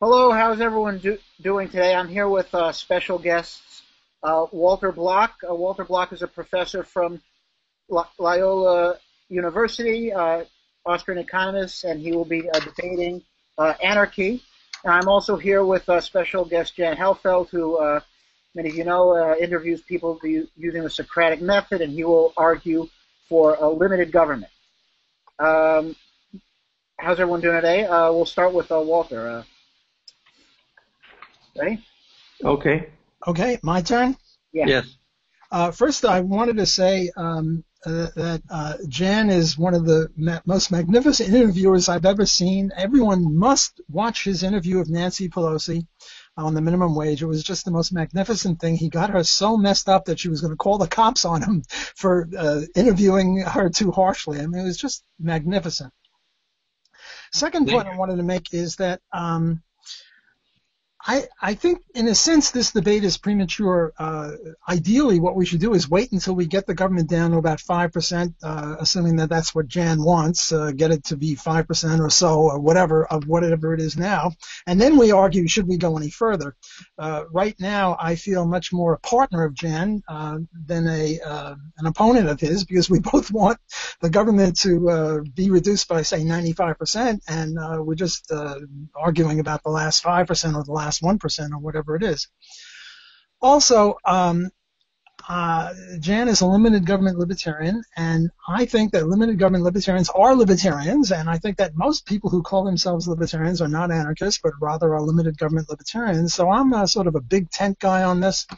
Hello, how's everyone doing today? I'm here with special guests, Walter Block. Walter Block is a professor from Loyola University, Austrian economist, and he will be debating Anarchy. And I'm also here with special guest Jan Helfeld, who many of you know interviews people using the Socratic method, and he will argue for a limited government. Um, how's everyone doing today? We'll start with Walter. Ready? Okay. Okay, my turn? Yeah. Yes. First, I wanted to say that Jan is one of the most magnificent interviewers I've ever seen. Everyone must watch his interview of Nancy Pelosi on the minimum wage. It was just the most magnificent thing. He got her so messed up that she was going to call the cops on him for interviewing her too harshly. I mean, it was just magnificent. Second point I wanted to make is that I think, in a sense, this debate is premature. Ideally, what we should do is wait until we get the government down to about 5%, assuming that that's what Jan wants, get it to be 5% or so, or whatever it is now, and then we argue, should we go any further? Right now, I feel much more a partner of Jan than an opponent of his, because we both want the government to be reduced by, say, 95%, and we're just arguing about the last 5% or the last 1% or whatever it is. Also, Jan is a limited government libertarian, and I think that limited government libertarians are libertarians, and I think that most people who call themselves libertarians are not anarchists, but rather are limited government libertarians. So I'm sort of a big tent guy on this.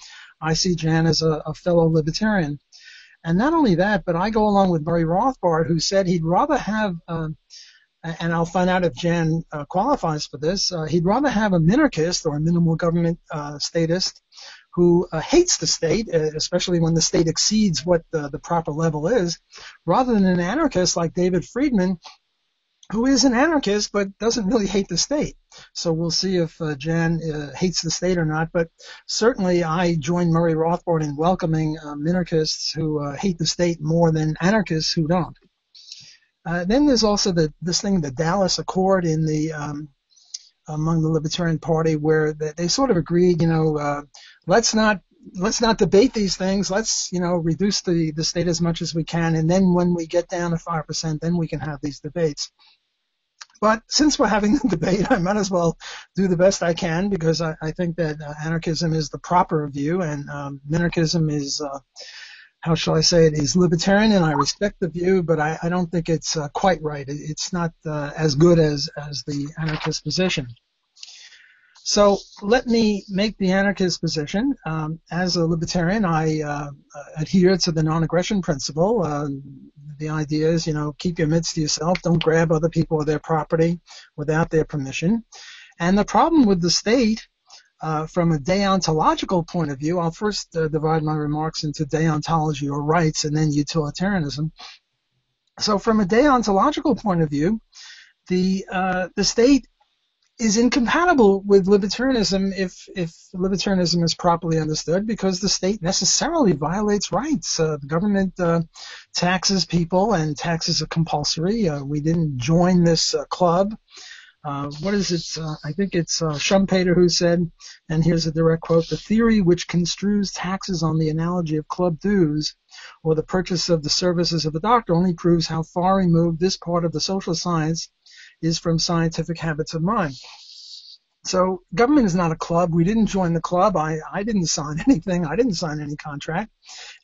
I see Jan as a fellow libertarian. And not only that, but I go along with Murray Rothbard, who said he'd rather have and I'll find out if Jan qualifies for this, he'd rather have a minarchist or a minimal government statist who hates the state, especially when the state exceeds what the proper level is, rather than an anarchist like David Friedman, who is an anarchist but doesn't really hate the state. So we'll see if Jan hates the state or not, but certainly I join Murray Rothbard in welcoming minarchists who hate the state more than anarchists who don't. Then there's also this thing, the Dallas Accord in the among the Libertarian Party, where they sort of agreed, let's not debate these things. Let's reduce the state as much as we can, and then when we get down to 5%, then we can have these debates. But since we're having the debate, I might as well do the best I can, because I think that anarchism is the proper view, and minarchism is how shall I say it, is libertarian, and I respect the view, but I don't think it's quite right. It's not as good as the anarchist position. So let me make the anarchist position. As a libertarian, I adhere to the non-aggression principle. The idea is, keep your mitts to yourself. Don't grab other people or their property without their permission. And the problem with the state, from a deontological point of view, I'll first divide my remarks into deontology or rights and then utilitarianism. So from a deontological point of view, the state is incompatible with libertarianism if libertarianism is properly understood, because the state necessarily violates rights. The government taxes people, and taxes are compulsory. We didn't join this club. What is it? I think it's Schumpeter who said, and here's a direct quote, "The theory which construes taxes on the analogy of club dues or the purchase of the services of a doctor only proves how far removed this part of the social science is from scientific habits of mind." So government is not a club. We didn't join the club. I didn't sign anything. I didn't sign any contract.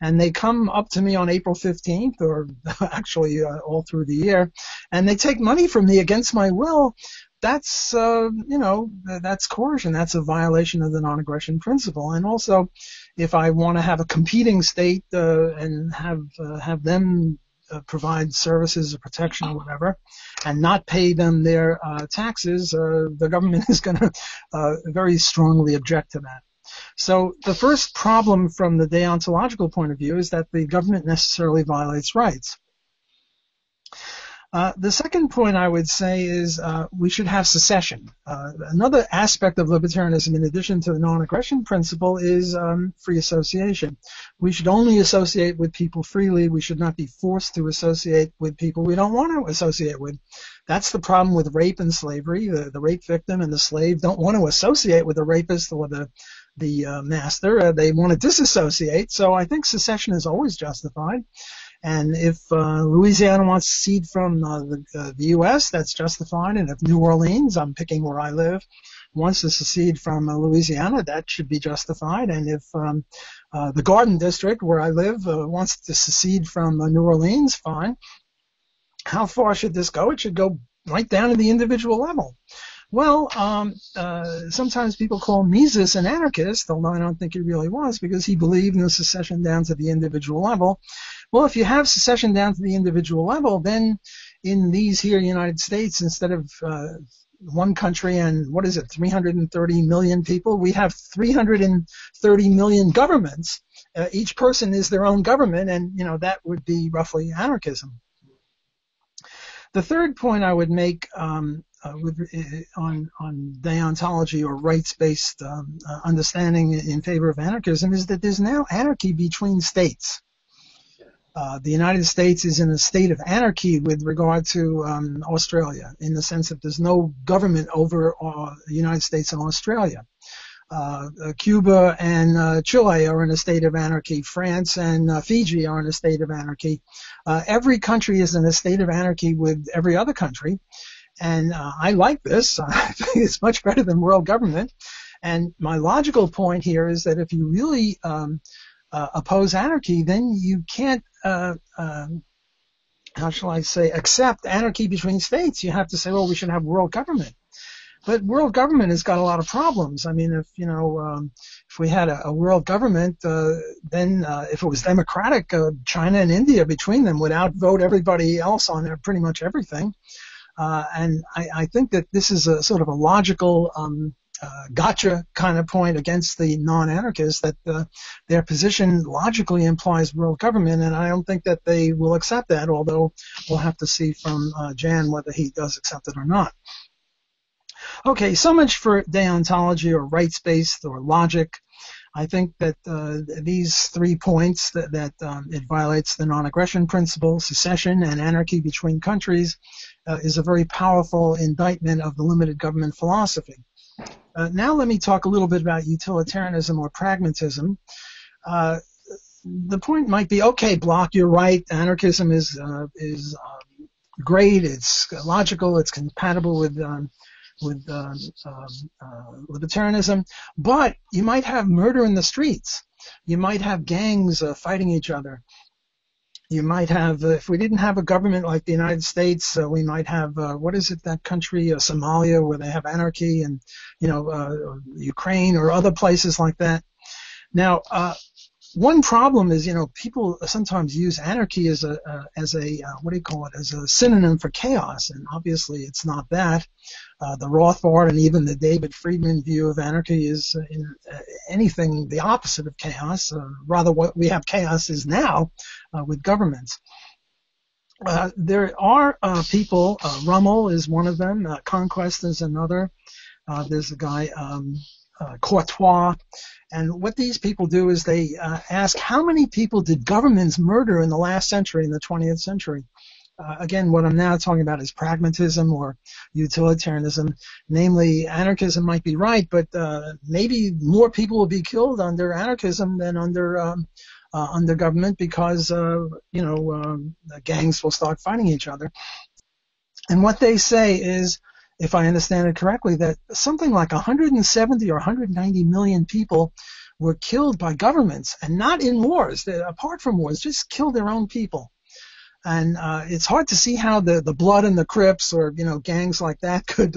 And they come up to me on April 15th, or actually all through the year, and they take money from me against my will. That's, that's coercion. That's a violation of the non-aggression principle. And also, if I want to have a competing state and have them provide services or protection or whatever, and not pay them their taxes, the government is going to very strongly object to that. So the first problem from the deontological point of view is that the government necessarily violates rights. The second point I would say is we should have secession. Another aspect of libertarianism, in addition to the non-aggression principle, is free association. We should only associate with people freely. We should not be forced to associate with people we don't want to associate with. That's the problem with rape and slavery. The rape victim and the slave don't want to associate with the rapist or the master. They want to disassociate. So I think secession is always justified. And if Louisiana wants to secede from the U.S., that's justified. And if New Orleans, I'm picking where I live, wants to secede from Louisiana, that should be justified. And if the Garden District, where I live, wants to secede from New Orleans, fine. How far should this go? It should go right down to the individual level. Well, sometimes people call Mises an anarchist, although I don't think he really was, because he believed in the secession down to the individual level. Well, if you have secession down to the individual level, then in these here United States, instead of one country and 330 million people, we have 330 million governments. Each person is their own government, and that would be roughly anarchism. The third point I would make on deontology or rights-based understanding in favor of anarchism is that there's now anarchy between states. The United States is in a state of anarchy with regard to Australia, in the sense that there's no government over the United States and Australia. Cuba and Chile are in a state of anarchy. France and Fiji are in a state of anarchy. Every country is in a state of anarchy with every other country. And I like this. I think it's much better than world government. And my logical point here is that if you really oppose anarchy, then you can't, accept anarchy between states. You have to say, well, we should have world government. But world government has got a lot of problems. I mean, if we had a world government, then if it was democratic, China and India between them would outvote everybody else on pretty much everything. And I think that this is a sort of a logical gotcha kind of point against the non-anarchists, that their position logically implies world government, and I don't think that they will accept that, although we'll have to see from Jan whether he does accept it or not. Okay, so much for deontology or rights-based or logic. I think that these 3 points, that it violates the non-aggression principle, secession, and anarchy between countries, is a very powerful indictment of the limited government philosophy. Now let me talk a little bit about utilitarianism or pragmatism. The point might be, okay, Bloch, you're right. Anarchism is great. It's logical. It's compatible with libertarianism. But you might have murder in the streets. You might have gangs fighting each other. You might have, if we didn't have a government like the United States, we might have, that country, Somalia, where they have anarchy, and, Ukraine or other places like that. Now, one problem is, people sometimes use anarchy as a synonym for chaos, and obviously it's not that. The Rothbard and even the David Friedman view of anarchy is anything the opposite of chaos. Rather, what we have chaos is now with governments. There are people, Rummel is one of them, Conquest is another. There's a guy, Courtois. And what these people do is they ask, how many people did governments murder in the last century, in the 20th century? Again, what I'm now talking about is pragmatism or utilitarianism. Namely, anarchism might be right, but maybe more people will be killed under anarchism than under government, because gangs will start fighting each other. And what they say is, if I understand it correctly, that something like 170 or 190 million people were killed by governments, and not in wars, apart from wars, just killed their own people. And it's hard to see how the Blood and the Crips or gangs like that could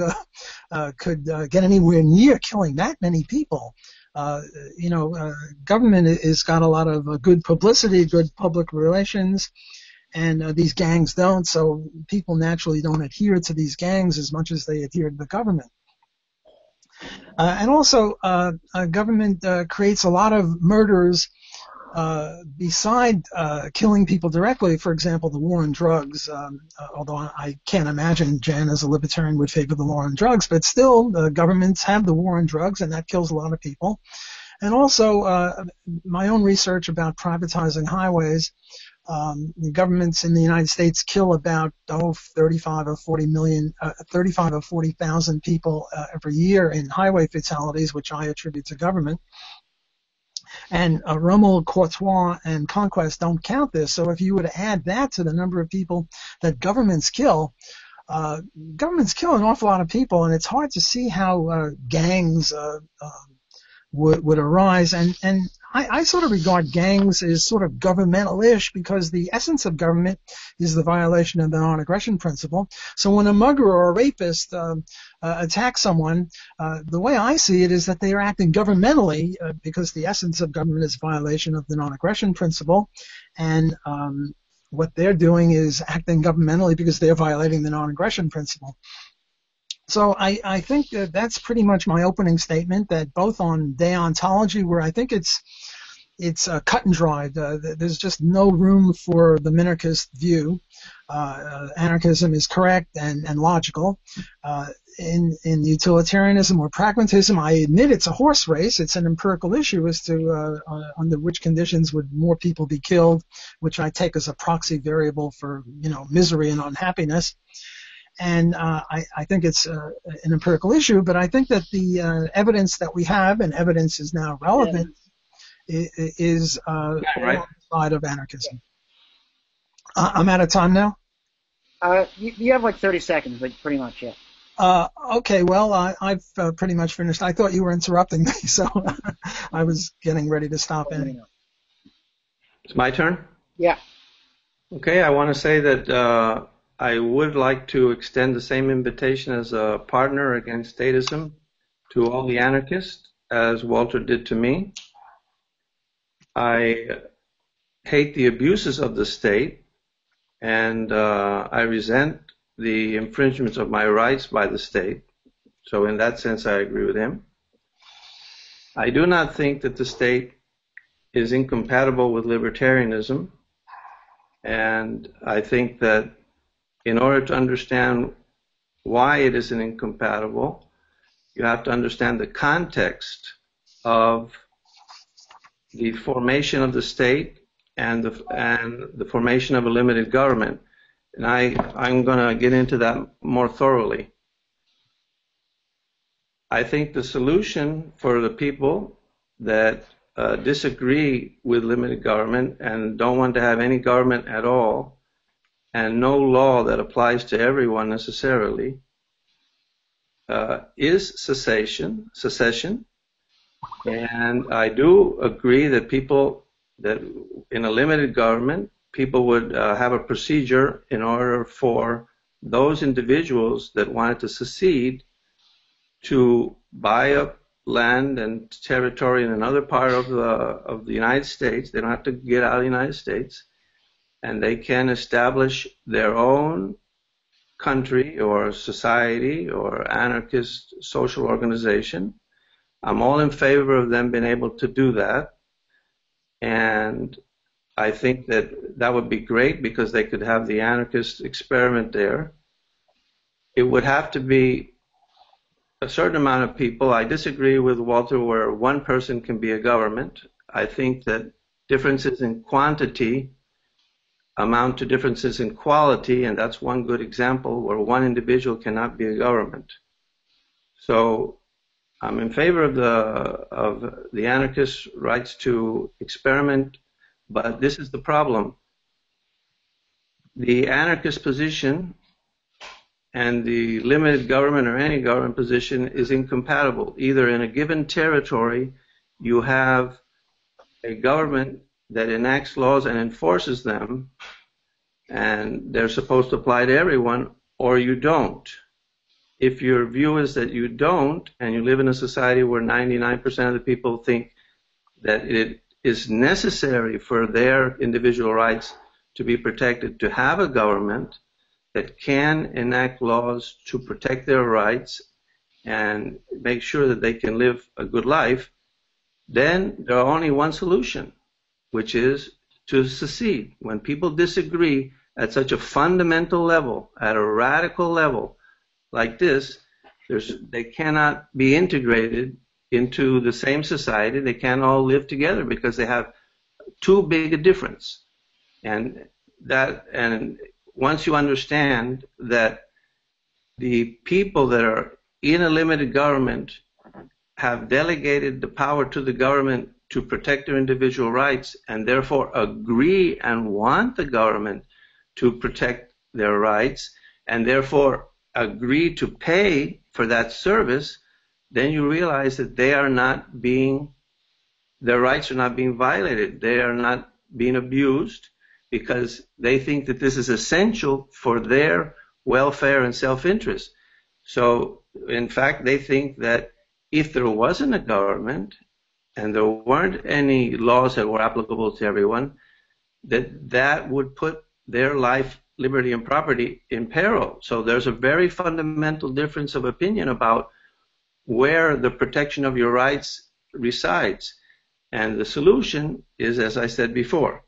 get anywhere near killing that many people. Government has got a lot of good publicity, good public relations, and these gangs don't. So people naturally don't adhere to these gangs as much as they adhere to the government. And also, government creates a lot of murders beside killing people directly, for example, the war on drugs, although I can't imagine Jan as a libertarian would favor the war on drugs, but still, governments have the war on drugs, and that kills a lot of people. And also, my own research about privatizing highways. Governments in the United States kill about 35 or 40,000 people every year in highway fatalities, which I attribute to government. And Rommel, Courtois, and Conquest don't count this. So if you were to add that to the number of people that governments kill an awful lot of people, and it's hard to see how gangs would arise. And I sort of regard gangs as sort of governmental-ish because the essence of government is the violation of the non-aggression principle. So when a mugger or a rapist attacks someone, the way I see it is that they are acting governmentally because the essence of government is violation of the non-aggression principle. And what they're doing is acting governmentally because they're violating the non-aggression principle. So I think that's pretty much my opening statement, that both on deontology, where I think it's cut and dried. There's just no room for the minarchist view. Anarchism is correct and logical. In utilitarianism or pragmatism, I admit it's a horse race. It's an empirical issue as to under which conditions would more people be killed, which I take as a proxy variable for misery and unhappiness. And I think it's an empirical issue, but I think that the evidence that we have, and evidence is now relevant, is on the side of anarchism. I'm out of time now? You have like 30 seconds, but pretty much, yeah. Okay, well, I've pretty much finished. I thought you were interrupting me, so I was getting ready to stop in. It's my turn? Yeah. Okay, I want to say that I would like to extend the same invitation as a partner against statism to all the anarchists, as Walter did to me. I hate the abuses of the state, and I resent the infringements of my rights by the state. So in that sense, I agree with him. I do not think that the state is incompatible with libertarianism, and I think that in order to understand why it isn't incompatible, you have to understand the context of the formation of the state and the formation of a limited government. And I'm going to get into that more thoroughly. I think the solution for the people that disagree with limited government and don't want to have any government at all, and no law that applies to everyone necessarily, is secession. And I do agree that that in a limited government, people would have a procedure in order for those individuals that wanted to secede to buy up land and territory in another part of the United States. They don't have to get out of the United States, and they can establish their own country or society or anarchist social organization. I'm all in favor of them being able to do that, and I think that would be great because they could have the anarchist experiment there. It would have to be a certain amount of people. I disagree with Walter where one person can be a government. I think that differences in quantity amount to differences in quality, and that's one good example where one individual cannot be a government. So I'm in favor of the anarchist rights to experiment, but this is the problem. The anarchist position and the limited government or any government position is incompatible. Either in a given territory you have a government that enacts laws and enforces them, and they're supposed to apply to everyone, or you don't. If your view is that you don't, and you live in a society where 99% of the people think that it is necessary for their individual rights to be protected, to have a government that can enact laws to protect their rights and make sure that they can live a good life, then there are only one solution. which is to secede. When people disagree at such a fundamental level, at a radical level like this, they cannot be integrated into the same society. They can't all live together because they have too big a difference. And once you understand that the people that are in a limited government have delegated the power to the government to protect their individual rights, and therefore agree and want the government to protect their rights, and therefore agree to pay for that service, then you realize that their rights are not being violated. They are not being abused because they think that this is essential for their welfare and self-interest. So, in fact, they think that if there wasn't a government and there weren't any laws that were applicable to everyone, that would put their life, liberty, and property in peril. So there's a very fundamental difference of opinion about where the protection of your rights resides. And the solution is, as I said before,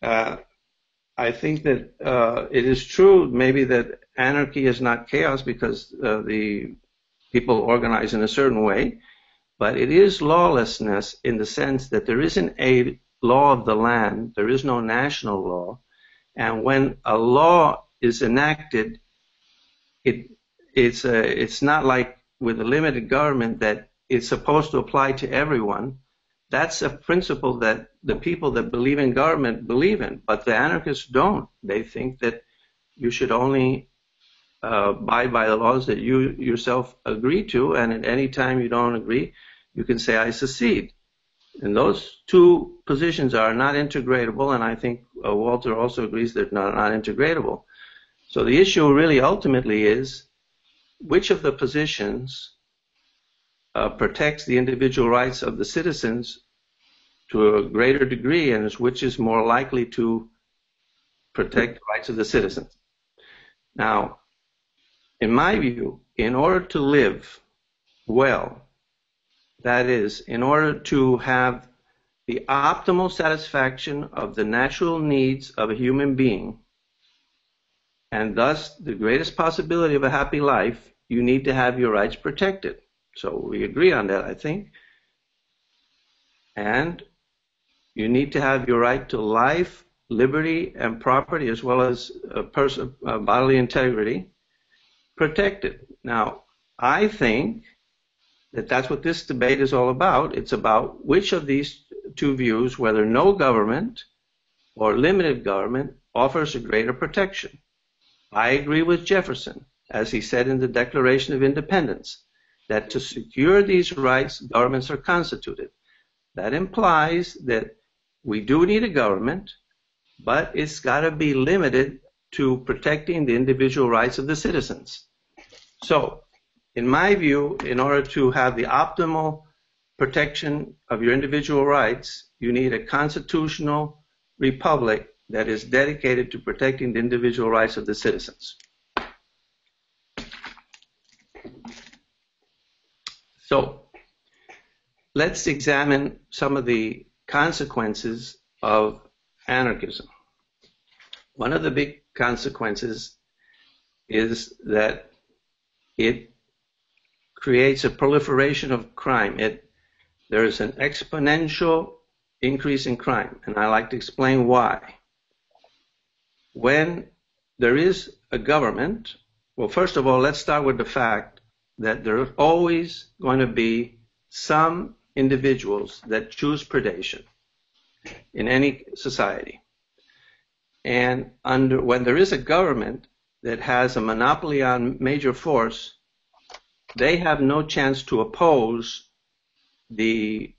I think that it is true maybe that anarchy is not chaos because the people organize in a certain way, but it is lawlessness in the sense that there isn't a law of the land, there is no national law, and when a law is enacted, it's not like with a limited government that it's supposed to apply to everyone. That's a principle that the people that believe in government believe in, but the anarchists don't. They think that you should only abide by the laws that you yourself agree to, and at any time you don't agree, you can say, I secede. And those two positions are not integratable, and I think Walter also agrees they're not integratable. So the issue really ultimately is which of the positions protects the individual rights of the citizens to a greater degree, and which is more likely to protect the rights of the citizens. Now, in my view, in order to live well, that is, in order to have the optimal satisfaction of the natural needs of a human being, and thus the greatest possibility of a happy life, you need to have your rights protected. So we agree on that, I think. And you need to have your right to life, liberty, and property, as well as bodily integrity, protected. Now, I think that that's what this debate is all about. It's about which of these two views, whether no government or limited government, offers a greater protection. I agree with Jefferson, as he said in the Declaration of Independence, that to secure these rights, governments are constituted. That implies that we do need a government, but it's got to be limited to protecting the individual rights of the citizens. So, in my view, in order to have the optimal protection of your individual rights, you need a constitutional republic that is dedicated to protecting the individual rights of the citizens. So, let's examine some of the consequences of anarchism. One of the big consequences is that it creates a proliferation of crime. There is an exponential increase in crime, and I like to explain why. When there is a government, well, first of all, let's start with the fact that there are always going to be some individuals that choose predation in any society. And when there is a government that has a monopoly on major force, they have no chance to oppose the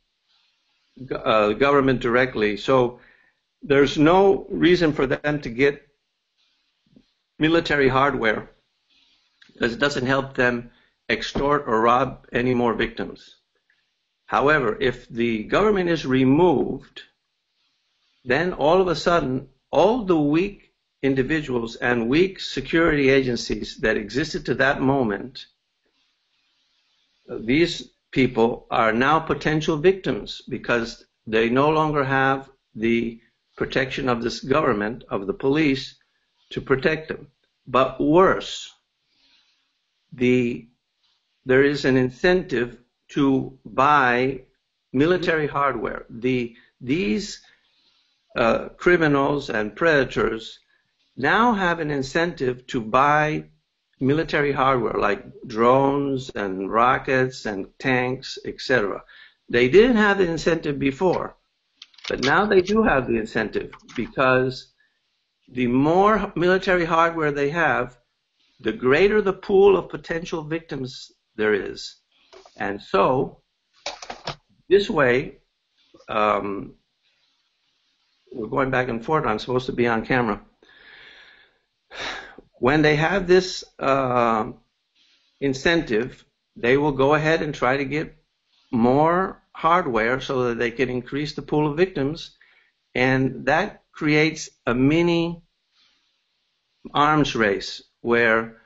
government directly. So there's no reason for them to get military hardware, because it doesn't help them extort or rob any more victims. However, if the government is removed, then all of a sudden, all the weak individuals and weak security agencies that existed to that moment, these people are now potential victims because they no longer have the protection of this government, of the police, to protect them. But worse, there is an incentive to buy military hardware. These criminals and predators now have an incentive to buy military hardware like drones and rockets and tanks, etc. They didn't have the incentive before, but now they do have the incentive, because the more military hardware they have, the greater the pool of potential victims there is. And so, this way, we're going back and forth. I'm supposed to be on camera. When they have this incentive, they will go ahead and try to get more hardware so that they can increase the pool of victims, and that creates a mini arms race where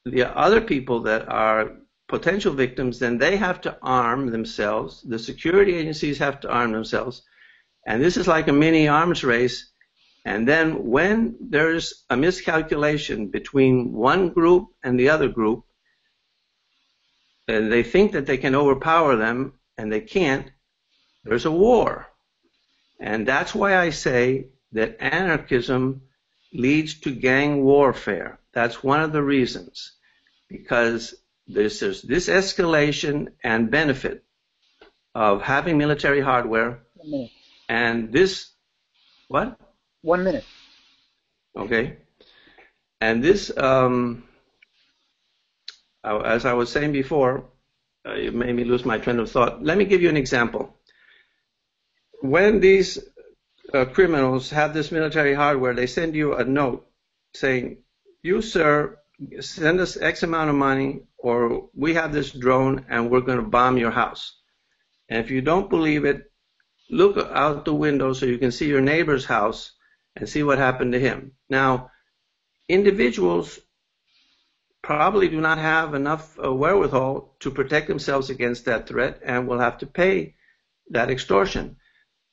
the other people that are potential victims, then they have to arm themselves. The security agencies have to arm themselves, and this is like a mini arms race. And then when there's a miscalculation between one group and the other group, and they think that they can overpower them, and they can't, there's a war. And that's why I say that anarchism leads to gang warfare. That's one of the reasons, because there's this escalation and benefit of having military hardware. 1 minute. And this, what? 1 minute. Okay. And this, as I was saying before, it made me lose my train of thought. Let me give you an example. When these criminals have this military hardware, they send you a note saying, you, sir, send us X amount of money, or we have this drone and we're going to bomb your house. And if you don't believe it, look out the window so you can see your neighbor's house and see what happened to him. Now, individuals probably do not have enough wherewithal to protect themselves against that threat and will have to pay that extortion.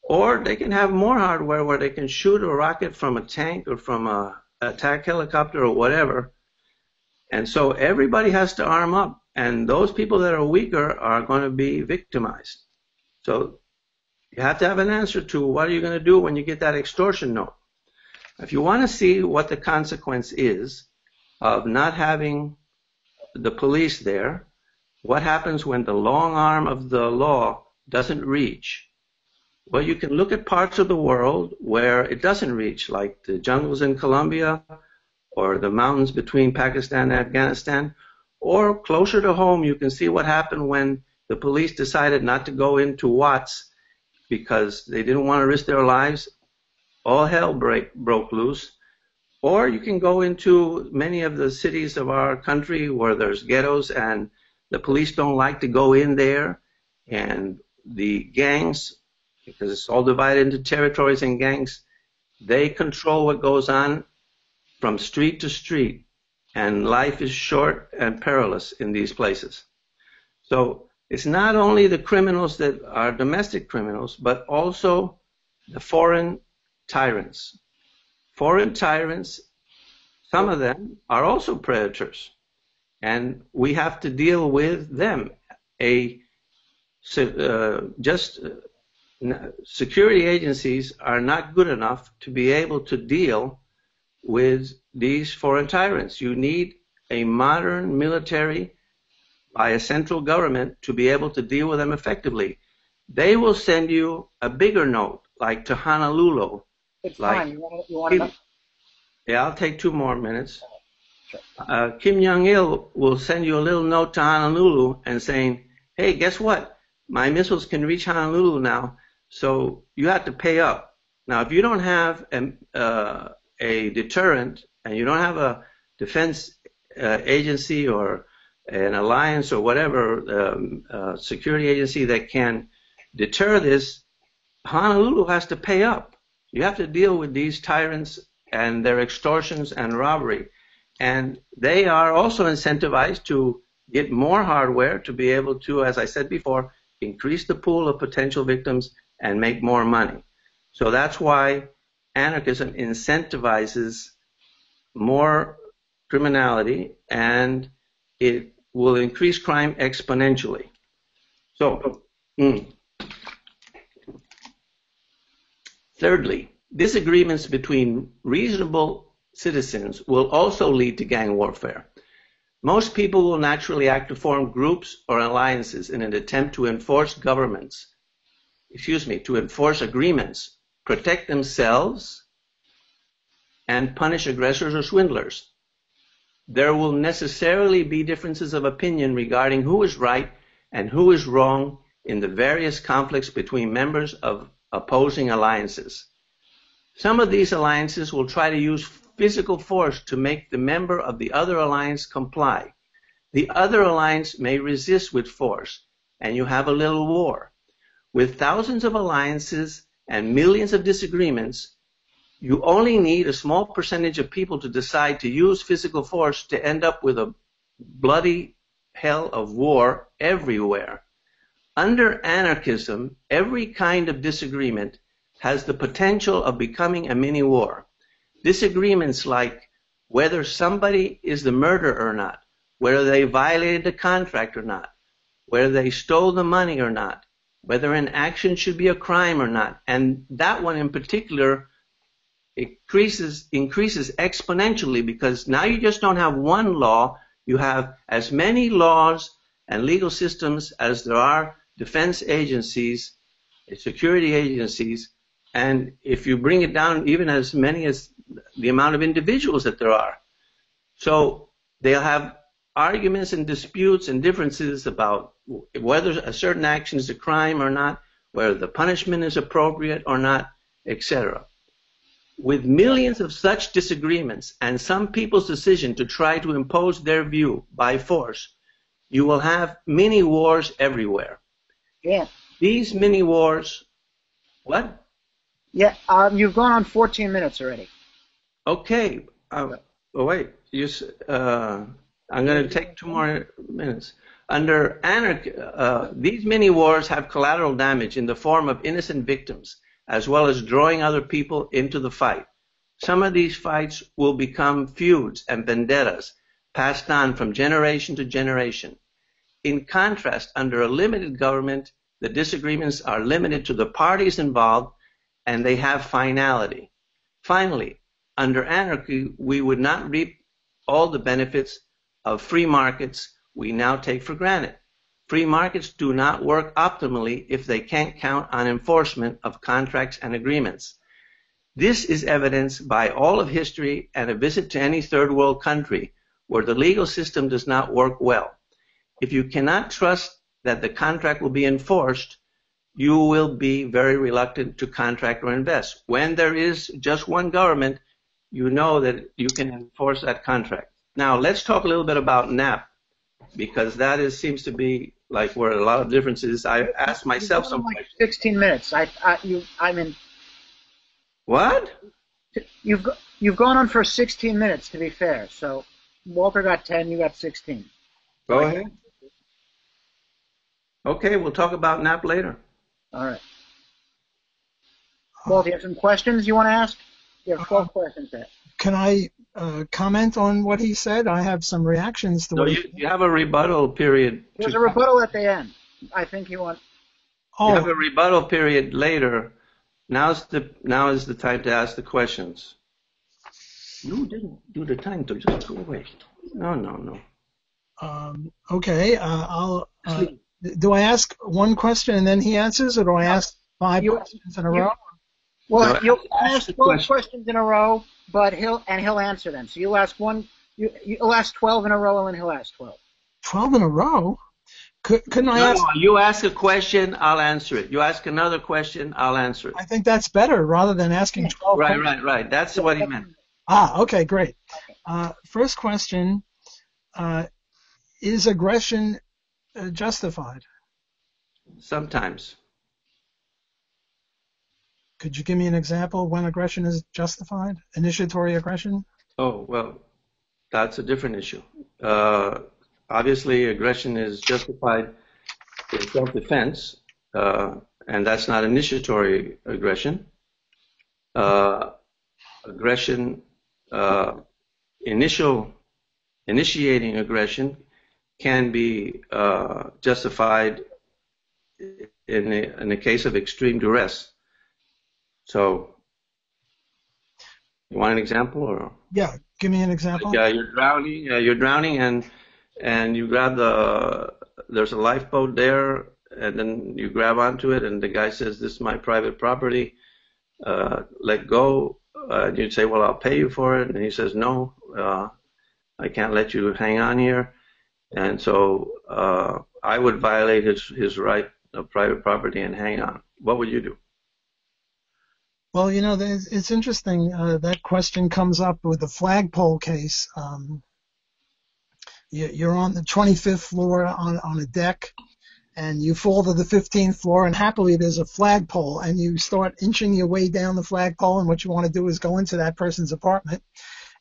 Or they can have more hardware where they can shoot a rocket from a tank or from an attack helicopter or whatever. And so everybody has to arm up, and those people that are weaker are going to be victimized. So you have to have an answer to what are you going to do when you get that extortion note. If you want to see what the consequence is of not having the police there, what happens when the long arm of the law doesn't reach? Well, you can look at parts of the world where it doesn't reach, like the jungles in Colombia or the mountains between Pakistan and Afghanistan, or closer to home, you can see what happened when the police decided not to go into Watts because they didn't want to risk their lives. All hell broke loose. Or you can go into many of the cities of our country where there's ghettos and the police don't like to go in there, and the gangs, because it's all divided into territories and gangs, they control what goes on from street to street, and life is short and perilous in these places. So it's not only the criminals that are domestic criminals, but also the foreign tyrants. Foreign tyrants, some of them are also predators, and we have to deal with them. Security agencies are not good enough to be able to deal with these foreign tyrants. You need a modern military by a central government to be able to deal with them effectively. They will send you a bigger note, like to Honolulu. It's like, fine. You want to... Yeah, I'll take 2 more minutes. Sure. Kim Jong-il will send you a little note to Honolulu and saying, hey, guess what? My missiles can reach Honolulu now, so you have to pay up. Now, if you don't have a deterrent and you don't have a defense agency or an alliance or whatever security agency that can deter this, Honolulu has to pay up. You have to deal with these tyrants and their extortions and robbery. And they are also incentivized to get more hardware to be able to, as I said before, increase the pool of potential victims and make more money. So that's why anarchism incentivizes more criminality, and it will increase crime exponentially. So, thirdly, disagreements between reasonable citizens will also lead to gang warfare. Most people will naturally act to form groups or alliances in an attempt to enforce agreements, protect themselves, and punish aggressors or swindlers. There will necessarily be differences of opinion regarding who is right and who is wrong in the various conflicts between members of opposing alliances. Some of these alliances will try to use physical force to make the member of the other alliance comply. The other alliance may resist with force, and you have a little war. With thousands of alliances and millions of disagreements, you only need a small percentage of people to decide to use physical force to end up with a bloody hell of war everywhere. Under anarchism, every kind of disagreement has the potential of becoming a mini war. Disagreements like whether somebody is the murderer or not, whether they violated the contract or not, whether they stole the money or not, whether an action should be a crime or not, and that one in particular increases exponentially, because now you just don't have one law, you have as many laws and legal systems as there are defense agencies, security agencies, and if you bring it down, even as many as the amount of individuals that there are. So they'll have arguments and disputes and differences about whether a certain action is a crime or not, whether the punishment is appropriate or not, etc. With millions of such disagreements and some people's decision to try to impose their view by force, you will have mini wars everywhere. Yeah. These mini wars, what? Yeah, you've gone on 14 minutes already. Okay. Wait. I'm going to take 2 more minutes. Under anarchy, these mini wars have collateral damage in the form of innocent victims, as well as drawing other people into the fight. Some of these fights will become feuds and vendettas passed on from generation to generation. In contrast, under a limited government, the disagreements are limited to the parties involved and they have finality. Finally, under anarchy, we would not reap all the benefits of free markets we now take for granted. Free markets do not work optimally if they can't count on enforcement of contracts and agreements. This is evidenced by all of history and a visit to any third world country where the legal system does not work well. If you cannot trust that the contract will be enforced, you will be very reluctant to contract or invest. When there is just one government, you know that you can enforce that contract. Now, let's talk a little bit about NAP, because that seems to be like where a lot of differences. I asked myself some like questions. 16 minutes. What? You've gone on for 16 minutes, to be fair. So Walter got 10, you got 16. Go ahead. Okay, we'll talk about NAP later. All right. Walter, you have some questions you want to ask? You have 12 questions there. Can I comment on what he said? I have some reactions to what you have a rebuttal period. There's a rebuttal at the end. I think you want. You have a rebuttal period later. Now is the time to ask the questions. You didn't do the time to just go away. No. Okay. Do I ask one question and then he answers, or do I ask 5 questions in a row? Well, you'll ask 12 questions in a row, but he'll answer them. So you'll ask 12 in a row, and then he'll ask 12. 12 in a row? Couldn't I ask? No, you ask a question, I'll answer it. You ask another question, I'll answer it. I think that's better rather than asking 12 questions. Right. That's what he meant. Okay, great. First question, is aggression justified? Sometimes. Could you give me an example when aggression is justified? Initiatory aggression? Oh, well, that's a different issue. Obviously, aggression is justified in self-defense, and that's not initiatory aggression. aggression, initiating aggression can be justified in a case of extreme duress. So, you want an example, or? Yeah, give me an example. Like, you're drowning, and you grab there's a lifeboat there, and then you grab onto it, and the guy says, "This is my private property. Let go." And you'd say, "Well, I'll pay you for it," and he says, "No, I can't let you hang on here." And so I would violate his right of private property and hang on. What would you do? Well, it's interesting. That question comes up with the flagpole case. You're on the 25th floor on a deck, and you fall to the 15th floor, and happily there's a flagpole, and you start inching your way down the flagpole, and what you want to do is go into that person's apartment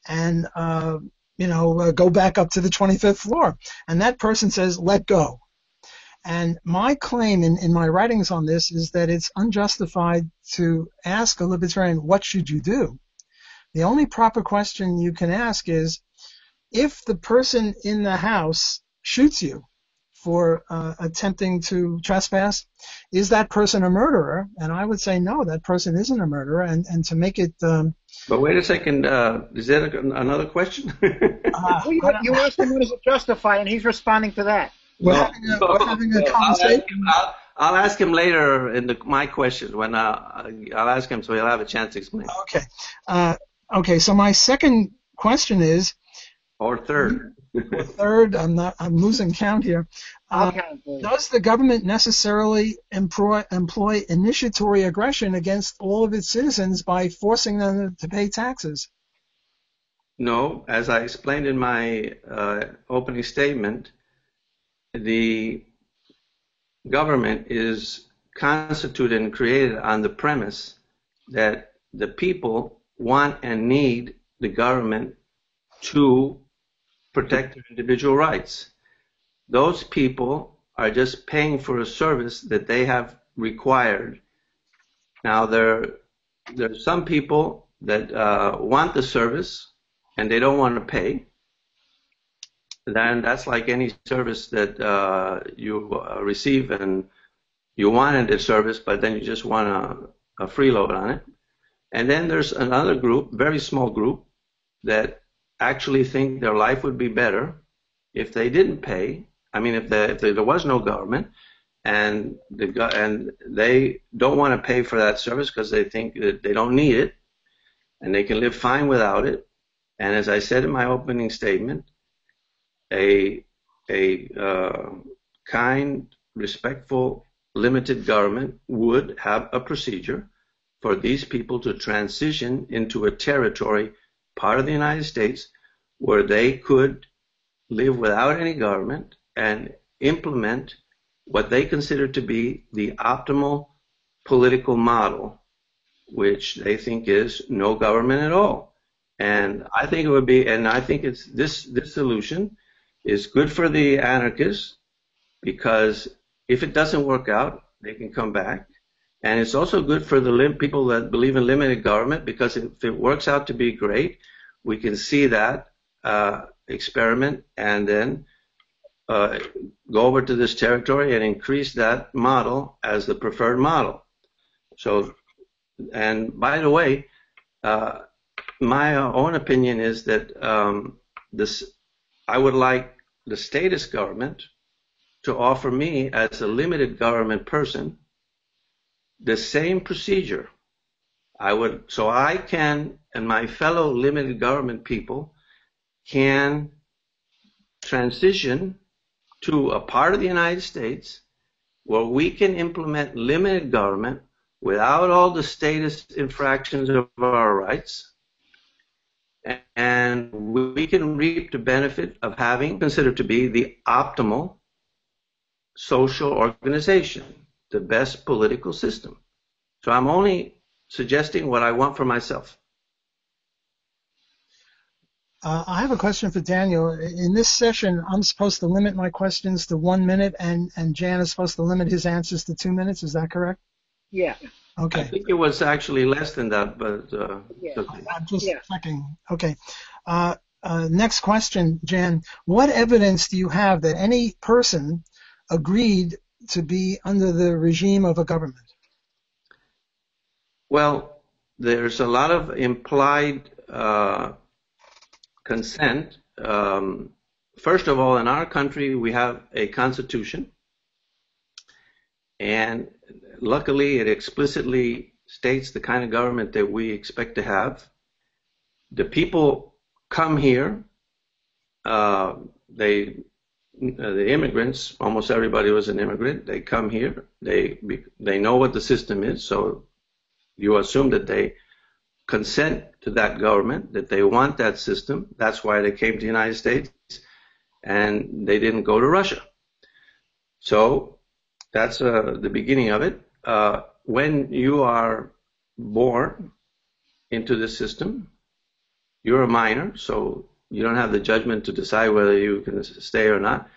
and go back up to the 25th floor. And that person says, "Let go." And my claim in my writings on this is that it's unjustified to ask a libertarian, what should you do? The only proper question you can ask is, if the person in the house shoots you for attempting to trespass, is that person a murderer? And I would say no, that person isn't a murderer. And to make it... But wait a second, is that another question? Well, you asked him, what does it justify, and he's responding to that. We're having a conversation. I'll ask him later in my questions when I'll ask him, so he'll have a chance to explain. Okay. So my second question is, or third. I'm losing count here. Does the government necessarily employ initiatory aggression against all of its citizens by forcing them to pay taxes? No, as I explained in my opening statement, the government is constituted and created on the premise that the people want and need the government to protect their individual rights. Those people are just paying for a service that they have required. Now, there's some people that want the service and they don't want to pay. Then that's like any service that you receive, and you wanted a service, but then you just want a freeload on it. And then there's another group, very small group, that actually think their life would be better if they didn't pay. I mean, if there was no government, and they don't want to pay for that service because they think that they don't need it, and they can live fine without it. And as I said in my opening statement, a kind, respectful, limited government would have a procedure for these people to transition into a territory, part of the United States, where they could live without any government and implement what they consider to be the optimal political model, which they think is no government at all. And I think it would be, and I think it's this solution is good for the anarchists, because if it doesn't work out, they can come back. And it's also good for the people that believe in limited government, because if it works out to be great, we can see that experiment and then go over to this territory and increase that model as the preferred model. So, and by the way, my own opinion is that I would like the statist government to offer me, as a limited government person, the same procedure. So I can, and my fellow limited government people can transition to a part of the United States where we can implement limited government without all the statist infractions of our rights, and we can reap the benefit of having considered to be the optimal social organization, the best political system. So I'm only suggesting what I want for myself. I have a question for Daniel. In this session, I'm supposed to limit my questions to 1 minute, and Jan is supposed to limit his answers to 2 minutes. Is that correct? Yeah. I Okay. think it was actually less than that, but Yeah. it's okay. I'm just Yeah. checking. Okay. Next question, Jan. What evidence do you have that any person agreed to be under the regime of a government? Well, there's a lot of implied consent. First of all, in our country, we have a constitution, and luckily it explicitly states the kind of government that we expect to have. The people come here, the immigrants, almost everybody was an immigrant, they come here, they know what the system is, so you assume that they consent to that government, that they want that system. That's why they came to the United States, and they didn't go to Russia. So that's the beginning of it. When you are born into the system, you're a minor, so you don't have the judgment to decide whether you can stay or not.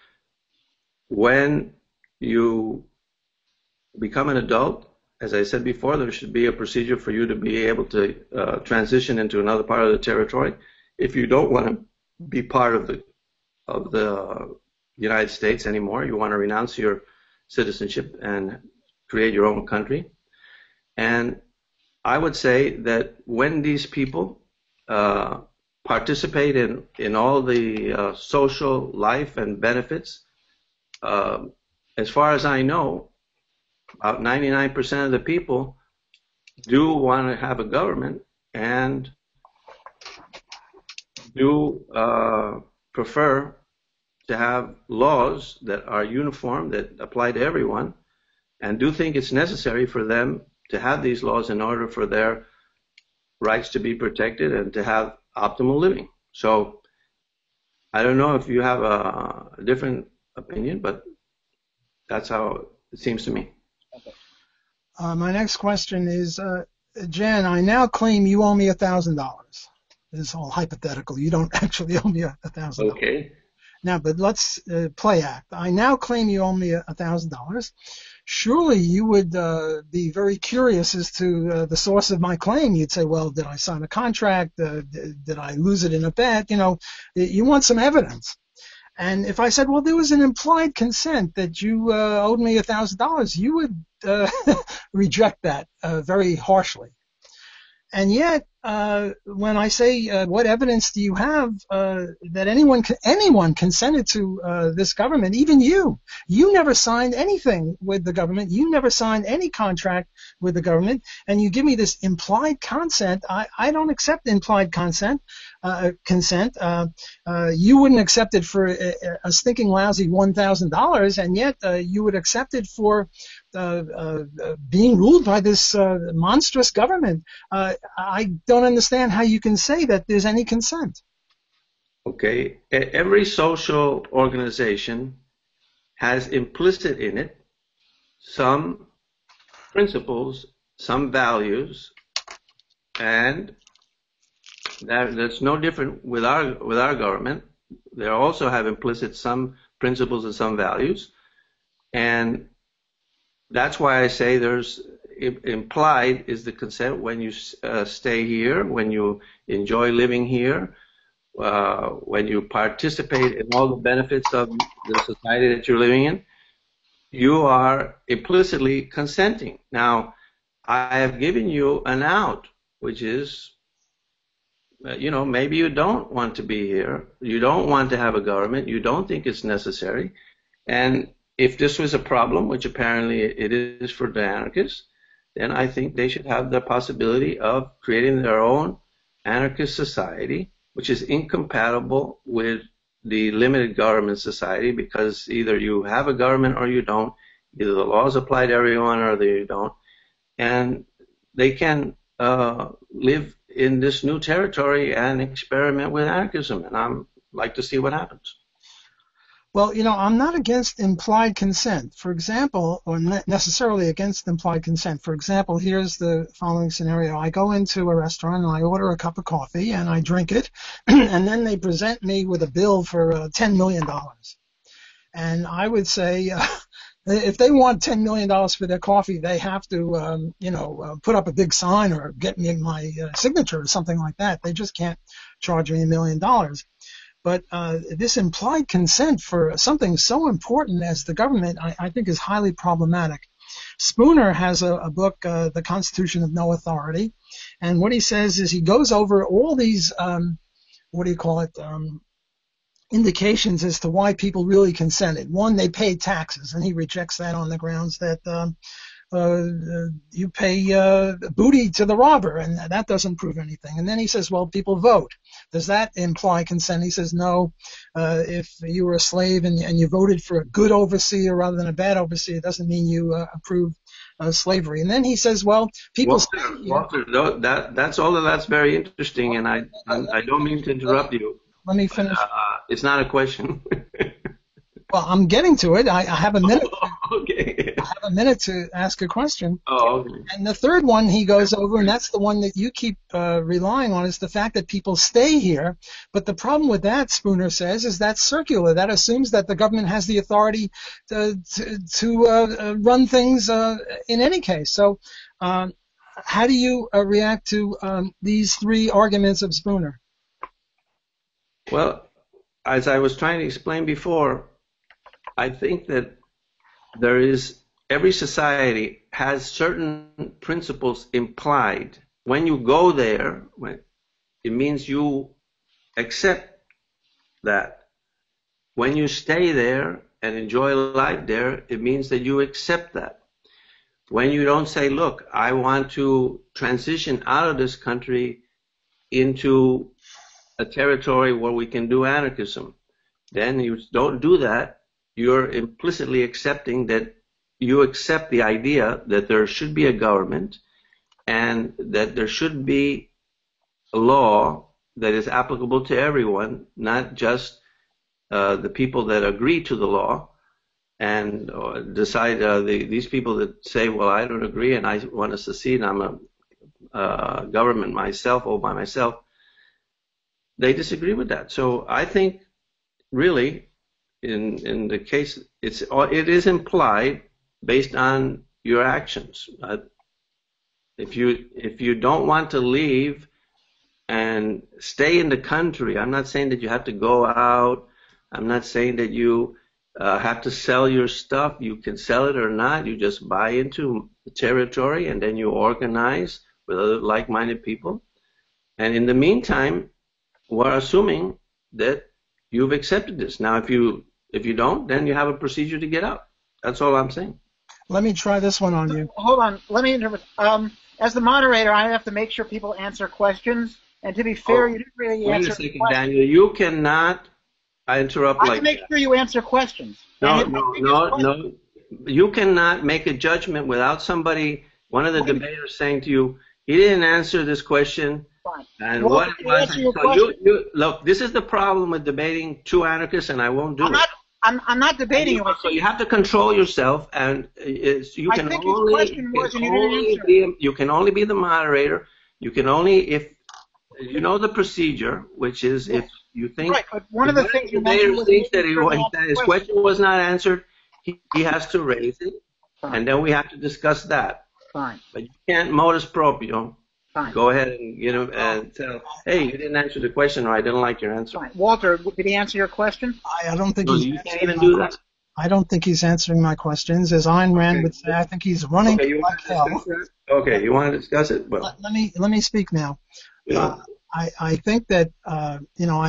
When you become an adult, as I said before, there should be a procedure for you to be able to transition into another part of the territory. If you don't want to be part of the United States anymore, you want to renounce your citizenship and create your own country. And I would say that when these people participate in all the social life and benefits, as far as I know, about 99% of the people do want to have a government and do prefer to have laws that are uniform, that apply to everyone, and do think it's necessary for them to have these laws in order for their rights to be protected and to have optimal living. So I don't know if you have a different opinion, but that's how it seems to me. My next question is, Jan, I now claim you owe me $1,000. This is all hypothetical. You don't actually owe me $1,000. Okay. Now, but let's play act. I now claim you owe me $1,000. Surely you would be very curious as to the source of my claim. You'd say, well, did I sign a contract? Did I lose it in a bet? You know, you want some evidence. And if I said, well, there was an implied consent that you owed me $1,000, you would reject that very harshly. And yet, when I say, what evidence do you have that anyone consented to this government, even you never signed anything with the government, you never signed any contract with the government, and you give me this implied consent. I don't accept implied consent. You wouldn't accept it for a stinking lousy $1,000, and yet you would accept it for being ruled by this monstrous government. I don't understand how you can say that there's any consent. Okay. Every social organization has implicit in it some principles, some values, and that's no different with our government. They also have implicit some principles and some values, and that's why I say there's implied is the consent when you stay here, when you enjoy living here, when you participate in all the benefits of the society that you're living in. You are implicitly consenting. Now, I have given you an out, which is, maybe you don't want to be here. You don't want to have a government. You don't think it's necessary. And if this was a problem, which apparently it is for the anarchists, then I think they should have the possibility of creating their own anarchist society, which is incompatible with the limited government society, because either you have a government or you don't. Either the laws apply to everyone or you don't. And they can live in this new territory and experiment with anarchism. And I'd like to see what happens. Well, I'm not against implied consent. For example, or not necessarily against implied consent. For example, here's the following scenario. I go into a restaurant and I order a cup of coffee and I drink it, and then they present me with a bill for $10 million. And I would say, If they want $10 million for their coffee, they have to, put up a big sign or get me my signature or something like that. They just can't charge me $1 million. But this implied consent for something so important as the government, I think, is highly problematic. Spooner has a book, The Constitution of No Authority, and what he says is he goes over all these, indications as to why people really consented. One, they paid taxes, and he rejects that on the grounds that you pay booty to the robber, and that doesn't prove anything. And then he says, well, people vote. Does that imply consent? He says, no. If you were a slave and you voted for a good overseer rather than a bad overseer, it doesn't mean you approve slavery. And then he says, well, people... Walter, that's very interesting, and I don't mean to interrupt you. Let me finish. It's not a question. Well, I'm getting to it. I have a minute. Okay. I have a minute to ask a question. Oh, okay. And the third one he goes over, and that's the one that you keep relying on, is the fact that people stay here. But the problem with that, Spooner says, is that's circular. That assumes that the government has the authority to run things in any case. So how do you react to these three arguments of Spooner? Well, as I was trying to explain before, I think that every society has certain principles implied. When you go there, it means you accept that. When you stay there and enjoy life there, it means that you accept that. When you don't say, look, I want to transition out of this country into a territory where we can do anarchism, then you don't do that. You're implicitly accepting that you accept the idea that there should be a government and that there should be a law that is applicable to everyone, not just the people that agree to the law and decide these people that say, well, I don't agree and I want to secede, I'm a government myself, all by myself. They disagree with that. So I think really in the case it is implied based on your actions. If you don't want to leave and stay in the country, I'm not saying that you have to go out. I'm not saying that you have to sell your stuff. You can sell it or not. You just buy into the territory and then you organize with other like-minded people. And in the meantime, we're assuming that you've accepted this. Now, if you don't, then you have a procedure to get out. That's all I'm saying. Let me try this one on you. Hold on. Let me interrupt. As the moderator, I have to make sure people answer questions. And to be fair, you didn't really answer the question. Daniel, you cannot interrupt I have to make sure you answer questions. No. You cannot make a judgment without one of the debaters saying to you, he didn't answer this question. Fine. And well, what it was. So look, this is the problem with debating two anarchists, and I won't do it. I'm not debating you. So you have to control yourself, and you can only be the moderator. You can only, if you know the procedure, which is if you think right, but one of the things you thinks that his question was not answered, he has to raise it, and then we have to discuss that. Fine. But you can't modus proprio. Fine. Go ahead and and tell, hey, you didn't answer the question, or I didn't like your answer. Fine. Walter, did he answer your question? I don't think you can't even do that. I don't think he's answering my questions. As Ayn Rand would say, I think he's running like hell. Okay, you want to discuss it? Well, let me speak now. Yeah. I think that I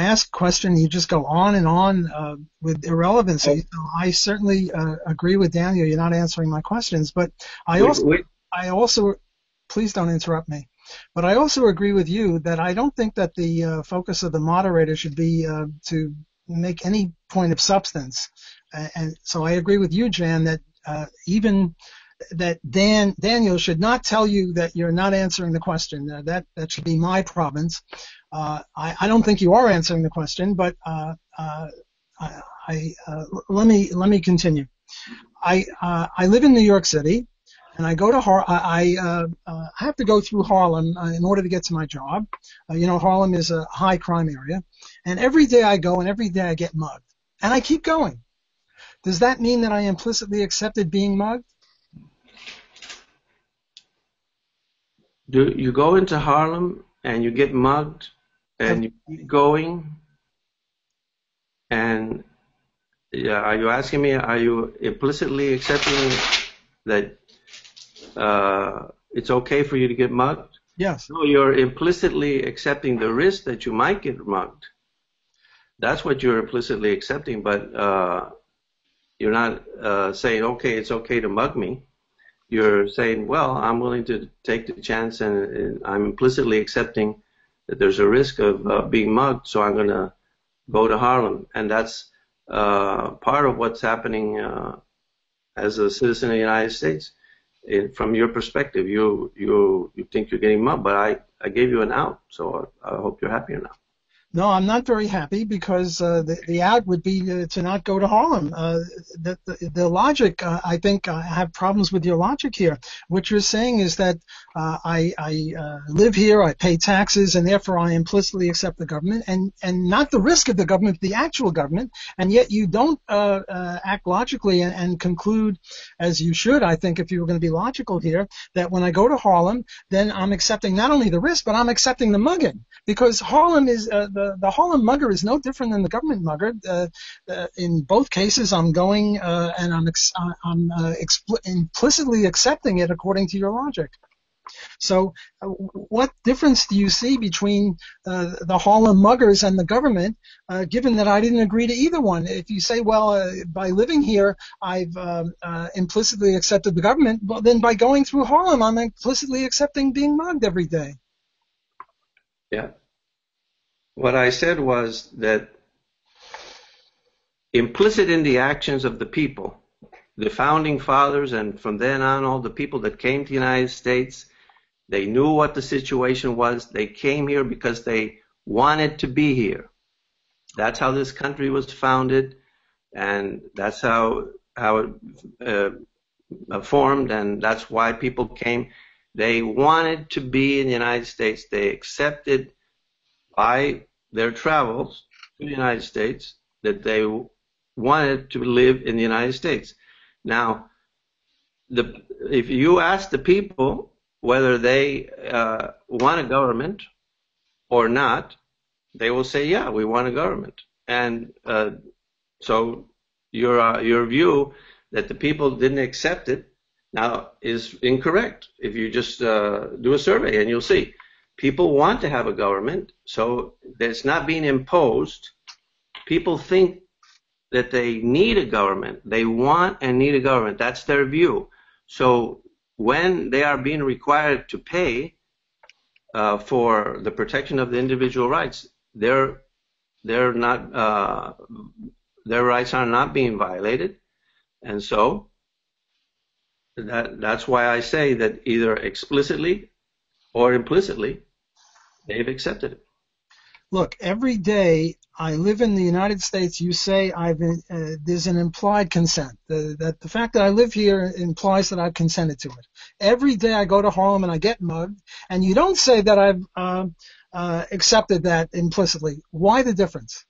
ask a question, you just go on and on with irrelevancy. So I certainly agree with Daniel. You're not answering my questions, but I also please don't interrupt me. But I also agree with you that I don't think that the focus of the moderator should be to make any point of substance. And so I agree with you, Jan, that even that Daniel should not tell you that you're not answering the question. That should be my province. I don't think you are answering the question, but let me continue. I live in New York City. And I go to I have to go through Harlem in order to get to my job. Harlem is a high crime area, and every day I go and every day I get mugged, and I keep going. Does that mean that I implicitly accepted being mugged? Do you go into Harlem and you get mugged and you keep going? And yeah, are you asking me, are you implicitly accepting that it's okay for you to get mugged? Yes. No, you're implicitly accepting the risk that you might get mugged. That's what you're implicitly accepting, but you're not saying, okay, it's okay to mug me. You're saying, well, I'm willing to take the chance, and I'm implicitly accepting that there's a risk of being mugged, so I'm going to go to Harlem. And that's part of what's happening as a citizen of the United States. From your perspective, you think you're getting mugged, but I gave you an out, so I hope you're happier now. No, I'm not very happy because the out would be to not go to Harlem. The logic, I think I have problems with your logic here. What you're saying is that I live here, I pay taxes, and therefore I implicitly accept the government, and not the risk of the government, the actual government, and yet you don't act logically and conclude, as you should, I think, if you were going to be logical here, that when I go to Harlem, then I'm accepting not only the risk, but I'm accepting the mugging, because Harlem is the Harlem mugger is no different than the government mugger. In both cases, I'm going and I'm implicitly accepting it according to your logic. So, what difference do you see between the Harlem muggers and the government, given that I didn't agree to either one? If you say, well, by living here, I've implicitly accepted the government, well, then by going through Harlem, I'm implicitly accepting being mugged every day. Yeah. What I said was that implicit in the actions of the people, the founding fathers, and from then on all the people that came to the United States, they knew what the situation was. They came here because they wanted to be here. That's how this country was founded, and that's how it formed, and that's why people came. They wanted to be in the United States. They accepted by their travels to the United States that they wanted to live in the United States. Now, if you ask the people whether they want a government or not, they will say, yeah, we want a government. And so your view that the people didn't accept it now is incorrect. If you just do a survey, and you'll see people want to have a government, so it's not being imposed. People think that they need a government. They want and need a government. That's their view. So when they are being required to pay for the protection of the individual rights, their rights are not being violated, and so that's why I say that either explicitly or implicitly they've accepted it. Look, every day I live in the United States, you say there's an implied consent. That the fact that I live here implies that I've consented to it. Every day I go to Harlem and I get mugged, and you don't say that I've accepted that implicitly. Why the difference?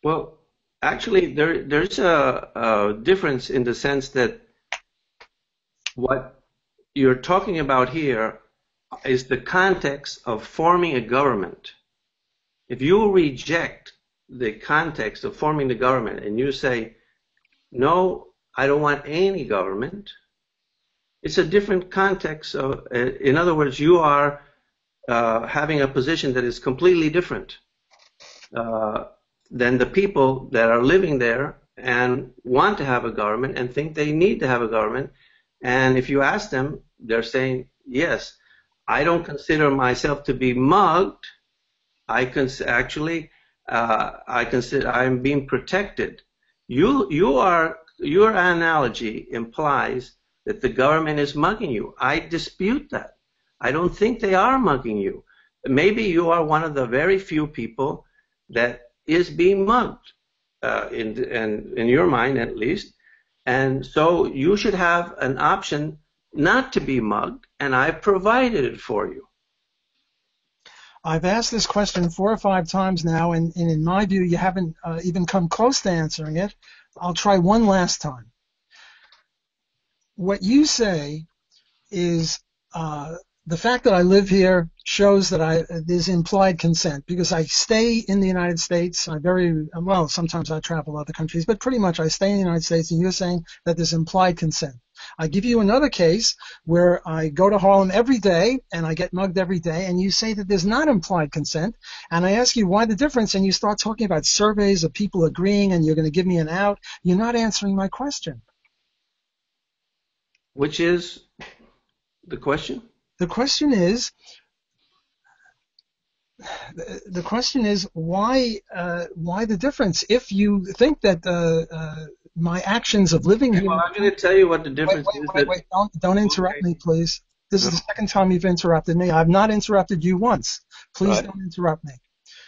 Well, actually, there's a difference in the sense that what you're talking about here is the context of forming a government. If you reject the context of forming the government and you say, no, I don't want any government, it's a different context. In other words, you are having a position that is completely different than the people that are living there and want to have a government and think they need to have a government. And if you ask them, they're saying, yes, I don't consider myself to be mugged. I consider I'm being protected. Your analogy implies that the government is mugging you. I dispute that. I don't think they are mugging you. Maybe you are one of the very few people that is being mugged, in your mind at least. And so you should have an option not to be mugged, and I've provided it for you. I've asked this question 4 or 5 times now, and in my view, you haven't even come close to answering it. I'll try one last time. What you say is the fact that I live here shows that there's implied consent because I stay in the United States. Sometimes I travel to other countries, but pretty much I stay in the United States, and you're saying that there's implied consent. I give you another case where I go to Harlem every day and I get mugged every day, and you say that there's not implied consent, and I ask you why the difference, and you start talking about surveys of people agreeing and you're going to give me an out. You're not answering my question. Which is the question? The question is why the difference? If you think that my actions of living here. Well, I'm going to tell you what the difference is. Wait! Don't interrupt me, please. This is the second time you've interrupted me. I've not interrupted you once. Please don't interrupt me.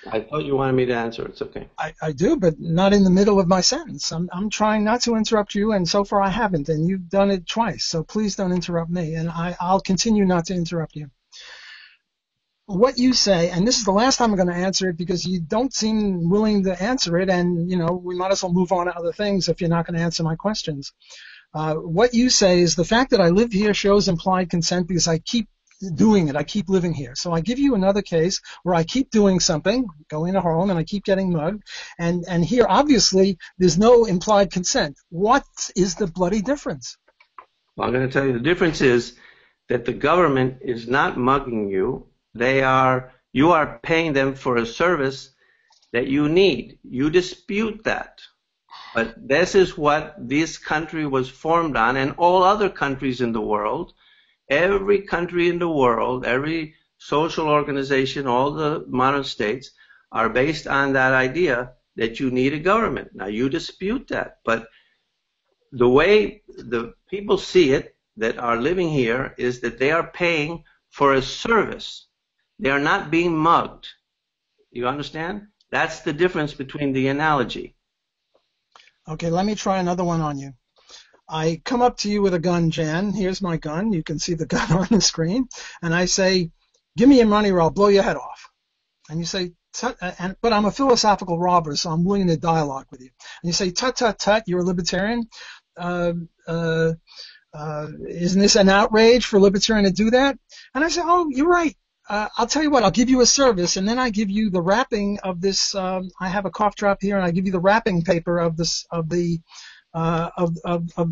I thought you wanted me to answer. It's okay. I do, but not in the middle of my sentence. I'm trying not to interrupt you, and so far I haven't, and you've done it twice. So please don't interrupt me, and I'll continue not to interrupt you. What you say, and this is the last time I'm going to answer it because you don't seem willing to answer it, and we might as well move on to other things if you're not going to answer my questions. What you say is the fact that I live here shows implied consent because I keep doing it. I keep living here. So I give you another case where I keep doing something, going to Harlem, and I keep getting mugged, and here obviously there's no implied consent. What is the bloody difference? Well, I'm going to tell you the difference is that the government is not mugging you. You are paying them for a service that you need. You dispute that. But this is what this country was formed on, and all other countries in the world. Every country in the world, every social organization, all the modern states are based on that idea that you need a government. Now, you dispute that, but the way the people see it that are living here is that they are paying for a service. They are not being mugged. You understand? That's the difference between the analogy. Okay, let me try another one on you. I come up to you with a gun, Jan. Here's my gun. You can see the gun on the screen. And I say, give me your money or I'll blow your head off. And you say, but I'm a philosophical robber, so I'm willing to dialogue with you. And you say, tut, tut, tut, you're a libertarian. Isn't this an outrage for a libertarian to do that? And I say, oh, you're right. I'll tell you what, I'll give you a service, and then I give you the wrapping of this. I have a cough drop here, and I give you the wrapping paper of this, of the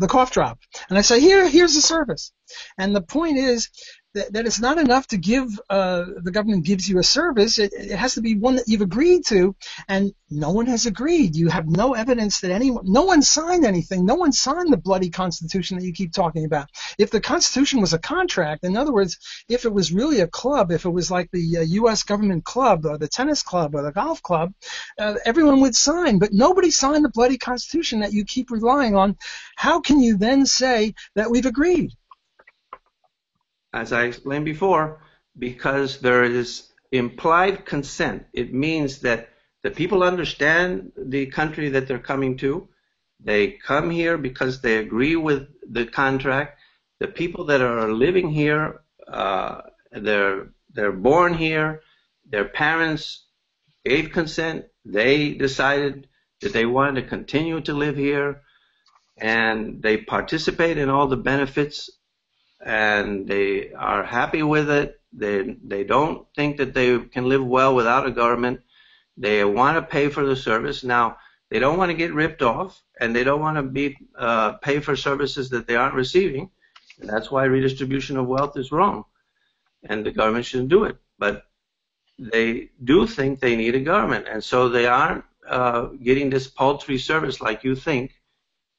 cough drop. And I say, here's the service. And the point is that it's not enough to give, the government gives you a service. It has to be one that you've agreed to, and no one has agreed. You have no evidence that no one signed anything. No one signed the bloody Constitution that you keep talking about. If the Constitution was a contract, in other words, if it was really a club, if it was like the U.S. government club or the tennis club or the golf club, everyone would sign. But nobody signed the bloody Constitution that you keep relying on. How can you then say that we've agreed? As I explained before, because there is implied consent. It means that the people understand the country that they're coming to. They come here because they agree with the contract. The people that are living here, they're born here. Their parents gave consent. They decided that they wanted to continue to live here, and they participate in all the benefits, and they are happy with it. They don't think that they can live well without a government. They want to pay for the service. Now, they don't want to get ripped off, and they don't want to pay for services that they aren't receiving. And that's why redistribution of wealth is wrong, and the government shouldn't do it. But they do think they need a government, and so they aren't getting this paltry service like you think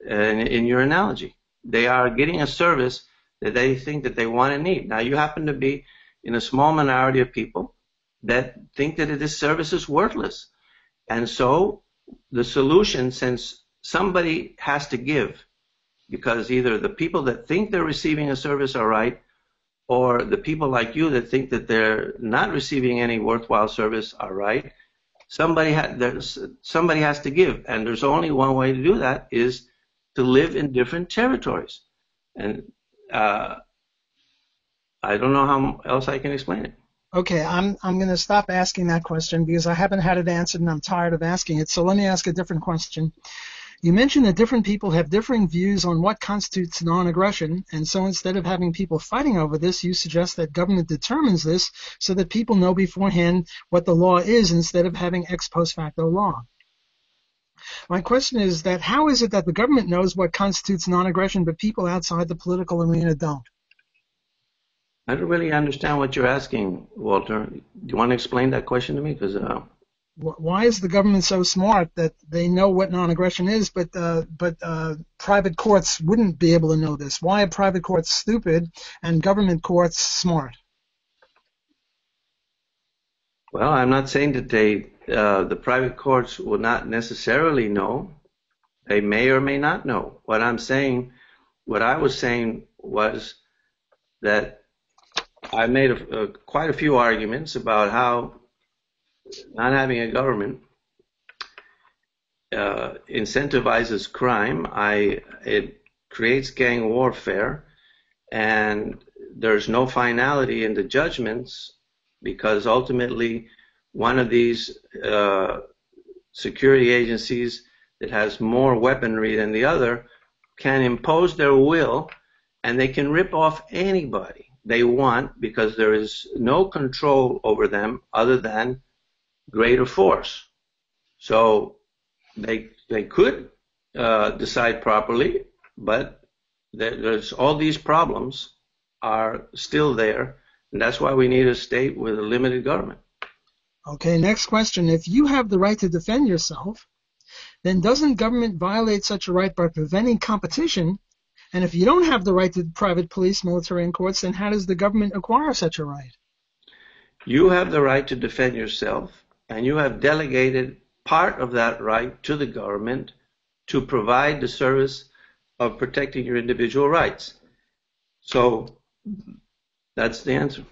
in your analogy. They are getting a service that they think that they want and need. Now, you happen to be in a small minority of people that think that this service is worthless. And so the solution, since somebody has to give, because either the people that think they're receiving a service are right, or the people like you that think that they're not receiving any worthwhile service are right, somebody has to give. And there's only one way to do that, is to live in different territories. And I don't know how else I can explain it. Okay, I'm going to stop asking that question because I haven't had it answered and I'm tired of asking it. So let me ask a different question. You mentioned that different people have differing views on what constitutes non-aggression, and so instead of having people fighting over this, you suggest that government determines this so that people know beforehand what the law is instead of having ex post facto law. My question is that how is it that the government knows what constitutes non-aggression, but people outside the political arena don't? I don't really understand what you're asking, Walter. Do you want to explain that question to me? Because why is the government so smart that they know what non-aggression is, but private courts wouldn't be able to know this? Why are private courts stupid and government courts smart? well, I'm not saying that the private courts will not necessarily know. They may or may not know. What I was saying was that I made quite a few arguments about how not having a government incentivizes crime. It creates gang warfare, and there's no finality in the judgments because ultimately one of these security agencies that has more weaponry than the other can impose their will, and they can rip off anybody they want because there is no control over them other than greater force. So they could decide properly, but there's all these problems are still there, and that's why we need a state with a limited government. Okay, next question. If you have the right to defend yourself, then doesn't government violate such a right by preventing competition? And if you don't have the right to private police, military, and courts, then how does the government acquire such a right? You have the right to defend yourself, and you have delegated part of that right to the government to provide the service of protecting your individual rights. So that's the answer.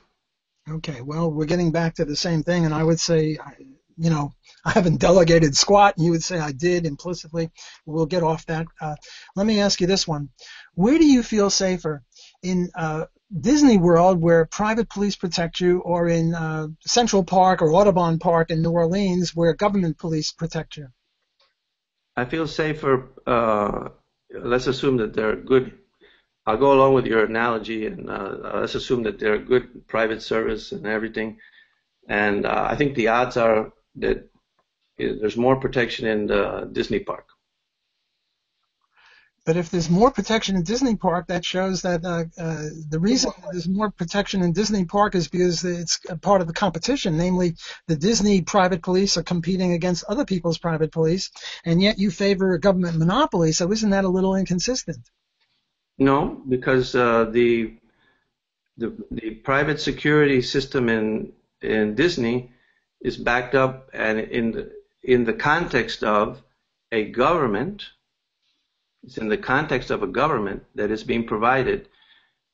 Okay, well, we're getting back to the same thing, and I would say, I haven't delegated squat, and you would say I did implicitly. We'll get off that. Let me ask you this one. Where do you feel safer? In Disney World, where private police protect you, or in Central Park or Audubon Park in New Orleans, where government police protect you? I feel safer. Let's assume that they're good. I'll go along with your analogy, and let's assume that they're good private service and everything. And I think the odds are that there's more protection in the Disney park. But if there's more protection in Disney Park, that shows that the reason there's more protection in Disney Park is because it's a part of the competition. Namely, the Disney private police are competing against other people's private police, and yet you favor a government monopoly. So isn't that a little inconsistent? No, because the private security system in Disney is backed up and in the context of a government. It's in the context of a government that is being provided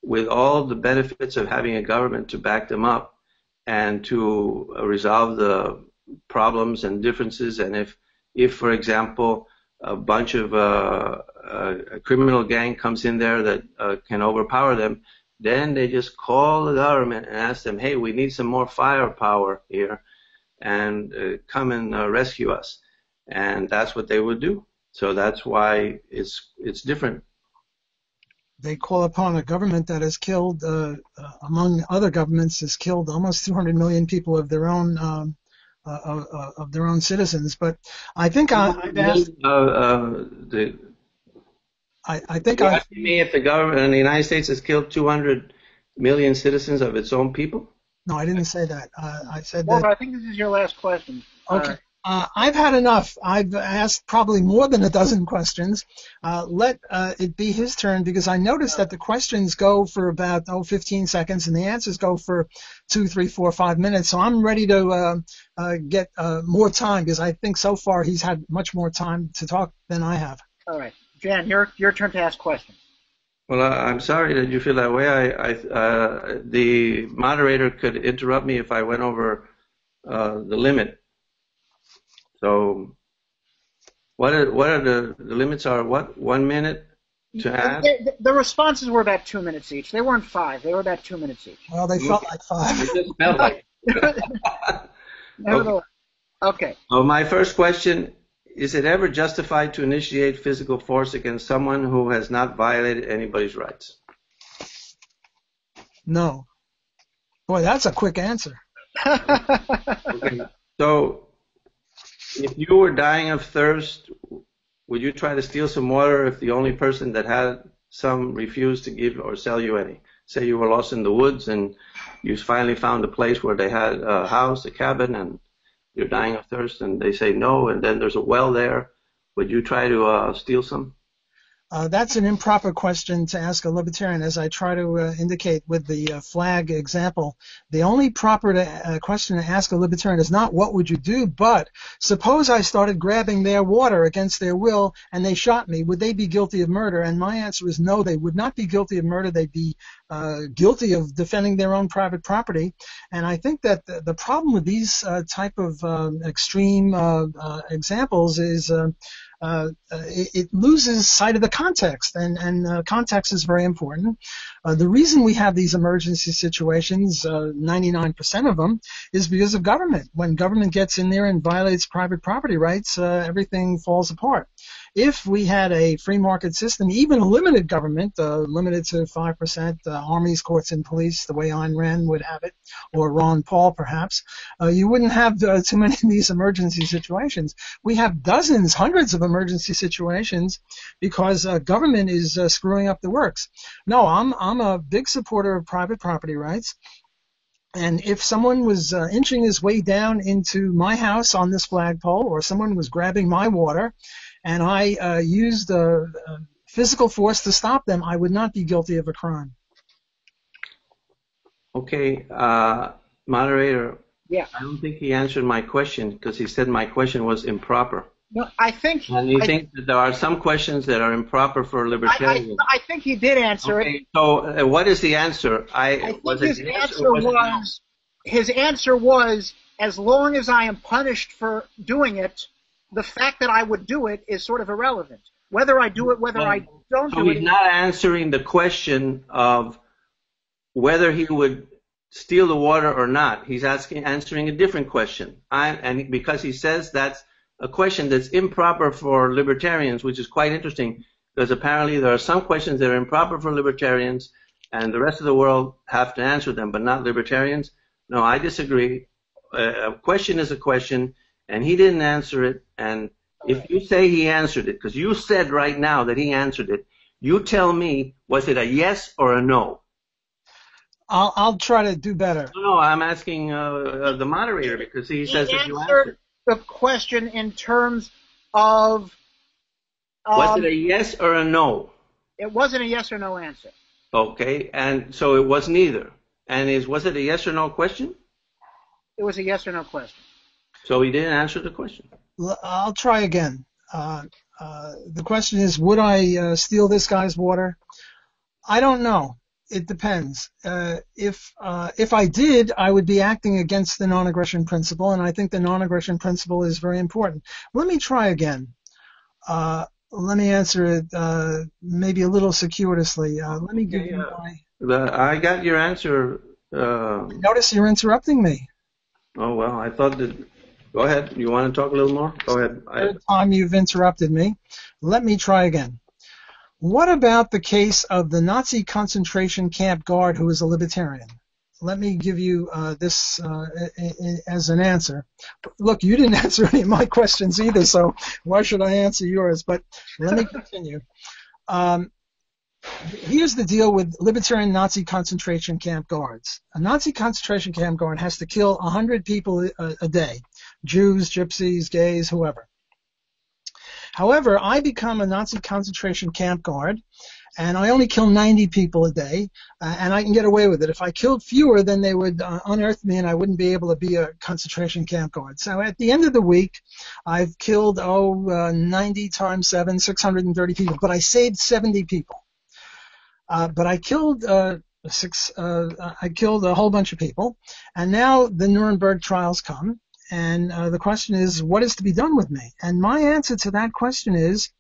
with all the benefits of having a government to back them up and to resolve the problems and differences. And if for example, a bunch of a criminal gang comes in there that can overpower them, then they just call the government and ask them, hey, we need some more firepower here, and come and rescue us. And that's what they would do. So that's why it's different. They call upon a government that has killed, among other governments, has killed almost 200 million people of their own citizens. But I think I've asked. I think you're asking me if the government in the United States has killed 200 million citizens of its own people? No, I didn't say that. I said Well, that. I think this is your last question. Okay. I've had enough. I've asked probably more than a dozen questions. Let it be his turn, because I noticed that the questions go for about 15 seconds and the answers go for 2, 3, 4, 5 minutes. So I'm ready to get more time, because I think so far he's had much more time to talk than I have. All right. Jan, your turn to ask questions. Well, I'm sorry that you feel that way. The moderator could interrupt me if I went over the limit. So, what are the limits? Are what, 1 minute to ask? The responses were about 2 minutes each. They weren't 5. They were about 2 minutes each. Well, they felt like 5. It just felt like. Nevertheless. Okay. So my first question is it ever justified to initiate physical force against someone who has not violated anybody's rights? No. Boy, that's a quick answer. Okay. So, if you were dying of thirst, would you try to steal some water if the only person that had some refused to give or sell you any? Say you were lost in the woods and you finally found a place where they had a house, a cabin, and you're dying of thirst, and they say no, and then there's a well there. Would you try to steal some? That's an improper question to ask a libertarian, as I try to indicate with the flag example. The only proper question to ask a libertarian is not what would you do, but suppose I started grabbing their water against their will and they shot me. Would they be guilty of murder? And my answer is no, they would not be guilty of murder. They'd be guilty of defending their own private property. And I think that the problem with these type of extreme examples is it loses sight of the context, and context is very important. The reason we have these emergency situations, 99% of them, is because of government. When government gets in there and violates private property rights, everything falls apart. If we had a free market system, even a limited government, limited to 5%, armies, courts, and police, the way Ayn Rand would have it, or Ron Paul perhaps, you wouldn't have too many of these emergency situations. We have dozens, hundreds of emergency situations because government is screwing up the works. No, I'm a big supporter of private property rights. And if someone was inching his way down into my house on this flagpole, or someone was grabbing my water, and I used physical force to stop them, I would not be guilty of a crime. Okay, moderator. Yeah. I don't think he answered my question because he said my question was improper. No, I think. And you think that there are some questions that are improper for libertarians? I think he did answer it. So what is the answer? I think his answer was, as long as I am punished for doing it, the fact that I would do it is sort of irrelevant. Whether I do it, whether I don't do it. So he's not answering the question of whether he would steal the water or not. He's answering a different question. And because he says that's a question that's improper for libertarians, which is quite interesting, because apparently there are some questions that are improper for libertarians, and the rest of the world have to answer them, but not libertarians. No, I disagree. A question is a question, and he didn't answer it. And if you say he answered it, because you said right now that he answered it, you tell me, was it a yes or a no? I'll try to do better. No, I'm asking the moderator, because he says that you answered the question in terms of... was it a yes or a no? It wasn't a yes or no answer. Okay, and so it was neither. And was it a yes or no question? It was a yes or no question. So he didn't answer the question. I'll try again. The question is, would I steal this guy's water? I don't know. It depends. If I did, I would be acting against the non-aggression principle, and I think the non-aggression principle is very important. Let me try again. Let me answer it maybe a little circuitously. Let me give you my... I got your answer. Notice you're interrupting me. Oh, well, I thought that... Go ahead. You want to talk a little more? Go ahead. Third time you've interrupted me. Let me try again. What about the case of the Nazi concentration camp guard who is a libertarian? Let me give you this as an answer. Look, you didn't answer any of my questions either, so why should I answer yours? But let me continue. Here's the deal with libertarian Nazi concentration camp guards. A Nazi concentration camp guard has to kill 100 people a day, Jews, gypsies, gays, whoever. However, I become a Nazi concentration camp guard, and I only kill 90 people a day, and I can get away with it. If I killed fewer, then they would unearth me, and I wouldn't be able to be a concentration camp guard. So at the end of the week, I've killed 90 times 7, 630 people, but I saved 70 people. But I killed I killed a whole bunch of people, and now the Nuremberg trials come. And the question is, what is to be done with me? And my answer to that question is,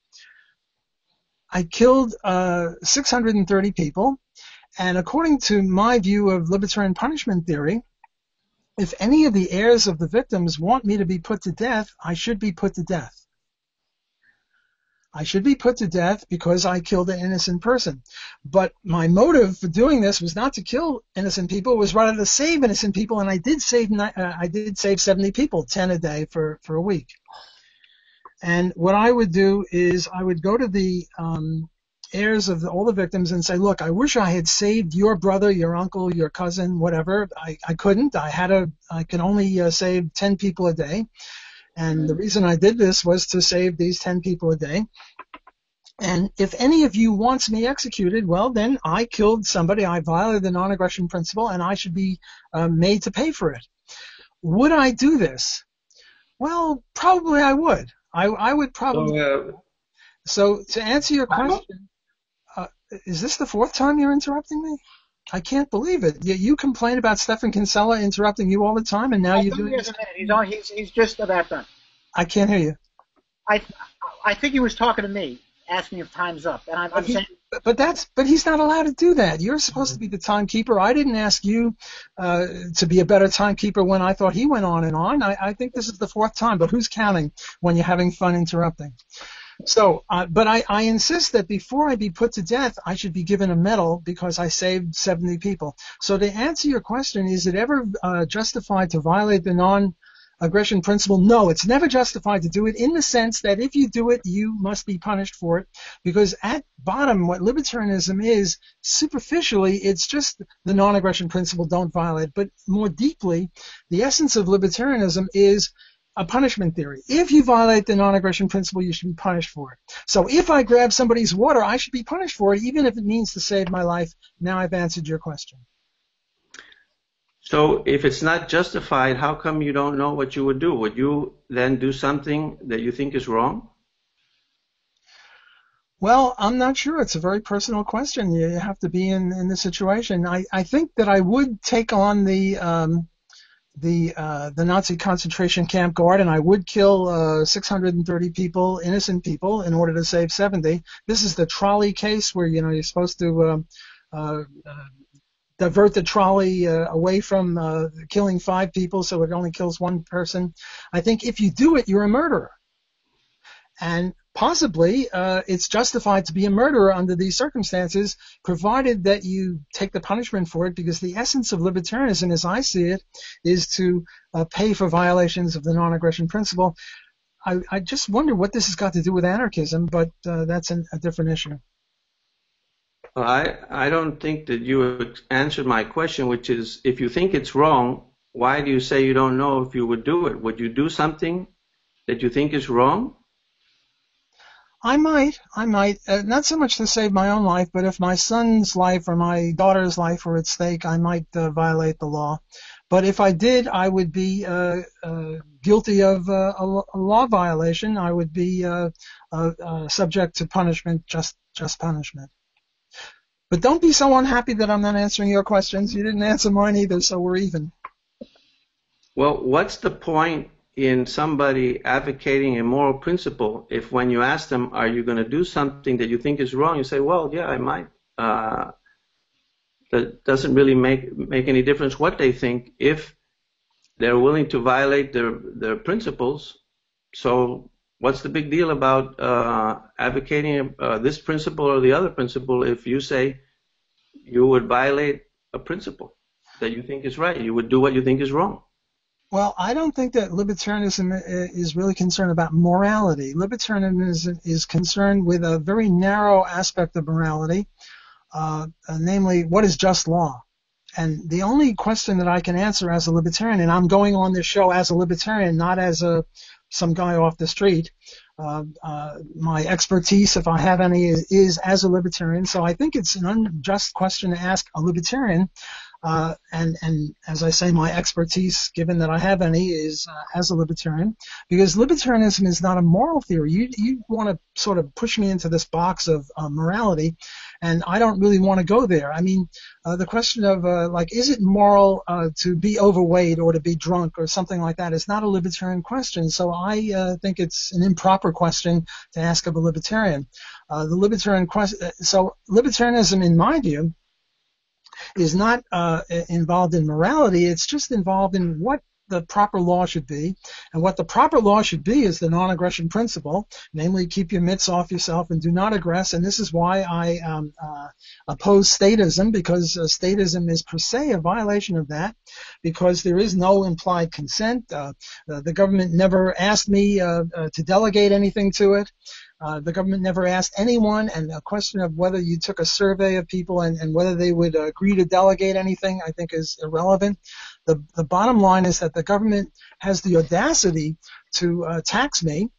I killed 630 people, and according to my view of libertarian punishment theory, if any of the heirs of the victims want me to be put to death, I should be put to death. I should be put to death because I killed an innocent person. But my motive for doing this was not to kill innocent people. It was rather to save innocent people, and I did save 70 people, 10 a day for a week. And what I would do is I would go to the heirs of all the victims and say, look, I wish I had saved your brother, your uncle, your cousin, whatever. I couldn't. I can only save 10 people a day. And the reason I did this was to save these 10 people a day. And if any of you wants me executed, well, then I killed somebody. I violated the non-aggression principle, and I should be made to pay for it. Would I do this? Well, probably I would. I would probably. So to answer your question, is this the fourth time you're interrupting me? I can't believe it. You complain about Stephan Kinsella interrupting you all the time, and now you're doing this. He's just about done. I can't hear you. I think he was talking to me, asking if time's up, and I'm saying. But he's not allowed to do that. You're supposed to be the timekeeper. I didn't ask you to be a better timekeeper when I thought he went on and on. I think this is the fourth time, but who's counting when you're having fun interrupting? So, but I insist that before I be put to death, I should be given a medal because I saved 70 people. So to answer your question, is it ever justified to violate the non-aggression principle? No, it's never justified to do it in the sense that if you do it, you must be punished for it. Because at bottom, what libertarianism is, superficially, it's just the non-aggression principle, don't violate. But more deeply, the essence of libertarianism is a punishment theory. If you violate the non-aggression principle, you should be punished for it. So if I grab somebody's water, I should be punished for it, even if it means to save my life. Now I've answered your question. So if it's not justified, how come you don't know what you would do? Would you then do something that you think is wrong? Well, I'm not sure. It's a very personal question. You have to be in the situation. I think that I would take on the Nazi concentration camp guard, and I would kill 630 people, innocent people, in order to save 70. This is the trolley case where you're supposed to divert the trolley away from killing 5 people, so it only kills 1 person. I think if you do it, you're a murderer, and possibly it's justified to be a murderer under these circumstances, provided that you take the punishment for it, because the essence of libertarianism, as I see it, is to pay for violations of the non-aggression principle. I just wonder what this has got to do with anarchism, but that's a different issue. Well, I don't think that you answered my question, which is, if you think it's wrong, why do you say you don't know if you would do it? Would you do something that you think is wrong? I might, not so much to save my own life, but if my son's life or my daughter's life were at stake, I might violate the law. But if I did, I would be guilty of a law violation. I would be subject to punishment, just punishment. But don't be so unhappy that I'm not answering your questions. You didn't answer mine either, so we're even. Well, what's the point in somebody advocating a moral principle if when you ask them, are you going to do something that you think is wrong, you say, well, yeah, I might. That doesn't really make any difference what they think if they're willing to violate their principles. So what's the big deal about advocating this principle or the other principle if you say you would violate a principle that you think is right? You would do what you think is wrong. Well, I don't think that libertarianism is really concerned about morality. Libertarianism is concerned with a very narrow aspect of morality, namely, what is just law? And the only question that I can answer as a libertarian, and I'm going on this show as a libertarian, not as some guy off the street. My expertise, if I have any, is as a libertarian. So I think it's an unjust question to ask a libertarian. And as I say, my expertise, given that I have any, is as a libertarian, because libertarianism is not a moral theory. You want to sort of push me into this box of morality, and I don't really want to go there. I mean, the question of is it moral to be overweight or to be drunk or something like that is not a libertarian question. So I think it's an improper question to ask of a libertarian. The libertarian question. So libertarianism, in my view, is not involved in morality. It's just involved in what the proper law should be. And what the proper law should be is the non-aggression principle, namely keep your mitts off yourself and do not aggress. And this is why I oppose statism, because statism is per se a violation of that, because there is no implied consent. The government never asked me to delegate anything to it. The government never asked anyone, and a question of whether you took a survey of people and whether they would agree to delegate anything, I think is irrelevant. The bottom line is that the government has the audacity to tax me,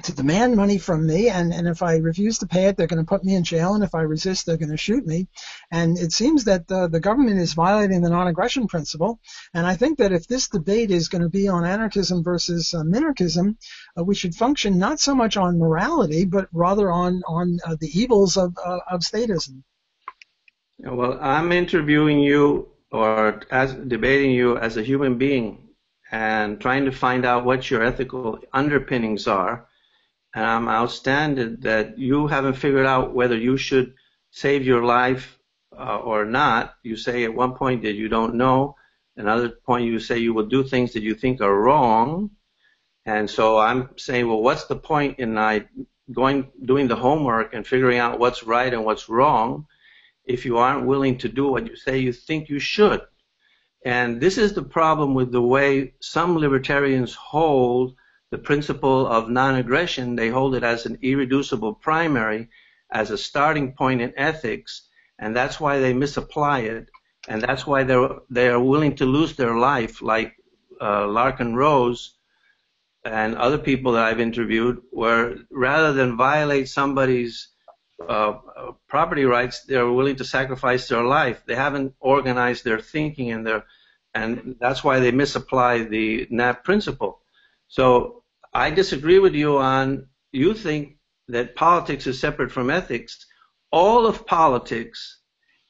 to demand money from me, and if I refuse to pay it, they're going to put me in jail, and if I resist, they're going to shoot me. And it seems that the government is violating the non-aggression principle, and I think that if this debate is going to be on anarchism versus minarchism, we should function not so much on morality, but rather on the evils of statism. Well, I'm interviewing you or as debating you as a human being and trying to find out what your ethical underpinnings are. And I'm outstanding that you haven't figured out whether you should save your life or not. You say at one point that you don't know. Another point you say you will do things that you think are wrong. And so I'm saying, well, what's the point in doing the homework and figuring out what's right and what's wrong if you aren't willing to do what you say you think you should? And this is the problem with the way some libertarians hold the principle of non-aggression. They hold it as an irreducible primary, as a starting point in ethics, and that's why they misapply it, and that's why they are willing to lose their life, like Larkin Rose and other people that I've interviewed, where rather than violate somebody's property rights, they're willing to sacrifice their life. They haven't organized their thinking and that's why they misapply the NAP principle. So I disagree with you on, you think that politics is separate from ethics. All of politics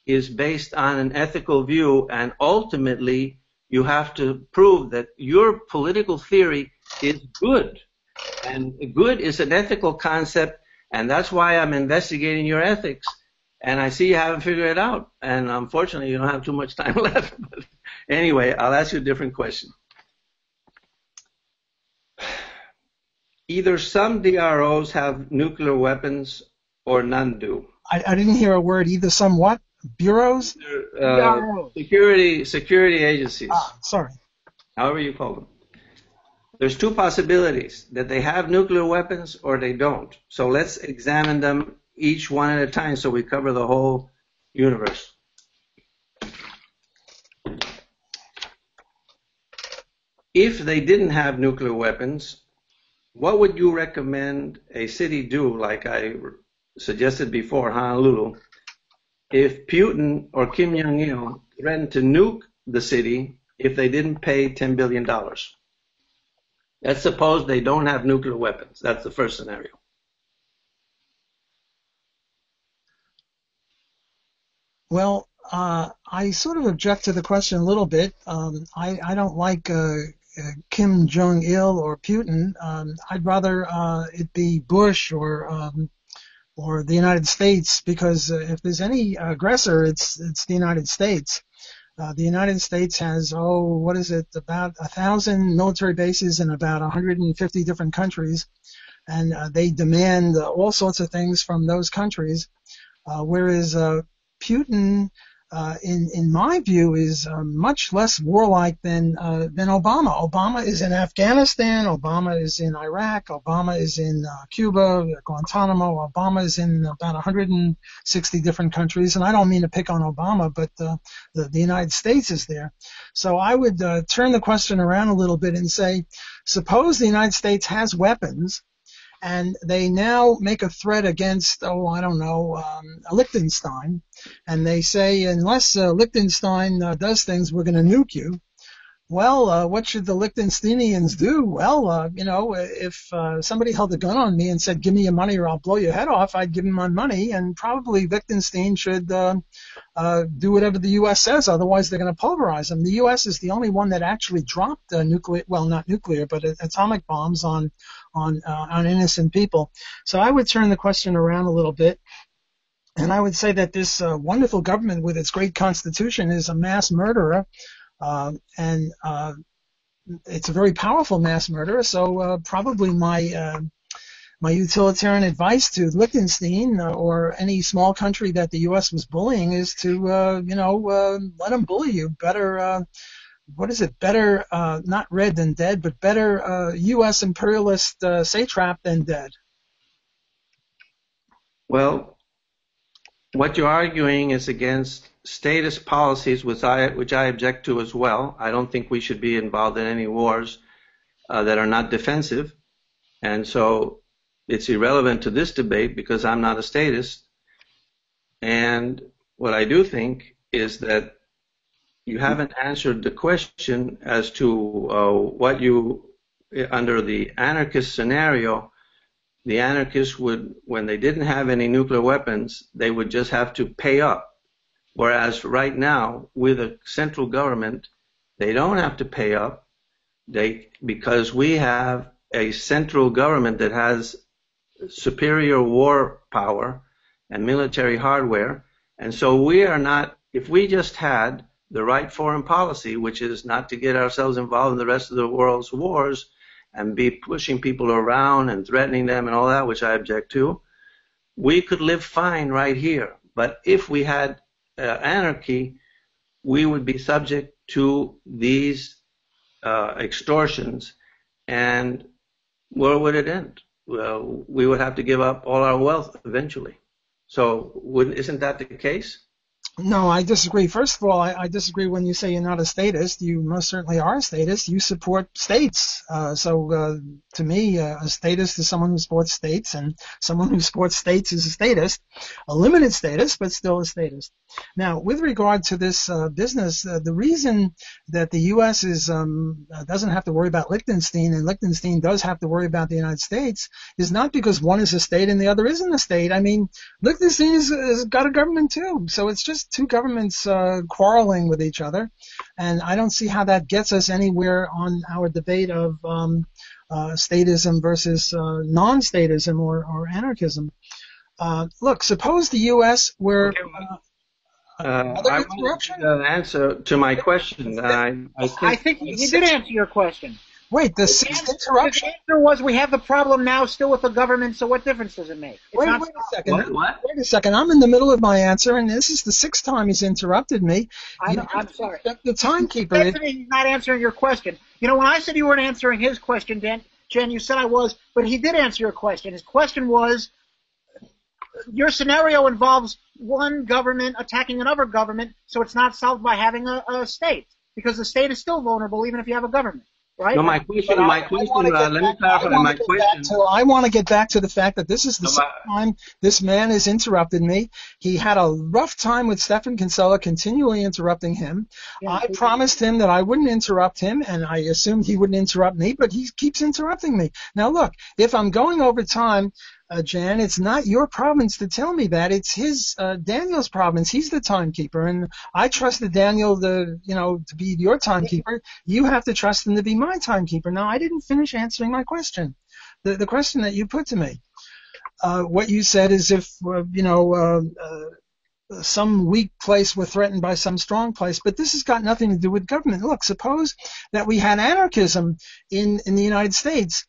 is based on an ethical view, and ultimately you have to prove that your political theory is good. And good is an ethical concept, and that's why I'm investigating your ethics. And I see you haven't figured it out. And unfortunately, you don't have too much time left. But anyway, I'll ask you a different question. Either some DROs have nuclear weapons or none do. I didn't hear a word. Either some what? Bureaus? Security agencies. Sorry. However you call them. There's two possibilities, that they have nuclear weapons or they don't. So let's examine them each one at a time so we cover the whole universe. If they didn't have nuclear weapons, what would you recommend a city do, like I suggested before, Honolulu, if Putin or Kim Jong-il threatened to nuke the city if they didn't pay $10 billion? Let's suppose they don't have nuclear weapons. That's the first scenario. Well, I sort of object to the question a little bit. I don't like Kim Jong-il or Putin. I'd rather it be Bush or the United States, because if there's any aggressor, it's the United States. The United States has, about 1,000 military bases in about 150 different countries, and they demand all sorts of things from those countries, whereas Putin, in my view, is much less warlike than Obama. Obama is in Afghanistan. Obama is in Iraq. Obama is in Cuba, Guantanamo. Obama is in about 160 different countries. And I don't mean to pick on Obama, but the United States is there. So I would turn the question around a little bit and say, suppose the United States has weapons, and they now make a threat against, Liechtenstein, and they say, unless Liechtenstein does things, we're going to nuke you. Well, what should the Liechtensteinians do? Well, if somebody held a gun on me and said, give me your money or I'll blow your head off, I'd give them my money, and probably Liechtenstein should do whatever the U.S. says, otherwise they're going to pulverize them. The U.S. is the only one that actually dropped not nuclear, but atomic bombs on innocent people. So I would turn the question around a little bit, and I would say that this wonderful government with its great constitution is a mass murderer, and it's a very powerful mass murderer. So probably my utilitarian advice to Liechtenstein or any small country that the U.S. was bullying is to let them bully you. Better. What is it? Better not red than dead, but better U.S. imperialist satrap than dead. Well, what you're arguing is against statist policies, which I object to as well. I don't think we should be involved in any wars that are not defensive. And so it's irrelevant to this debate because I'm not a statist. And what I do think is that you haven't answered the question as to what you, under the anarchist scenario, the anarchists would, when they didn't have any nuclear weapons, they would just have to pay up. Whereas right now, with a central government, they don't have to pay up because we have a central government that has superior war power and military hardware. And so we are not, if we just had the right foreign policy, which is not to get ourselves involved in the rest of the world's wars and be pushing people around and threatening them and all that, which I object to, we could live fine right here. But if we had anarchy, we would be subject to these extortions. And where would it end? Well, we would have to give up all our wealth eventually. So isn't that the case? No, I disagree. First of all, I disagree when you say you're not a statist. You most certainly are a statist. You support states. To me, a statist is someone who supports states, and someone who supports states is a statist, a limited statist, but still a statist. Now, with regard to this business, the reason that the U.S. doesn't have to worry about Liechtenstein, and Liechtenstein does have to worry about the United States, is not because one is a state and the other isn't a state. I mean, Liechtenstein has got a government too, so it's just two governments quarreling with each other, and I don't see how that gets us anywhere on our debate of statism versus non-statism or anarchism. Look, suppose the U.S. were... I want an answer to my question. I think he did answer your question. Wait, the sixth interruption? The answer was we have the problem now still with the government, so what difference does it make? Wait a second. What? Wait a second. I'm in the middle of my answer, and this is the sixth time he's interrupted me. I'm sorry. The timekeeper... He's not answering your question. You know, when I said you weren't answering his question, Jen, you said I was, but he did answer your question. His question was, your scenario involves one government attacking another government, so it's not solved by having a state, because the state is still vulnerable even if you have a government. Right? No, my question, let me clarify my question. I want to get back to the fact that this is the second time this man has interrupted me. He had a rough time with Stefan Kinsella continually interrupting him. Yeah, I promised him that I wouldn't interrupt him, and I assumed he wouldn't interrupt me, but he keeps interrupting me. Now, look, if I'm going over time, Jan, it's not your province to tell me that. It's his, Daniel's province. He's the timekeeper, and I trusted Daniel to be your timekeeper. You have to trust him to be my timekeeper. Now, I didn't finish answering my question, the question that you put to me. What you said is if, some weak place were threatened by some strong place, but this has got nothing to do with government. Look, suppose that we had anarchism in the United States,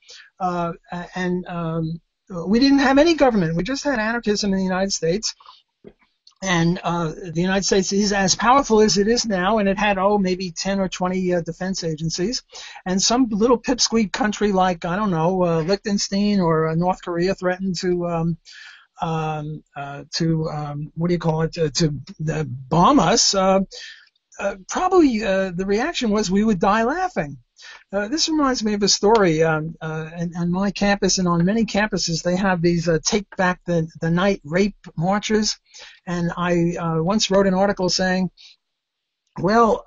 we didn't have any government. We just had anarchism in the United States. And the United States is as powerful as it is now, and it had, maybe 10 or 20 defense agencies. And some little pipsqueak country like, I don't know, Liechtenstein or North Korea threatened to bomb us. Probably the reaction was we would die laughing. This reminds me of a story. On my campus and on many campuses, they have these Take Back the Night rape marches. And I once wrote an article saying, well,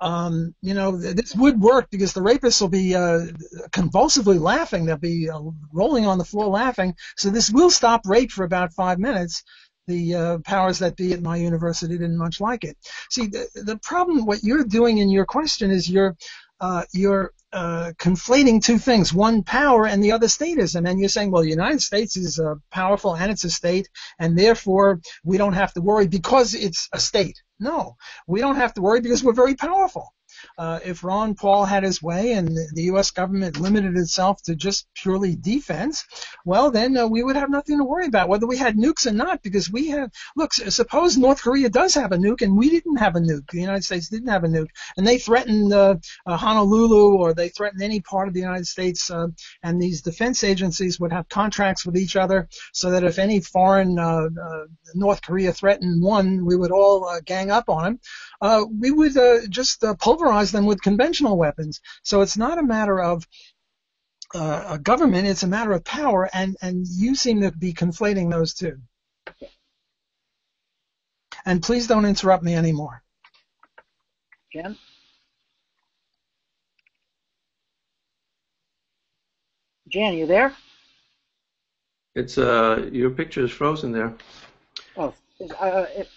this would work because the rapists will be convulsively laughing. They'll be rolling on the floor laughing. So this will stop rape for about 5 minutes. The powers that be at my university didn't much like it. See, the problem, what you're doing in your question is you're conflating two things, one power and the other statism. And you're saying, well, the United States is powerful and it's a state, and therefore we don't have to worry because it's a state. No, we don't have to worry because we're very powerful. If Ron Paul had his way and the U.S. government limited itself to just purely defense, well, then we would have nothing to worry about, whether we had nukes or not, because we have, look, suppose North Korea does have a nuke and we didn't have a nuke, the United States didn't have a nuke, and they threatened Honolulu, or they threatened any part of the United States, and these defense agencies would have contracts with each other so that if any foreign North Korea threatened one, we would all gang up on him. We would just pulverize them with conventional weapons. So it's not a matter of a government, it's a matter of power, and you seem to be conflating those two. And please don't interrupt me anymore. Jen? Jan, you there? It's your picture is frozen there. Oh,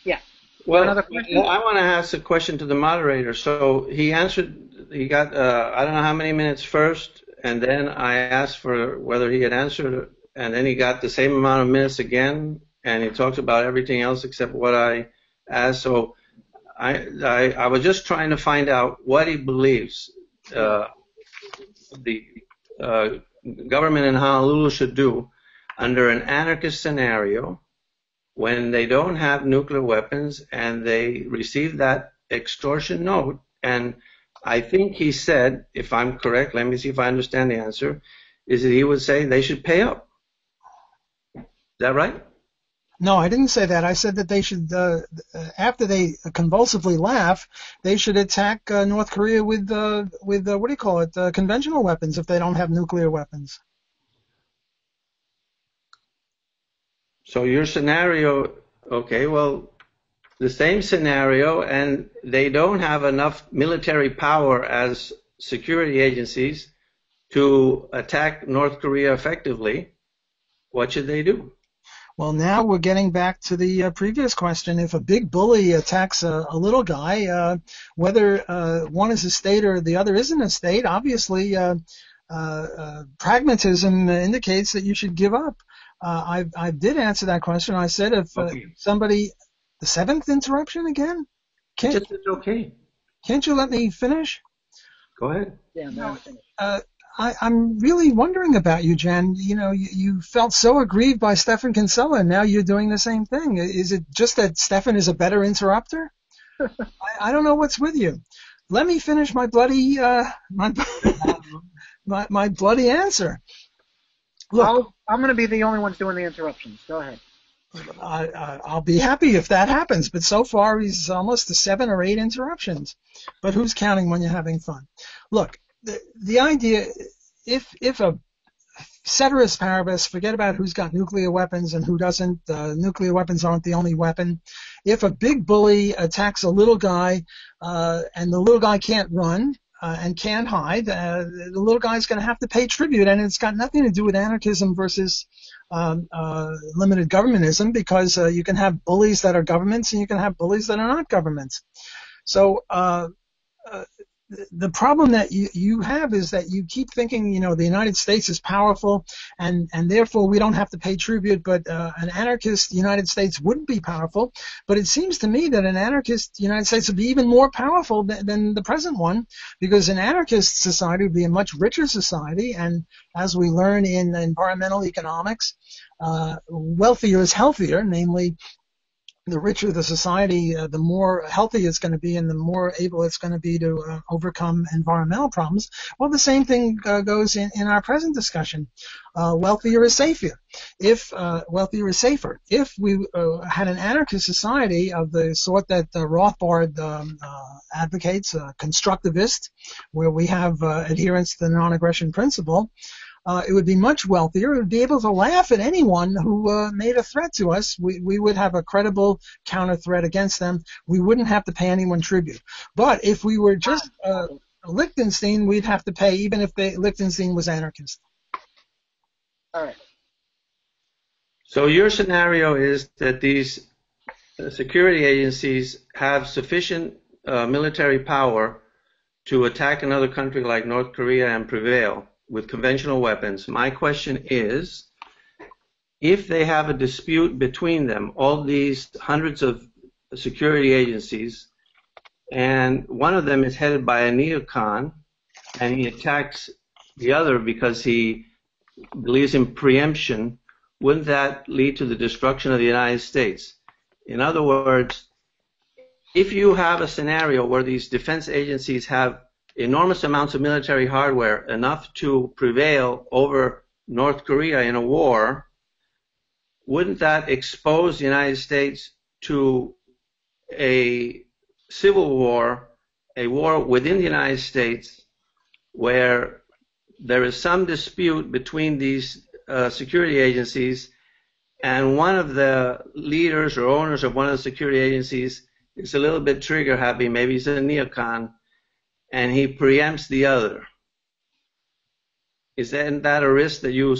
yeah. Well, Another question? I want to ask a question to the moderator. So he answered, he got, I don't know how many minutes first, and then I asked for whether he had answered, and then he got the same amount of minutes again, and he talked about everything else except what I asked. So I was just trying to find out what he believes the government in Honolulu should do under an anarchist scenario when they don't have nuclear weapons and they receive that extortion note. And I think he said, if I'm correct, let me see if I understand the answer, is that he would say they should pay up. Is that right? No, I didn't say that. I said that they should, after they convulsively laugh, they should attack North Korea with what do you call it, conventional weapons if they don't have nuclear weapons. So your scenario, okay, well, the same scenario, and they don't have enough military power as security agencies to attack North Korea effectively. What should they do? Well, now we're getting back to the previous question. If a big bully attacks a little guy, whether one is a state or the other isn't a state, obviously pragmatism indicates that you should give up. I did answer that question. I said if somebody, the seventh interruption again? It's okay. Can't you let me finish? Go ahead. Yeah, I'm really wondering about you, Jan. You know, you felt so aggrieved by Stefan Kinsella, and now you're doing the same thing. Is it just that Stefan is a better interrupter? I don't know what's with you. Let me finish my bloody my bloody answer. Look, I'm going to be the only one doing the interruptions. Go ahead. I'll be happy if that happens, but so far he's almost to 7 or 8 interruptions. But who's counting when you're having fun? Look, the idea, if a ceteris paribus, forget about who's got nuclear weapons and who doesn't. Nuclear weapons aren't the only weapon. If a big bully attacks a little guy and the little guy can't run, and can't hide, the little guy's going to have to pay tribute, and it's got nothing to do with anarchism versus limited governmentism, because you can have bullies that are governments and you can have bullies that are not governments. So the problem that you have is that you keep thinking, you know, the United States is powerful and therefore we don't have to pay tribute, but an anarchist United States wouldn't be powerful. But it seems to me that an anarchist United States would be even more powerful than the present one, because an anarchist society would be a much richer society, and as we learn in environmental economics, wealthier is healthier, namely the richer the society, the more healthy it's going to be and the more able it's going to be to overcome environmental problems. Well, the same thing goes in our present discussion. Wealthier is safer. Wealthier is safer. If we had an anarchist society of the sort that Rothbard advocates, constructivist, where we have adherence to the non-aggression principle, it would be much wealthier. It would be able to laugh at anyone who made a threat to us. We would have a credible counter threat against them. We wouldn't have to pay anyone tribute. But if we were just Liechtenstein, we'd have to pay, even if Liechtenstein was anarchist. All right. So your scenario is that these security agencies have sufficient military power to attack another country like North Korea and prevail with conventional weapons. My question is, if they have a dispute between them, all these hundreds of security agencies, and one of them is headed by a neocon, and he attacks the other because he believes in preemption, wouldn't that lead to the destruction of the United States? In other words, if you have a scenario where these defense agencies have enormous amounts of military hardware, enough to prevail over North Korea in a war, wouldn't that expose the United States to a civil war, a war within the United States, where there is some dispute between these security agencies, and one of the leaders or owners of one of the security agencies is a little bit trigger happy, maybe he's a neocon, and he preempts the other? Is that a risk that you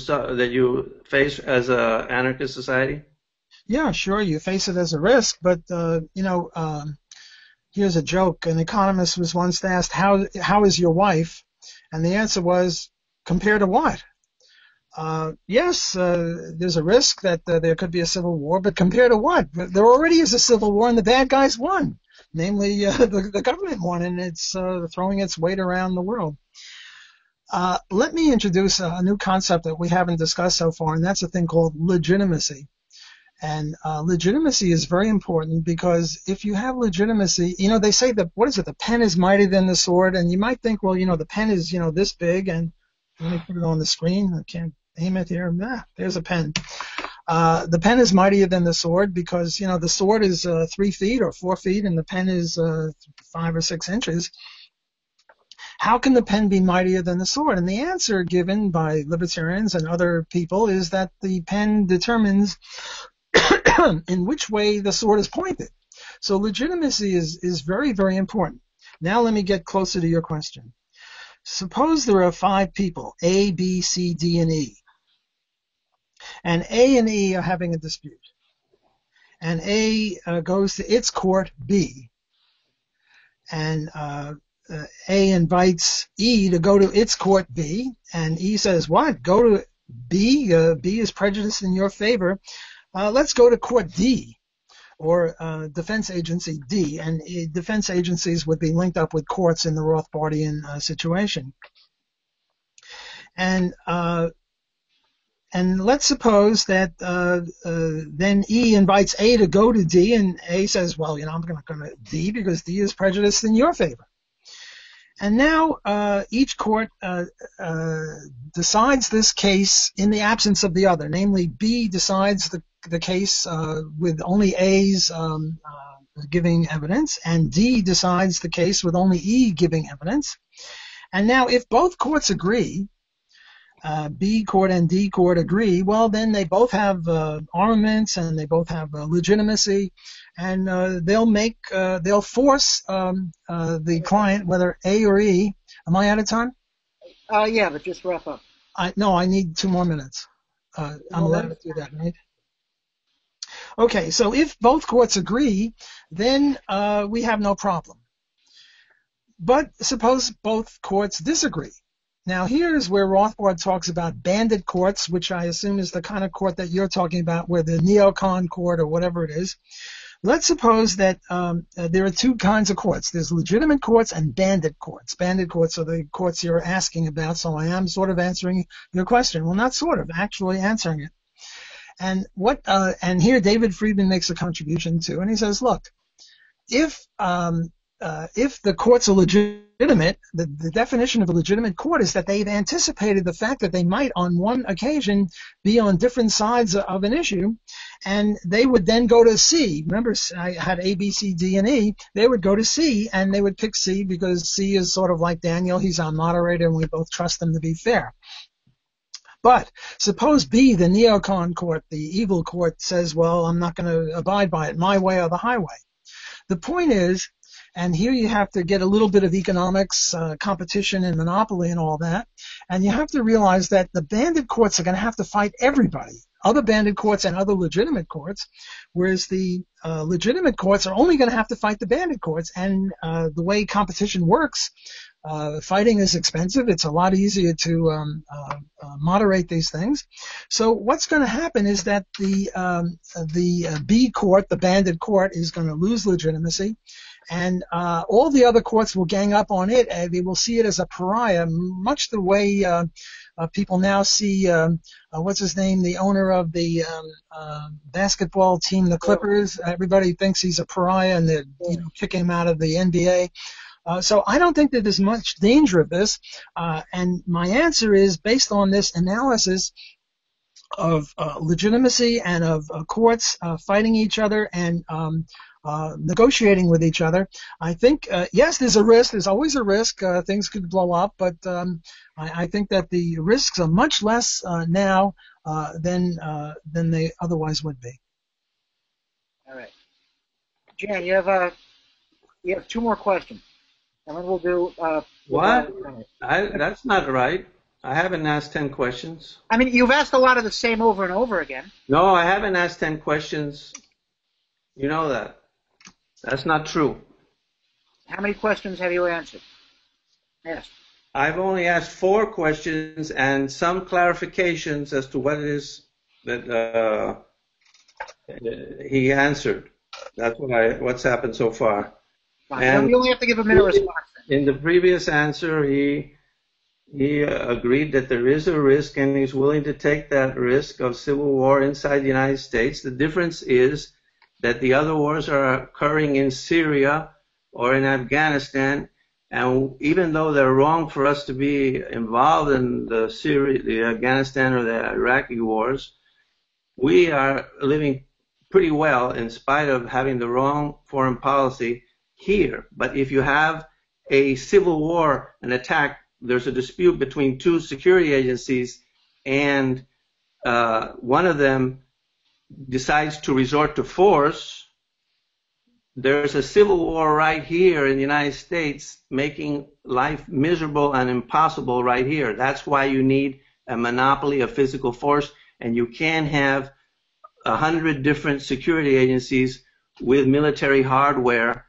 face as an anarchist society? Yeah, sure, you face it as a risk, but here's a joke. An economist was once asked, how is your wife? And the answer was, compared to what? Yes, there's a risk that there could be a civil war, but compared to what? There already is a civil war, and the bad guys won. Namely, the government won, and it's throwing its weight around the world. Let me introduce a new concept that we haven't discussed so far, and that's a thing called legitimacy. And legitimacy is very important, because if you have legitimacy, they say that, the pen is mightier than the sword, and you might think, well, the pen is, this big, and let me put it on the screen. I can't aim it here. There's a pen. The pen is mightier than the sword because, the sword is 3 feet or 4 feet, and the pen is 5 or 6 inches. How can the pen be mightier than the sword? And the answer given by libertarians and other people is that the pen determines in which way the sword is pointed. So legitimacy is very, very important. Now let me get closer to your question. Suppose there are 5 people, A, B, C, D, and E. And A and E are having a dispute. And A goes to its court, B. And A invites E to go to its court, B. And E says, what? Go to B? B is prejudiced in your favor. Let's go to court D, or defense agency D. And defense agencies would be linked up with courts in the Rothbardian situation. And let's suppose that then E invites A to go to D, and A says, well, I'm not going to D because D is prejudiced in your favor. And now each court decides this case in the absence of the other. Namely, B decides the case with only A's giving evidence, and D decides the case with only E giving evidence. And now if both courts agree, B court and D court agree, well, then they both have armaments and they both have legitimacy, and they'll force the client, whether A or E. Am I out of time? Yeah, but just wrap up. No, I need 2 more minutes. I'm allowed to do that, right? Okay, so if both courts agree, then we have no problem. But suppose both courts disagree. Now, here's where Rothbard talks about bandit courts, which I assume is the kind of court that you're talking about, where the neocon court or whatever it is. Let's suppose that there are 2 kinds of courts. There's legitimate courts and bandit courts. Bandit courts are the courts you're asking about, so I am sort of answering your question. Well, not sort of, actually answering it. And and here David Friedman makes a contribution too, and he says, look, if the courts are legitimate, the definition of a legitimate court is that they've anticipated the fact that they might on one occasion be on different sides of an issue, and they would then go to C. Remember, I had A, B, C, D, and E. They would go to C, and they would pick C because C is sort of like Daniel. He's our moderator, and we both trust him to be fair. But suppose B, the neocon court, the evil court, says, well, I'm not going to abide by it, my way or the highway. The point is, and here you have to get a little bit of economics, competition and monopoly and all that, and you have to realize that the bandit courts are going to have to fight everybody, other bandit courts and other legitimate courts, whereas the legitimate courts are only going to have to fight the bandit courts. And the way competition works, Fighting is expensive. It's a lot easier to moderate these things. So what's going to happen is that the B court, the bandit court, is going to lose legitimacy, and all the other courts will gang up on it, and they will see it as a pariah, much the way people now see what's his name, the owner of the basketball team, the Clippers. Everybody thinks he's a pariah, and they're kicking him out of the NBA. So I don't think that there's much danger of this. And my answer is, based on this analysis of legitimacy and of courts fighting each other and negotiating with each other, I think, yes, there's a risk. There's always a risk. Things could blow up. But I think that the risks are much less now than they otherwise would be. All right. Jan, you have two more questions. And then we'll do... what? That's not right. I haven't asked 10 questions. I mean, you've asked a lot of the same over and over again. No, I haven't asked 10 questions. You know that. That's not true. How many questions have you answered? Yes. I've only asked 4 questions and some clarifications as to what it is that he answered. That's what's happened so far. And we only have to give a minute response. In the previous answer, he agreed that there is a risk, and he's willing to take that risk of civil war inside the United States. The difference is that the other wars are occurring in Syria or in Afghanistan, and even though they're wrong for us to be involved in the Afghanistan or the Iraqi wars, we are living pretty well in spite of having the wrong foreign policy here. But if you have a civil war, an attack, there's a dispute between 2 security agencies, and one of them decides to resort to force, there's a civil war right here in the United States making life miserable and impossible right here. That's why you need a monopoly of physical force, and you can't have 100 different security agencies with military hardware,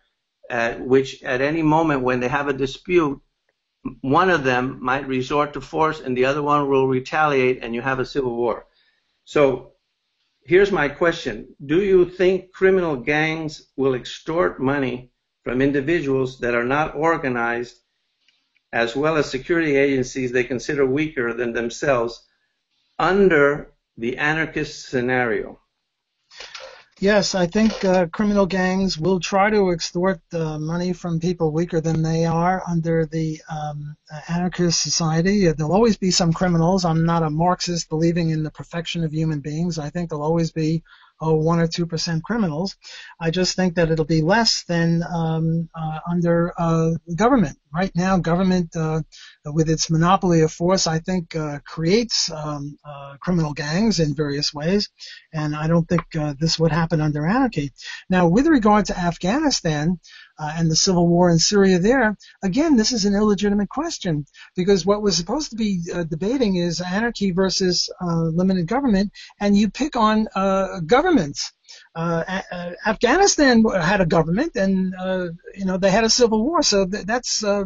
which at any moment when they have a dispute, one of them might resort to force and the other one will retaliate, and you have a civil war. So here's my question. Do you think criminal gangs will extort money from individuals that are not organized, as well as security agencies they consider weaker than themselves, under the anarchist scenario? Yes, I think criminal gangs will try to extort money from people weaker than they are under the anarchist society. There'll always be some criminals. I'm not a Marxist believing in the perfection of human beings. I think there'll always be 1 or 2% criminals. I just think that it'll be less than under government. Right now, government, with its monopoly of force, I think creates criminal gangs in various ways, and I don't think this would happen under anarchy. Now, with regard to Afghanistan and the civil war in Syria there, again, this is an illegitimate question, because what we're supposed to be debating is anarchy versus limited government, and you pick on governments. Afghanistan had a government, and they had a civil war, so that's a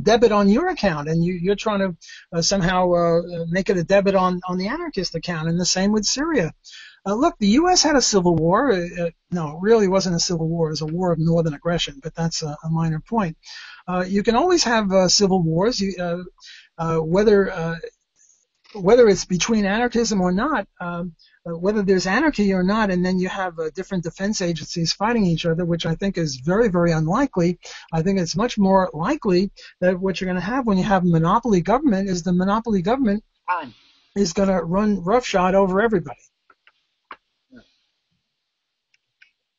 debit on your account, and you're trying to somehow make it a debit on the anarchist account, and the same with Syria. Look, the U.S. had a civil war. No, it really wasn't a civil war. It was a war of northern aggression, but that's a minor point. You can always have civil wars, whether it's between anarchism or not, whether there's anarchy or not, and then you have different defense agencies fighting each other, which I think is very, very unlikely. I think it's much more likely that what you're going to have when you have a monopoly government is the monopoly government is going to run roughshod over everybody.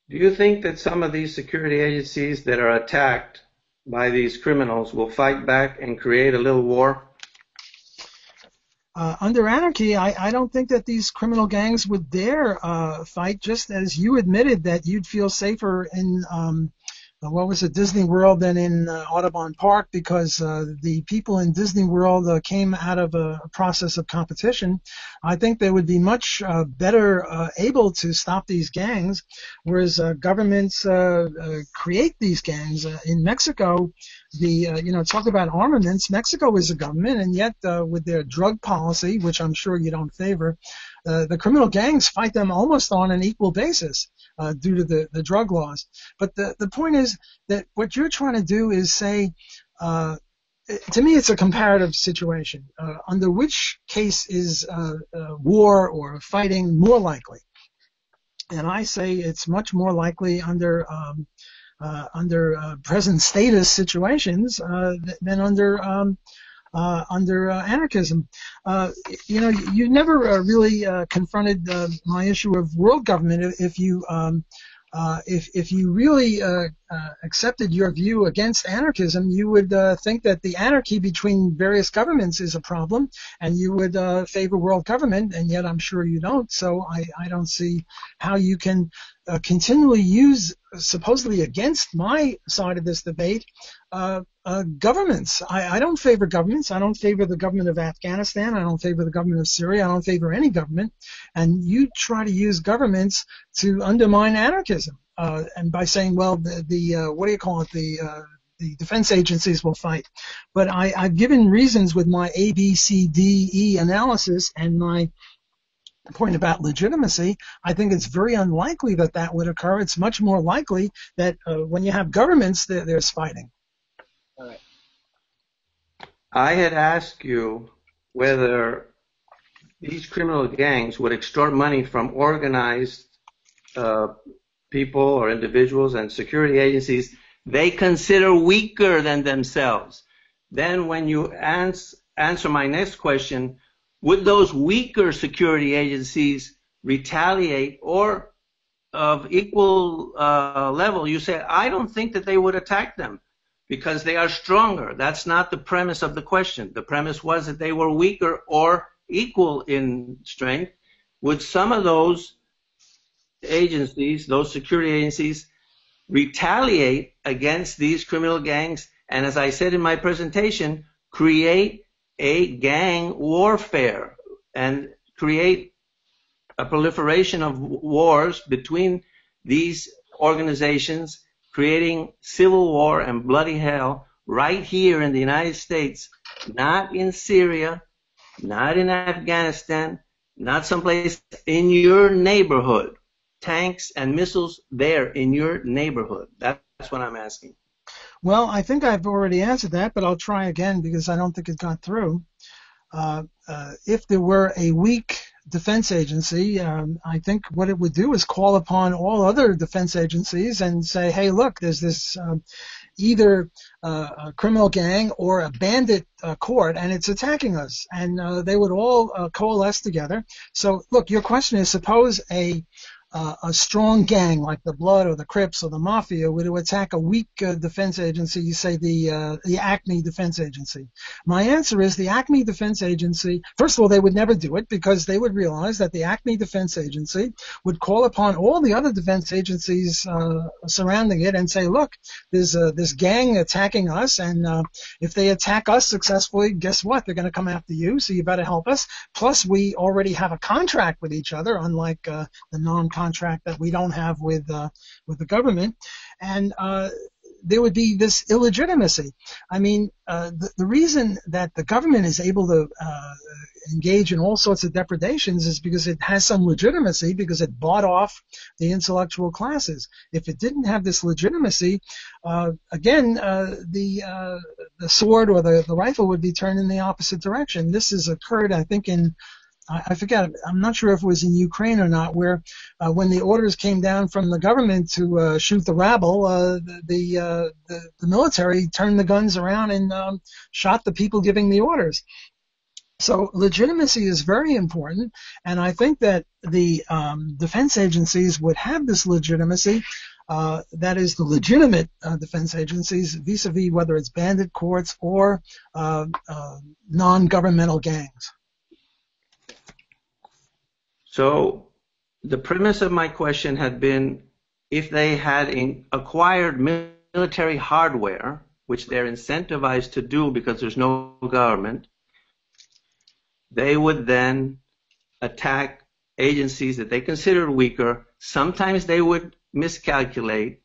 Do you think that some of these security agencies that are attacked by these criminals will fight back and create a little war? Under anarchy, I don't think that these criminal gangs would dare fight, just as you admitted that you'd feel safer in what was it, Disney World than in Audubon Park, because the people in Disney World came out of a process of competition. I think they would be much better able to stop these gangs, whereas governments create these gangs. In Mexico, talk about armaments. Mexico is a government, and yet with their drug policy, which I'm sure you don't favor, the criminal gangs fight them almost on an equal basis due to the drug laws. But the point is that what you're trying to do is say, to me, it's a comparative situation. Under which case is war or fighting more likely? And I say it's much more likely under present status situations than under anarchism. You never really confronted my issue of world government. If you really accepted your view against anarchism, you would think that the anarchy between various governments is a problem, and you would favor world government, and yet I'm sure you don't. So I don't see how you can continually use, supposedly against my side of this debate, governments. I don't favor governments. I don't favor the government of Afghanistan. I don't favor the government of Syria. I don't favor any government. And you try to use governments to undermine anarchism, and by saying, well, the defense agencies will fight. But I've given reasons with my A, B, C, D, E analysis and my point about legitimacy. I think it's very unlikely that would occur. It's much more likely that when you have governments, there's fighting. All right. I had asked you whether these criminal gangs would extort money from organized people or individuals and security agencies they consider weaker than themselves. Then when you answer my next question, would those weaker security agencies retaliate, or of equal level, you say, I don't think that they would attack them because they are stronger. That's not the premise of the question. The premise was that they were weaker or equal in strength. Would some of those agencies, those security agencies, retaliate against these criminal gangs, and as I said in my presentation, create a gang warfare and create a proliferation of wars between these organizations, creating civil war and bloody hell right here in the United States, not in Syria, not in Afghanistan, not someplace in your neighborhood. Tanks and missiles there in your neighborhood. That's what I'm asking. Well, I think I've already answered that, but I'll try again because I don't think it got through. If there were a weak defense agency, I think what it would do is call upon all other defense agencies and say, hey, look, there's this either a criminal gang or a bandit court, and it's attacking us. And they would all coalesce together. So, look, your question is, suppose a strong gang like the Blood or the Crips or the Mafia were to attack a weak defense agency, you say the Acme Defense Agency. My answer is the Acme Defense Agency, first of all, they would never do it because they would realize that the Acme Defense Agency would call upon all the other defense agencies surrounding it and say, look, there's this gang attacking us, and if they attack us successfully, guess what? They're going to come after you, so you better help us. Plus, we already have a contract with each other, unlike the non-contract that we don't have with the government, and there would be this illegitimacy. I mean, the reason that the government is able to engage in all sorts of depredations is because it has some legitimacy, because it bought off the intellectual classes. If it didn't have this legitimacy, again, the sword or the rifle would be turned in the opposite direction. This has occurred, I think, I forget, I'm not sure if it was in Ukraine or not, where when the orders came down from the government to shoot the rabble, the military turned the guns around and shot the people giving the orders. So legitimacy is very important, and I think that the defense agencies would have this legitimacy, that is the legitimate defense agencies, vis-a-vis whether it's bandit courts or non-governmental gangs. So the premise of my question had been, if they had acquired military hardware, which they're incentivized to do because there's no government, they would then attack agencies that they considered weaker. Sometimes they would miscalculate,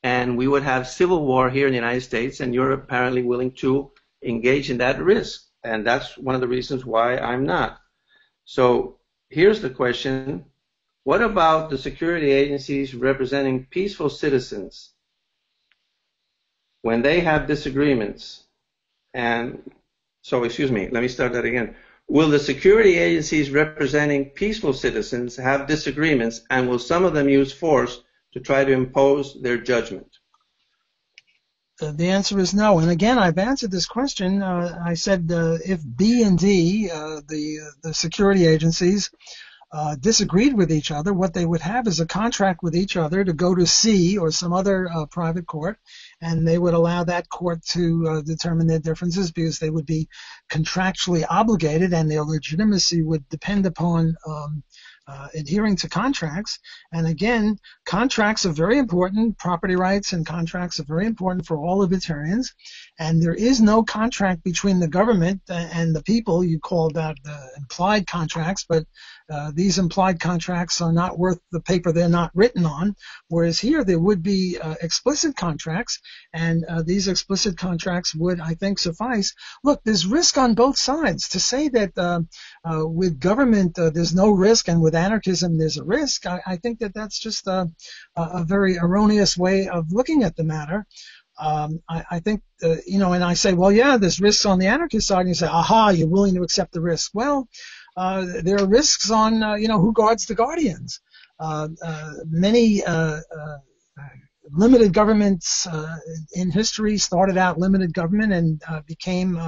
and we would have civil war here in the United States, and you're apparently willing to engage in that risk. And that's one of the reasons why I'm not. So here's the question. What about the security agencies representing peaceful citizens when they have disagreements? And so, excuse me, let me start that again. Will the security agencies representing peaceful citizens have disagreements, and will some of them use force to try to impose their judgment? The answer is no. And again, I've answered this question. I said if B and D, the security agencies, disagreed with each other, what they would have is a contract with each other to go to C or some other private court, and they would allow that court to determine their differences because they would be contractually obligated, and their legitimacy would depend upon adhering to contracts. And again, contracts are very important. Property rights and contracts are very important for all libertarians. And there is no contract between the government and the people. You call that implied contracts, but these implied contracts are not worth the paper they're not written on. Whereas here there would be explicit contracts, and these explicit contracts would, I think, suffice. Look, there's risk on both sides. To say that with government there's no risk and with anarchism there's a risk, I think that that's just a very erroneous way of looking at the matter. I think, and I say, well, yeah, there's risks on the anarchist side, and you say, aha, you're willing to accept the risk. Well, there are risks on, who guards the guardians. Many limited governments in history started out limited government and became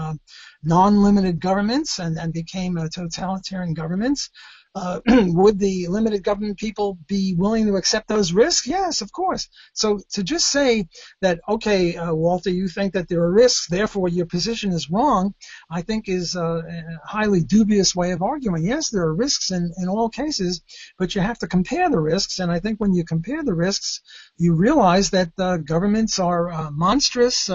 non-limited governments and became totalitarian governments. Would the limited government people be willing to accept those risks? Yes, of course. So to just say that, okay, Walter, you think that there are risks, therefore your position is wrong, I think is a highly dubious way of arguing. Yes, there are risks in all cases, but you have to compare the risks. And I think when you compare the risks, you realize that governments are monstrous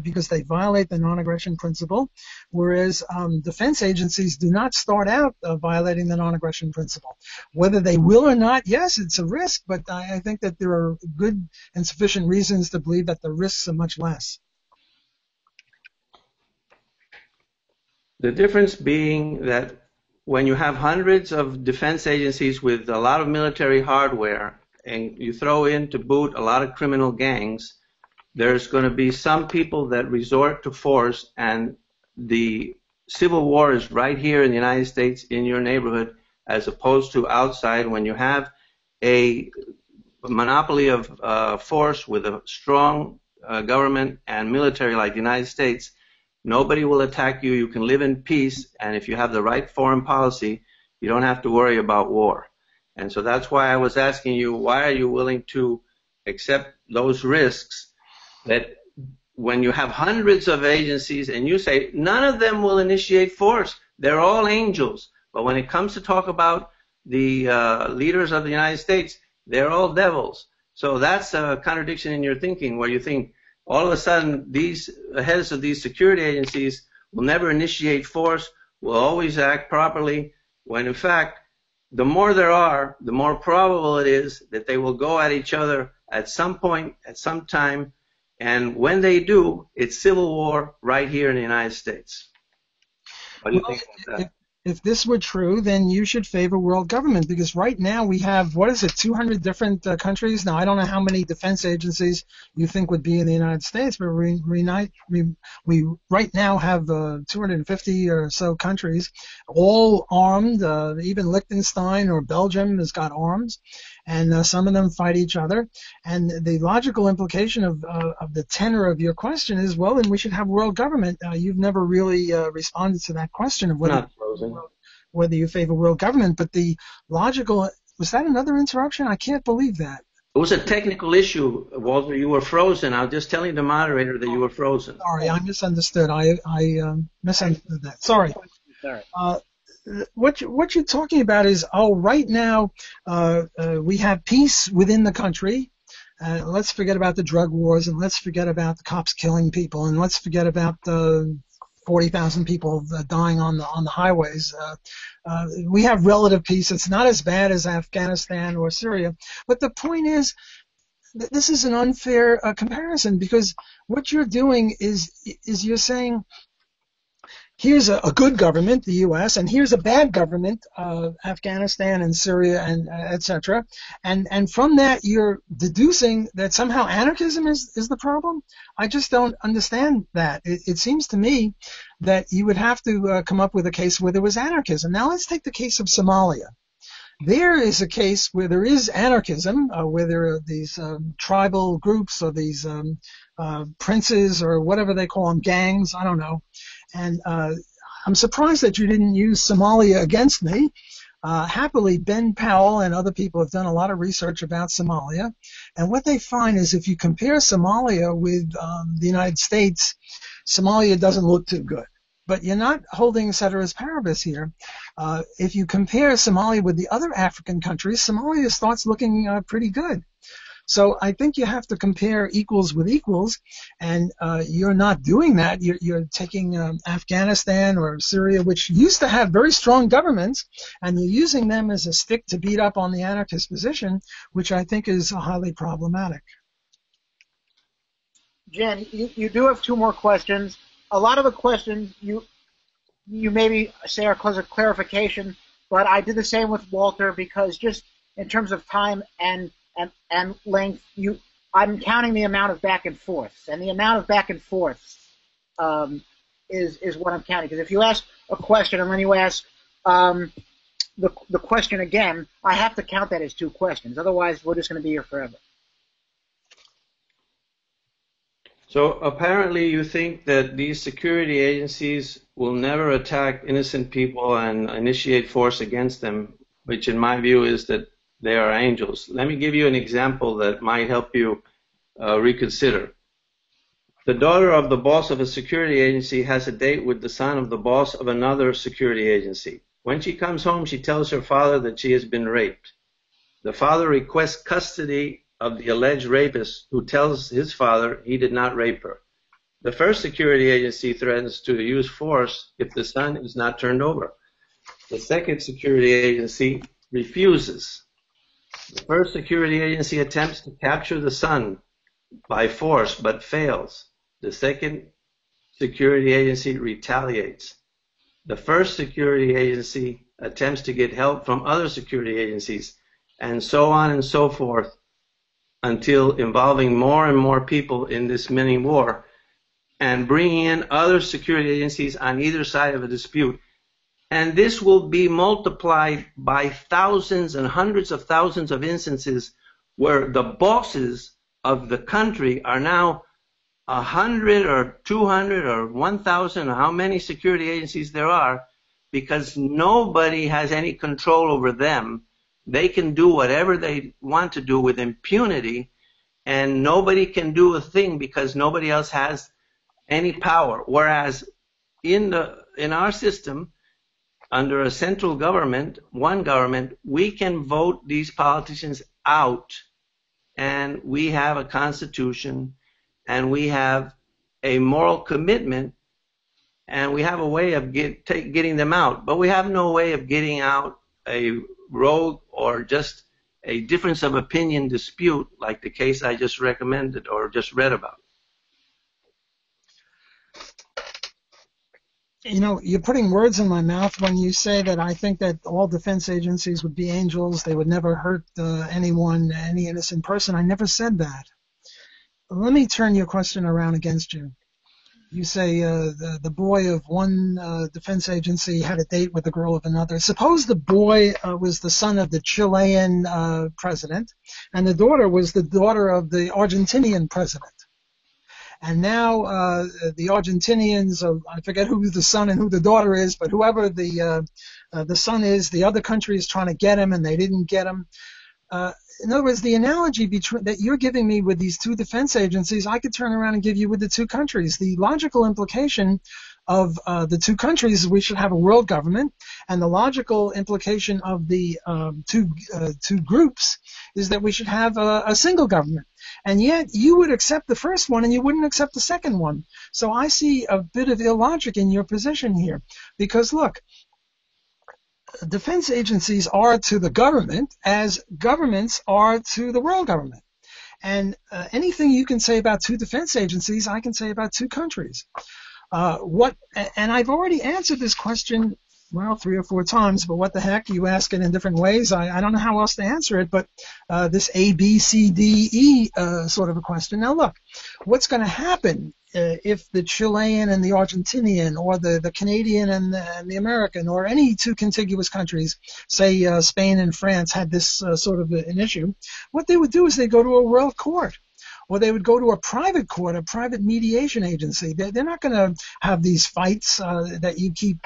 because they violate the non-aggression principle, whereas defense agencies do not start out violating the non-aggression principle. Whether they will or not, yes, it's a risk, but I think that there are good and sufficient reasons to believe that the risks are much less. The difference being that when you have hundreds of defense agencies with a lot of military hardware and you throw in to boot a lot of criminal gangs, there's going to be some people that resort to force, and the civil war is right here in the United States in your neighborhood, as opposed to outside. When you have a monopoly of force with a strong government and military like the United States, nobody will attack you. You can live in peace, and if you have the right foreign policy, you don't have to worry about war. And so that's why I was asking you, why are you willing to accept those risks that when you have hundreds of agencies and you say none of them will initiate force, they're all angels. But when it comes to talk about the leaders of the United States, they're all devils. So that's a contradiction in your thinking, where you think all of a sudden these heads of these security agencies will never initiate force, will always act properly, when in fact, the more there are, the more probable it is that they will go at each other at some point, at some time, and when they do, it's civil war right here in the United States. What do you think about that? If this were true, then you should favor world government, because right now we have, 200 different countries. Now, I don't know how many defense agencies you think would be in the United States, but we right now have 250 or so countries, all armed. Even Liechtenstein or Belgium has got arms, and some of them fight each other. And the logical implication of the tenor of your question is, well, then we should have world government. You've never really responded to that question of whether you favor world government. But the logical, was that another interruption? I can't believe that. It was a technical issue, Walter. You were frozen. I was just telling the moderator that you were frozen. Sorry, I misunderstood. I misunderstood that. Sorry. What you're talking about is, right now we have peace within the country, Let's forget about the drug wars, and let's forget about the cops killing people, and let's forget about the 40,000 people dying on the highways. We have relative peace. It's not as bad as Afghanistan or Syria. But the point is, this is an unfair comparison, because what you're doing is you're saying, here's a good government, the U.S., and here's a bad government, Afghanistan and Syria, and etc. And from that, you're deducing that somehow anarchism is the problem. I just don't understand that. It seems to me that you would have to come up with a case where there was anarchism. Now let's take the case of Somalia. There is a case where there is anarchism, where there are these tribal groups or these princes or whatever they call them, gangs, I don't know. And I'm surprised that you didn't use Somalia against me. Happily, Ben Powell and other people have done a lot of research about Somalia. And what they find is if you compare Somalia with the United States, Somalia doesn't look too good. But you're not holding ceteris paribus here. If you compare Somalia with the other African countries, Somalia starts looking pretty good. So I think you have to compare equals with equals, and you're not doing that. You're taking Afghanistan or Syria, which used to have very strong governments, and you're using them as a stick to beat up on the anarchist position, which I think is highly problematic. Jen, you do have two more questions. A lot of the questions you maybe say are cause of clarification, but I did the same with Walter, because just in terms of time and length, I'm counting the amount of back and forths, and the amount of back and forths is what I'm counting. Because if you ask a question and then you ask the question again, I have to count that as two questions. Otherwise, we're just going to be here forever. So apparently you think that these security agencies will never attack innocent people and initiate force against them, which in my view is that they are angels. Let me give you an example that might help you reconsider. The daughter of the boss of a security agency has a date with the son of the boss of another security agency. When she comes home, she tells her father that she has been raped. The father requests custody of the alleged rapist, who tells his father he did not rape her. The first security agency threatens to use force if the son is not turned over. The second security agency refuses. The first security agency attempts to capture the son by force but fails. The second security agency retaliates. The first security agency attempts to get help from other security agencies, and so on and so forth, until involving more and more people in this mini war and bringing in other security agencies on either side of a dispute. And this will be multiplied by thousands and hundreds of thousands of instances where the bosses of the country are now 100 or 200 or 1,000 or how many security agencies there are, because nobody has any control over them. They can do whatever they want to do with impunity, and nobody can do a thing because nobody else has any power. Whereas in our system, under a central government, one government, we can vote these politicians out, and we have a constitution, and we have a moral commitment, and we have a way of getting them out. But we have no way of getting out a rogue or just a difference of opinion dispute like the case I just recommended or just read about. You know, you're putting words in my mouth when you say that I think that all defense agencies would be angels. They would never hurt anyone, any innocent person. I never said that. Let me turn your question around against you. You say the boy of one defense agency had a date with the girl of another. Suppose the boy was the son of the Chilean president, and the daughter was the daughter of the Argentinian president. And now the Argentinians, I forget who the son and who the daughter is, but whoever the son is, the other country is trying to get him, and they didn't get him. In other words, the analogy that you're giving me with these two defense agencies, I could turn around and give you with the two countries. The logical implication of the two countries is we should have a world government, and the logical implication of the two groups is that we should have a single government. and yet you would accept the first one and you wouldn't accept the second one. So I see a bit of illogic in your position here, because look, defense agencies are to the government as governments are to the world government. And anything you can say about two defense agencies, I can say about two countries. And I've already answered this question, well, 3 or 4 times, but what the heck, you ask it in different ways. I don't know how else to answer it, but this A, B, C, D, E sort of a question. Now look, what's going to happen if the Chilean and the Argentinian, or the Canadian and the American, or any two contiguous countries, say Spain and France, had this sort of an issue? What they would do is they go to a world court, or they would go to a private court, a private mediation agency. They're not going to have these fights that you keep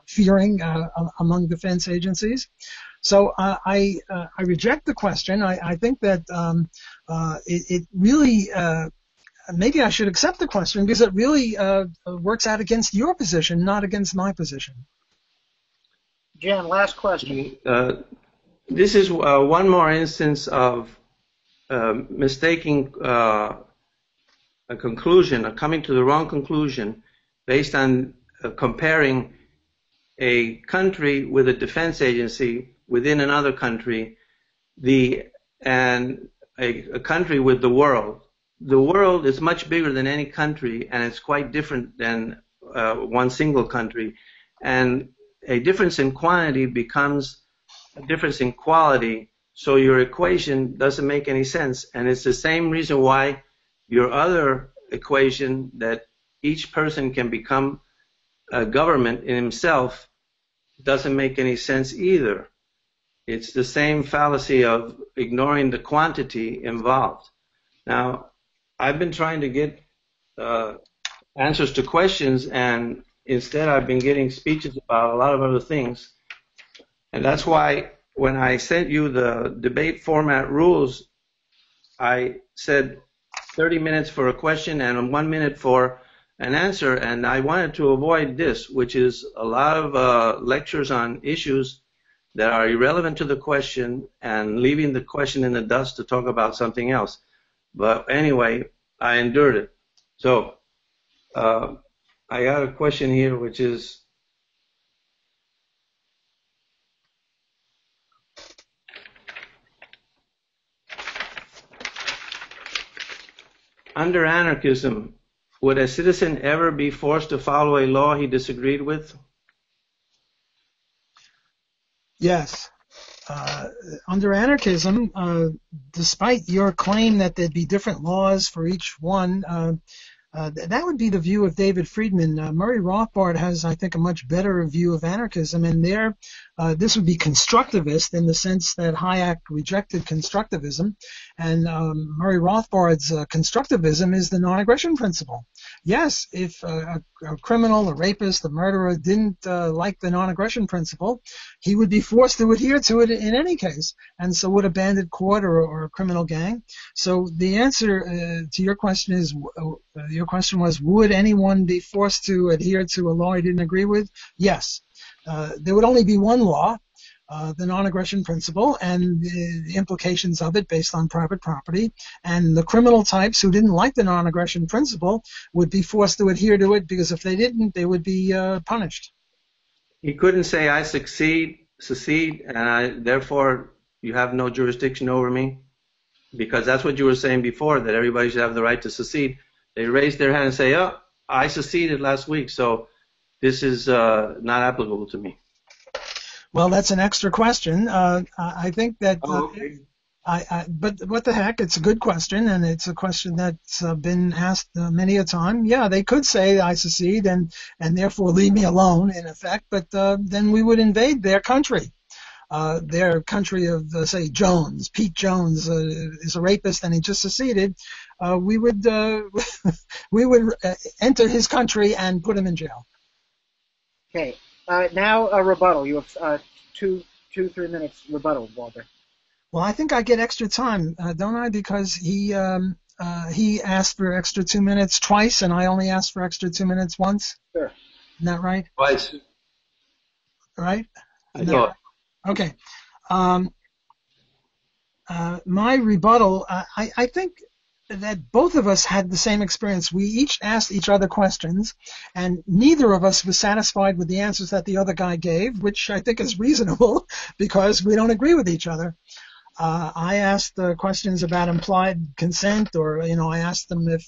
fearing among defense agencies. So I reject the question. I think that it really, maybe I should accept the question, because it really works out against your position, not against my position. Jim, last question. This is one more instance of mistaking a conclusion, or coming to the wrong conclusion based on comparing a country with a defense agency within another country, and a country with the world. The world is much bigger than any country, and it's quite different than one single country. And a difference in quantity becomes a difference in quality, so your equation doesn't make any sense. And it's the same reason why your other equation, that each person can become a government in himself, doesn't make any sense either. It's the same fallacy of ignoring the quantity involved. Now, I've been trying to get answers to questions, and instead I've been getting speeches about a lot of other things. And that's why when I sent you the debate format rules, I said 30 minutes for a question and 1 minute for an answer. And I wanted to avoid this, which is a lot of lectures on issues that are irrelevant to the question and leaving the question in the dust to talk about something else. But anyway, I endured it. So I got a question here, which is, under anarchism, would a citizen ever be forced to follow a law he disagreed with? Yes. Under anarchism, despite your claim that there'd be different laws for each one, that would be the view of David Friedman. Murray Rothbard has, I think, a much better view of anarchism, and this would be constructivist in the sense that Hayek rejected constructivism, and Murray Rothbard's constructivism is the non-aggression principle. Yes, if a criminal, a rapist, a murderer didn't like the non-aggression principle, he would be forced to adhere to it in any case, and so would a bandit court or a criminal gang. So the answer to your question is, your question was, would anyone be forced to adhere to a law he didn't agree with? Yes. There would only be one law, the non-aggression principle, and the implications of it based on private property. And the criminal types who didn't like the non-aggression principle would be forced to adhere to it, because if they didn't, they would be punished. He couldn't say, I secede, and therefore you have no jurisdiction over me, because that's what you were saying before, that everybody should have the right to secede. They raise their hand and say, oh, I seceded last week, so this is not applicable to me. Well, that's an extra question. I think that, okay. But what the heck? It's a good question, and it's a question that's been asked many a time. Yeah, they could say I secede and therefore leave me alone, in effect, but then we would invade their country. Their country of, say, Jones. Pete Jones is a rapist, and he just seceded. We would enter his country and put him in jail. Okay. Now a rebuttal. You have 3 minutes rebuttal, Walter. Well, I think I get extra time, don't I? Because he asked for extra 2 minutes twice, and I only asked for extra 2 minutes once. Sure. Isn't that right? Twice. Right? I thought. Okay. my rebuttal, I think that both of us had the same experience. We each asked each other questions, and neither of us was satisfied with the answers that the other guy gave, which I think is reasonable because we don't agree with each other. I asked questions about implied consent, or I asked him if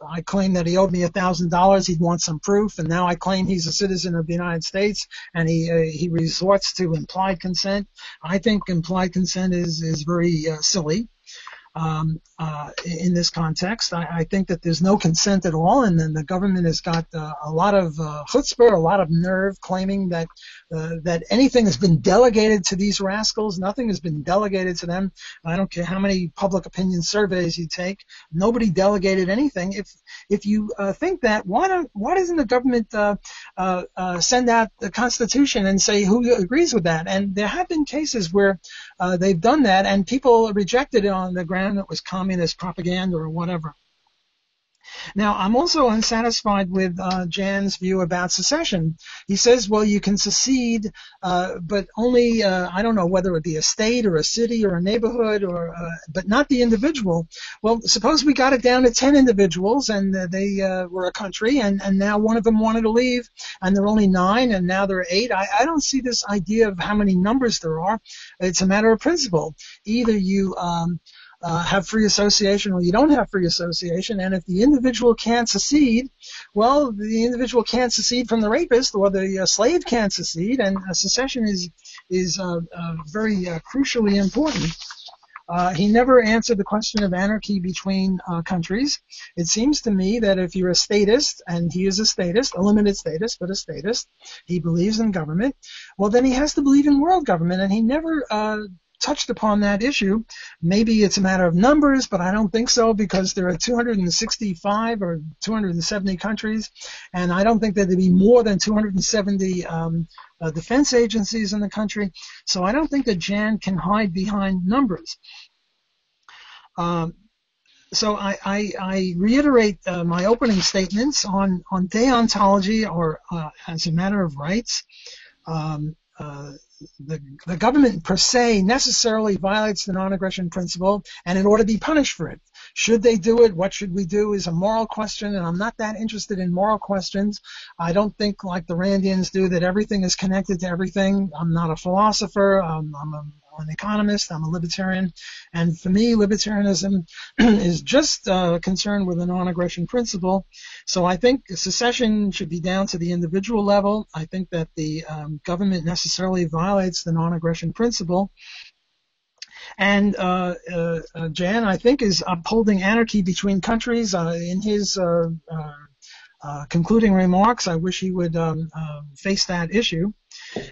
I claimed that he owed me $1,000, he'd want some proof, and now I claim he's a citizen of the United States, and he resorts to implied consent. I think implied consent is very silly. In this context, I think that there's no consent at all, and then the government has got a lot of chutzpah, a lot of nerve, claiming that anything has been delegated to these rascals. Nothing has been delegated to them. I don't care how many public opinion surveys you take. Nobody delegated anything. If you think that, why doesn't the government send out the Constitution and say who agrees with that? And there have been cases where they've done that, and people rejected it on the ground that was communist propaganda or whatever. Now, I'm also unsatisfied with Jan's view about secession. He says, well, you can secede, but only, I don't know whether it be a state or a city or a neighborhood, but not the individual. Well, suppose we got it down to 10 individuals, and they were a country, and now one of them wanted to leave, and there are only 9, and now there are 8. I don't see this idea of how many numbers there are. It's a matter of principle. Either you have free association or you don't have free association, and if the individual can't secede, well, the individual can't secede from the rapist, or the slave can't secede, and secession is very crucially important. He never answered the question of anarchy between countries. It seems to me that if you're a statist, and he is a statist, a limited statist, but a statist, he believes in government, well, then he has to believe in world government, and he never touched upon that issue. Maybe it's a matter of numbers, but I don't think so, because there are 265 or 270 countries, and I don't think that there'd be more than 270 defense agencies in the country. So I don't think that Jan can hide behind numbers. So I reiterate my opening statements on deontology, or as a matter of rights. The government per se necessarily violates the non-aggression principle, and it ought to be punished for it. Should they do it? What should we do? Is a moral question, and I'm not that interested in moral questions. I don't think, like the Randians do, that everything is connected to everything. I'm not a philosopher. I'm an economist. I'm a libertarian, and for me, libertarianism is just concerned with the non-aggression principle. So I think secession should be down to the individual level. I think that the government necessarily violates the non-aggression principle. And Jan, I think, is upholding anarchy between countries. In his concluding remarks, I wish he would face that issue.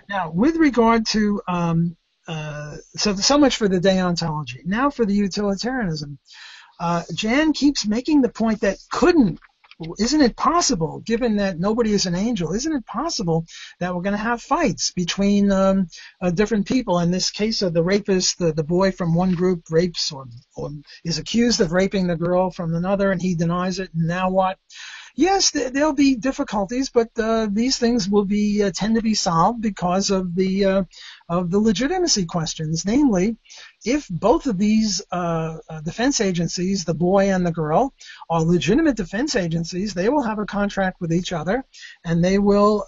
Now, with regard to so much for the deontology. Now for the utilitarianism. Jan keeps making the point that isn't it possible, given that nobody is an angel, isn't it possible that we're going to have fights between different people? In this case of the rapist, the boy from one group rapes or is accused of raping the girl from another, and he denies it, and now what? Yes, there'll be difficulties, but these things will tend to be solved because of the legitimacy questions. Namely, if both of these defense agencies, the boy and the girl, are legitimate defense agencies, they will have a contract with each other, and they will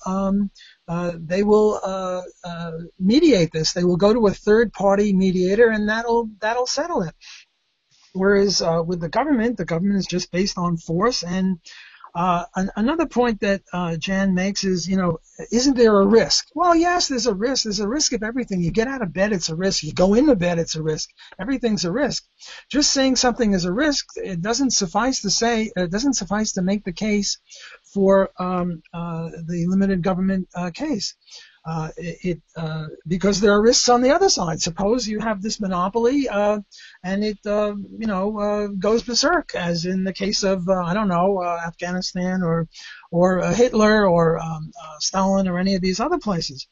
mediate this. They will go to a third-party mediator, and that'll settle it. Whereas with the government is just based on force. And another point that Jan makes is, isn't there a risk? Well, yes, there's a risk. There's a risk of everything. You get out of bed, it's a risk. You go into bed, it's a risk. Everything's a risk. Just saying something is a risk, it doesn't suffice to make the case for the limited government case. Because there are risks on the other side. Suppose you have this monopoly, and it, goes berserk, as in the case of, Afghanistan or Hitler or Stalin or any of these other places.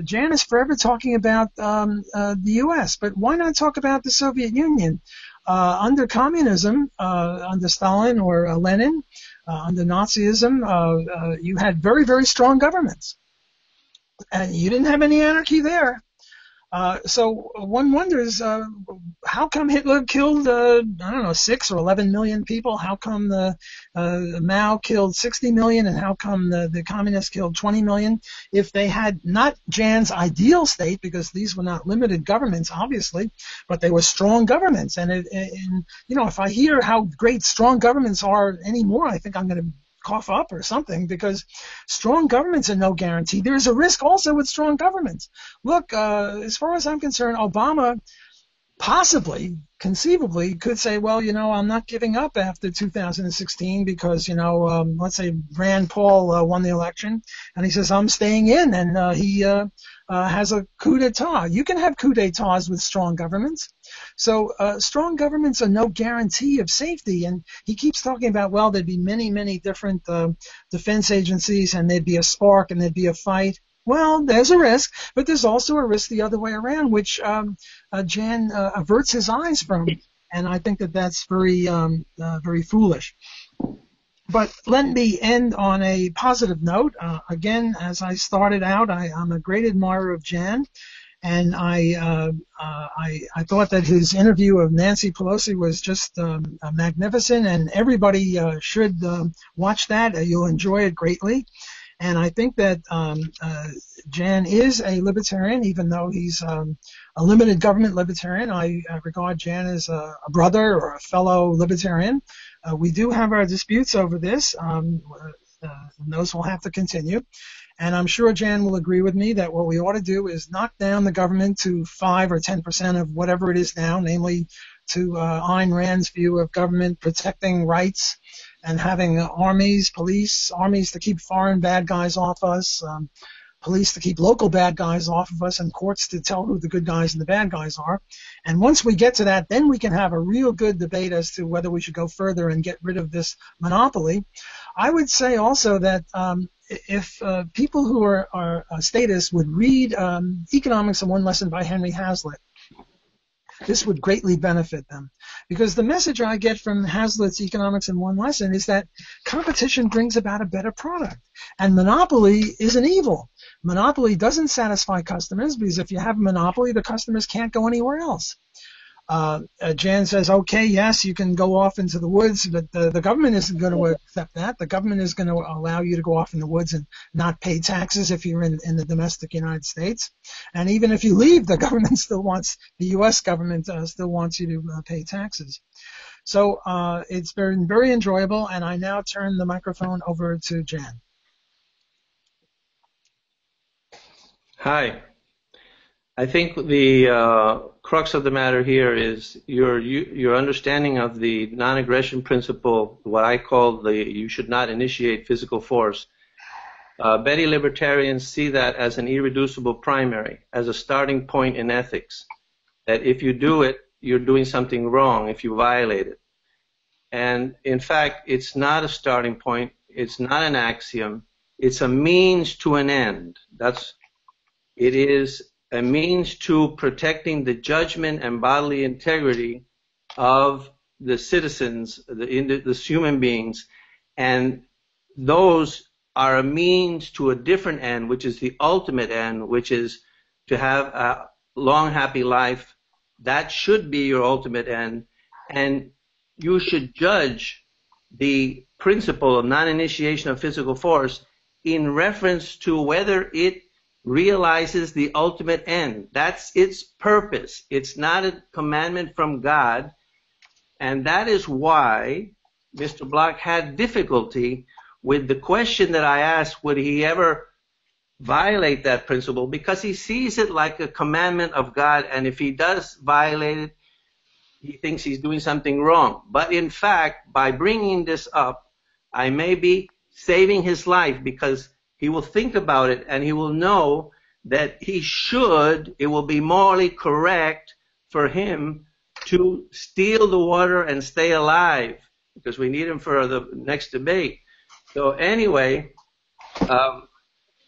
Jan is forever talking about the U.S., but why not talk about the Soviet Union? Under communism, under Stalin or Lenin, under Nazism, you had very, very strong governments. And you didn't have any anarchy there. So one wonders, how come Hitler killed, I don't know, 6 or 11 million people? How come Mao killed 60 million, and how come the communists killed 20 million? If they had not Jan's ideal state, because these were not limited governments, obviously, but they were strong governments. And if I hear how great strong governments are anymore, I think I'm going to cough up or something, because strong governments are no guarantee. There is a risk also with strong governments. Look, as far as I'm concerned, Obama possibly, conceivably, could say, well, I'm not giving up after 2016 because, let's say Rand Paul won the election, and he says, I'm staying in, and he has a coup d'etat. You can have coup d'etats with strong governments. So strong governments are no guarantee of safety. And he keeps talking about, well, there'd be many, many different defense agencies, and there'd be a spark, and there'd be a fight. Well, there's a risk, but there's also a risk the other way around, which Jan averts his eyes from. And I think that that's very, very foolish. But let me end on a positive note. Again, as I started out, I'm a great admirer of Jan. And I thought that his interview of Nancy Pelosi was just magnificent, and everybody should watch that. You'll enjoy it greatly. And I think that Jan is a libertarian, even though he's a limited government libertarian. I regard Jan as a brother or a fellow libertarian. We do have our disputes over this, and those will have to continue. And I'm sure Jan will agree with me that what we ought to do is knock down the government to 5 or 10% of whatever it is now, namely to Ayn Rand's view of government protecting rights and having armies to keep foreign bad guys off us, police to keep local bad guys off of us, and courts to tell who the good guys and the bad guys are. And once we get to that, then we can have a real good debate as to whether we should go further and get rid of this monopoly. I would say also that if people who are statists would read Economics in One Lesson by Henry Hazlitt, this would greatly benefit them. Because the message I get from Hazlitt's Economics in One Lesson is that competition brings about a better product. And monopoly is an evil. Monopoly doesn't satisfy customers, because if you have a monopoly, the customers can't go anywhere else. Jan says, okay, yes, you can go off into the woods, but the government isn't going to accept that. The government is going to allow you to go off in the woods and not pay taxes if you're in the domestic United States. And even if you leave, the government still wants, the U.S. government still wants you to pay taxes. So it's been very enjoyable, and I now turn the microphone over to Jan. Hi. I think the crux of the matter here is your understanding of the non-aggression principle, what I call you should not initiate physical force. Many libertarians see that as an irreducible primary, as a starting point in ethics, that if you do it, you're doing something wrong if you violate it. And in fact, it's not a starting point, it's not an axiom, it's a means to an end. It is a means to protecting the judgment and bodily integrity of the citizens, the human beings, and those are a means to a different end, which is the ultimate end, which is to have a long, happy life. That should be your ultimate end, and you should judge the principle of non-initiation of physical force in reference to whether it realizes the ultimate end. That's its purpose. It's not a commandment from God. And that is why Mr. Block had difficulty with the question that I asked, would he ever violate that principle? Because he sees it like a commandment of God, and if he does violate it, he thinks he's doing something wrong. But in fact, by bringing this up, I may be saving his life, because he will think about it and he will know that it will be morally correct for him to steal the water and stay alive, because we need him for the next debate. So anyway,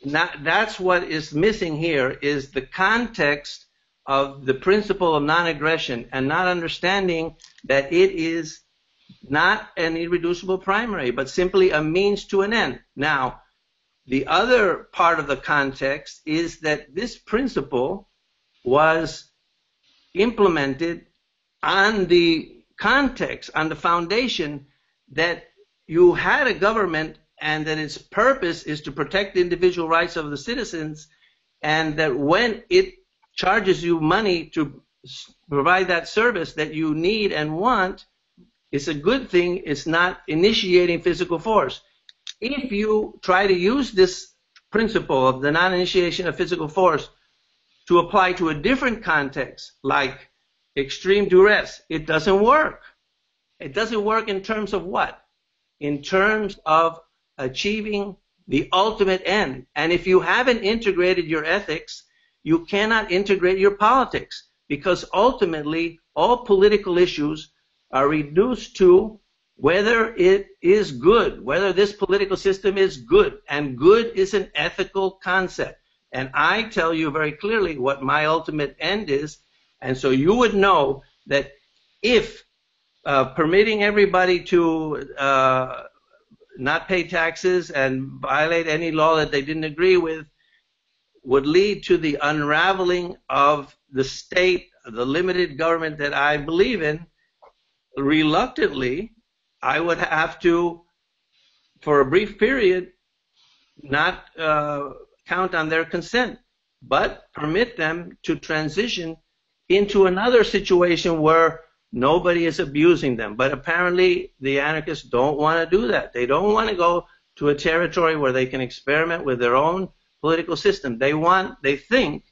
that's what is missing here, is the context of the principle of non-aggression, and not understanding that it is not an irreducible primary, but simply a means to an end. Now, the other part of the context is that this principle was implemented on the context, on the foundation that you had a government and that its purpose is to protect the individual rights of the citizens, and that when it charges you money to provide that service that you need and want, it's a good thing. It's not initiating physical force. If you try to use this principle of the non-initiation of physical force to apply to a different context, like extreme duress, it doesn't work. It doesn't work in terms of what? In terms of achieving the ultimate end. And if you haven't integrated your ethics, you cannot integrate your politics, because ultimately all political issues are reduced to whether it is good, whether this political system is good, and good is an ethical concept. And I tell you very clearly what my ultimate end is, and so you would know that if permitting everybody to not pay taxes and violate any law that they didn't agree with would lead to the unraveling of the state, the limited government that I believe in, reluctantly, I would have to, for a brief period, not count on their consent, but permit them to transition into another situation where nobody is abusing them. But apparently the anarchists don't want to do that. They don't want to go to a territory where they can experiment with their own political system. They think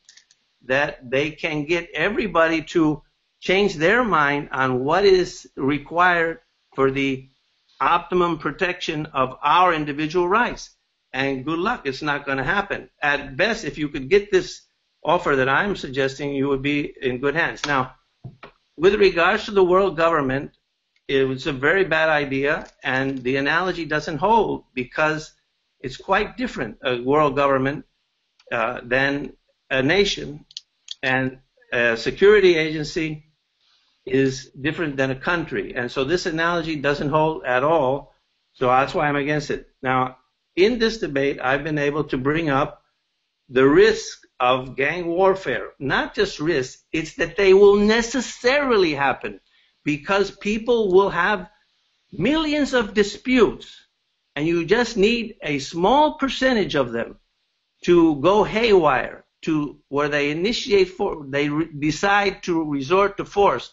that they can get everybody to change their mind on what is required for the optimum protection of our individual rights. And good luck, it's not going to happen. At best, if you could get this offer that I'm suggesting, you would be in good hands. Now, with regards to the world government, it was a very bad idea, and the analogy doesn't hold because it's quite different, a world government, than a nation, and a security agency is different than a country. And so this analogy doesn't hold at all, so that's why I'm against it. Now, in this debate, I've been able to bring up the risk of gang warfare. Not just risk, it's that they will necessarily happen, because people will have millions of disputes, and you just need a small percentage of them to go haywire, to where they decide to resort to force.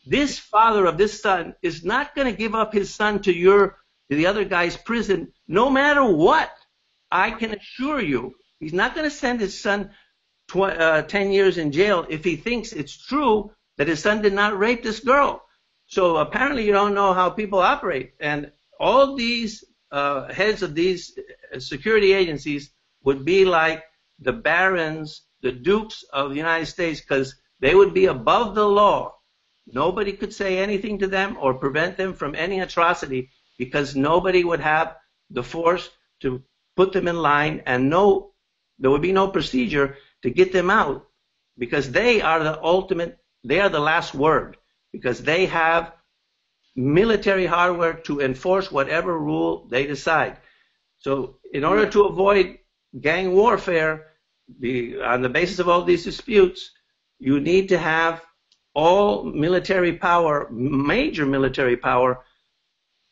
This father of this son is not going to give up his son to the other guy's prison, no matter what. I can assure you, he's not going to send his son 10 years in jail if he thinks it's true that his son did not rape this girl. So apparently you don't know how people operate. And all these heads of these security agencies would be like the barons, the dukes of the United States, because they would be above the law. Nobody could say anything to them or prevent them from any atrocity, because nobody would have the force to put them in line, and there would be no procedure to get them out, because they are the last word, because they have military hardware to enforce whatever rule they decide. So in order to avoid gang warfare, on the basis of all these disputes, you need to have all military power, major military power,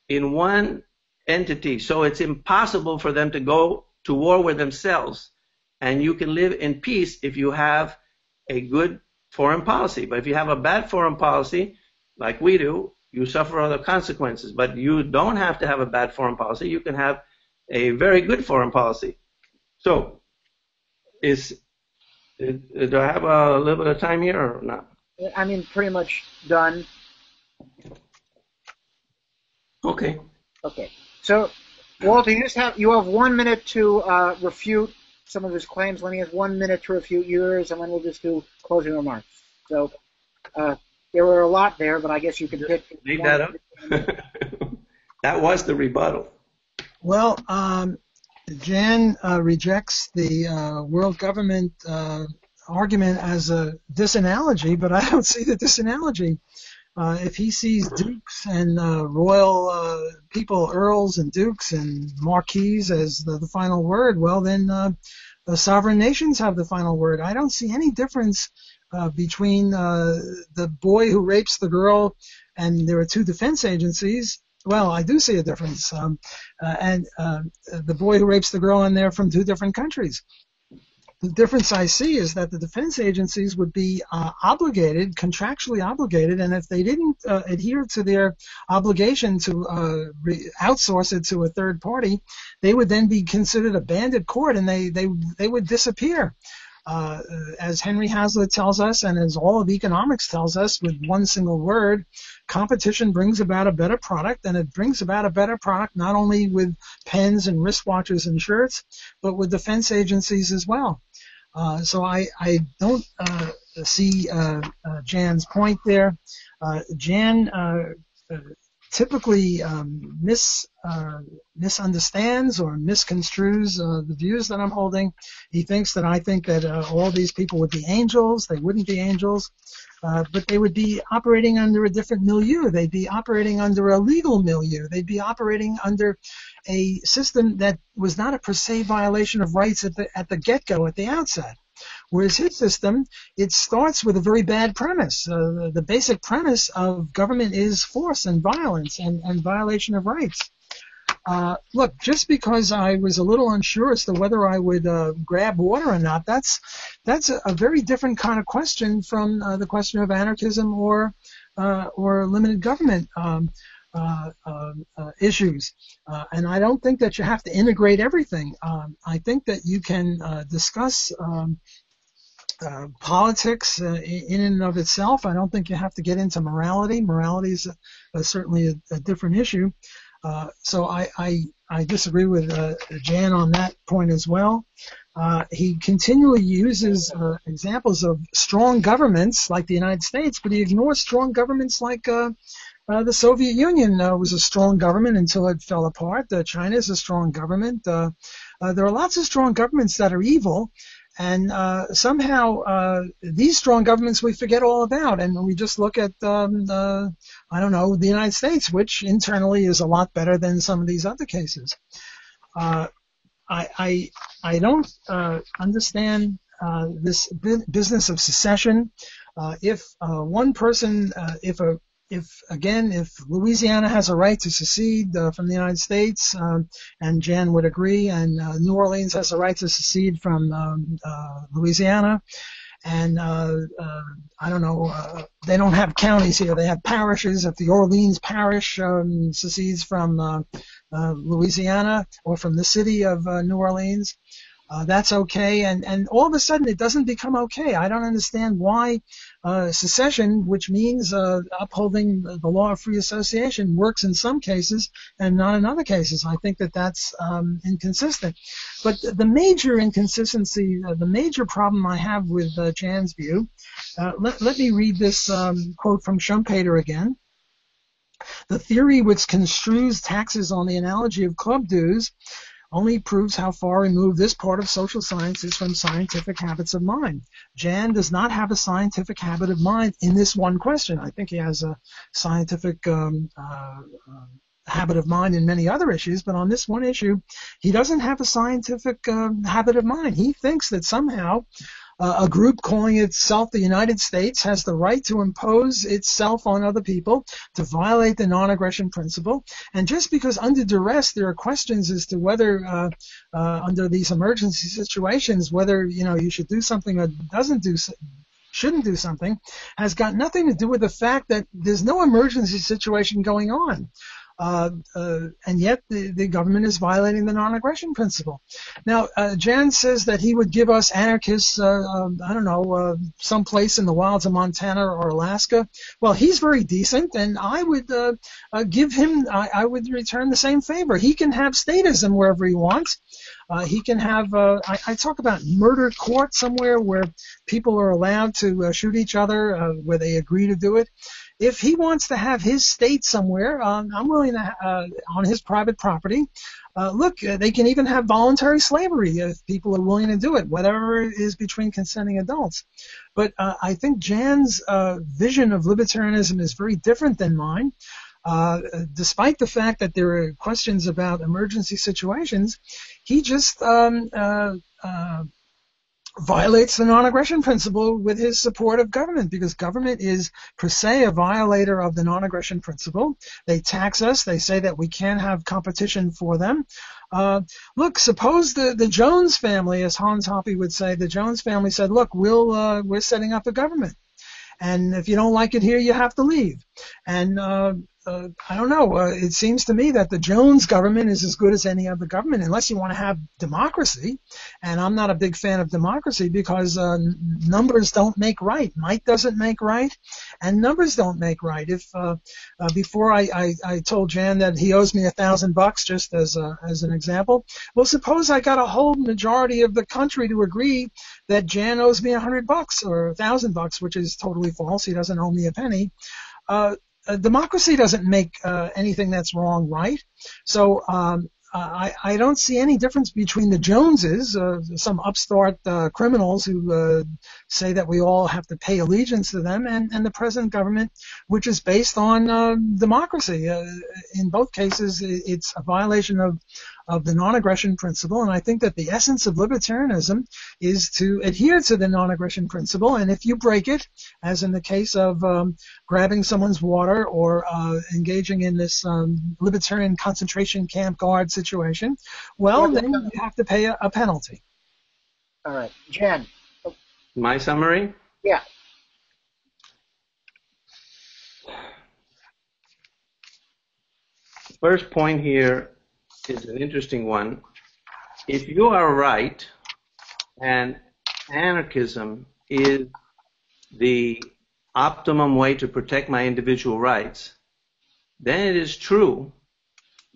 in one entity. So it's impossible for them to go to war with themselves. And you can live in peace if you have a good foreign policy. But if you have a bad foreign policy, like we do, you suffer other consequences. But you don't have to have a bad foreign policy. You can have a very good foreign policy. So, do I have a little bit of time here or not? I mean, pretty much done. Okay. Okay. So, Walter, you have 1 minute to refute some of his claims. Lenny has 1 minute to refute yours, and then we'll just do closing remarks. So, there were a lot there, but I guess you can pick. Leave that up. That was the rebuttal. Well, Jan rejects the world government argument as a disanalogy, but I don't see the disanalogy. If he sees dukes and royal people, earls and dukes and marquises as the final word, well, then the sovereign nations have the final word. I don't see any difference between the boy who rapes the girl, and there are two defense agencies. Well, I do see a difference. And the boy who rapes the girl, and they're from two different countries. The difference I see is that the defense agencies would be obligated, contractually obligated, and if they didn't adhere to their obligation to outsource it to a third party, they would then be considered a bandit court, and they would disappear. As Henry Hazlitt tells us, and as all of economics tells us, with one single word, competition brings about a better product, and it brings about a better product not only with pens and wristwatches and shirts, but with defense agencies as well. So I don't see Jan's point there. Jan typically misunderstands or misconstrues the views that I'm holding. He thinks that I think that all these people would be angels. They wouldn't be angels, but they would be operating under a different milieu. They'd be operating under a legal milieu. They'd be operating under a system that was not a per se violation of rights at the get-go, at the outset. Whereas his system, it starts with a very bad premise. The basic premise of government is force and violence and violation of rights. Look, just because I was a little unsure as to whether I would grab water or not, that's a very different kind of question from the question of anarchism or limited government issues. And I don't think that you have to integrate everything. I think that you can discuss politics in and of itself. I don't think you have to get into morality. Morality is certainly a different issue. So I disagree with Jan on that point as well. He continually uses examples of strong governments like the United States, but he ignores strong governments like the Soviet Union was a strong government until it fell apart. China is a strong government. There are lots of strong governments that are evil, and somehow these strong governments we forget all about, and we just look at the United States, which internally is a lot better than some of these other cases. I don't understand this business of secession. If one person, if Louisiana has a right to secede from the United States, and Jan would agree, and New Orleans has a right to secede from Louisiana, and they don't have counties here, they have parishes. If the Orleans parish secedes from Louisiana or from the city of New Orleans, that's okay, and all of a sudden it doesn't become okay. I don't understand why secession, which means upholding the law of free association, works in some cases and not in other cases. I think that that's inconsistent. But the major inconsistency, the major problem I have with Jan's view, let me read this quote from Schumpeter again. The theory which construes taxes on the analogy of club dues only proves how far removed this part of social science is from scientific habits of mind. Jan does not have a scientific habit of mind in this one question. I think he has a scientific habit of mind in many other issues, but on this one issue, he doesn't have a scientific habit of mind. He thinks that somehow a group calling itself the United States has the right to impose itself on other people, to violate the non-aggression principle. And just because under duress there are questions as to whether under these emergency situations, whether you should do something or shouldn't do something, has got nothing to do with the fact that there's no emergency situation going on. And yet the government is violating the non-aggression principle. Now, Jan says that he would give us anarchists, some place in the wilds of Montana or Alaska. Well, he's very decent, and I would give him, I would return the same favor. He can have statism wherever he wants. He can have, I talk about murder court somewhere where people are allowed to shoot each other, where they agree to do it. If he wants to have his state somewhere, I'm willing to, on his private property. Look, they can even have voluntary slavery if people are willing to do it, whatever it is between consenting adults. But I think Jan's vision of libertarianism is very different than mine. Despite the fact that there are questions about emergency situations, he just violates the non-aggression principle with his support of government, because government is per se a violator of the non-aggression principle. They tax us. They say that we can't have competition for them. Look, suppose the Jones family, as Hans Hoppe would say, the Jones family said, look, we're setting up a government, and if you don't like it here, you have to leave. And I don't know. It seems to me that the Jones government is as good as any other government, unless you want to have democracy. And I'm not a big fan of democracy because numbers don't make right. Might doesn't make right, and numbers don't make right. If before I told Jan that he owes me $1,000 just as an example. Well, suppose I got a whole majority of the country to agree that Jan owes me $100 or $1,000, which is totally false. He doesn't owe me a penny. Democracy doesn't make anything that's wrong right. So I don't see any difference between the Joneses, some upstart criminals who say that we all have to pay allegiance to them, and the present government, which is based on democracy. In both cases, it's a violation of the non-aggression principle, and I think that the essence of libertarianism is to adhere to the non-aggression principle, and if you break it, as in the case of grabbing someone's water or engaging in this libertarian concentration camp guard situation, well, then you have to pay a penalty. All right. Jan. My summary? Yeah. First point here is an interesting one. If you are right and anarchism is the optimum way to protect my individual rights, then it is true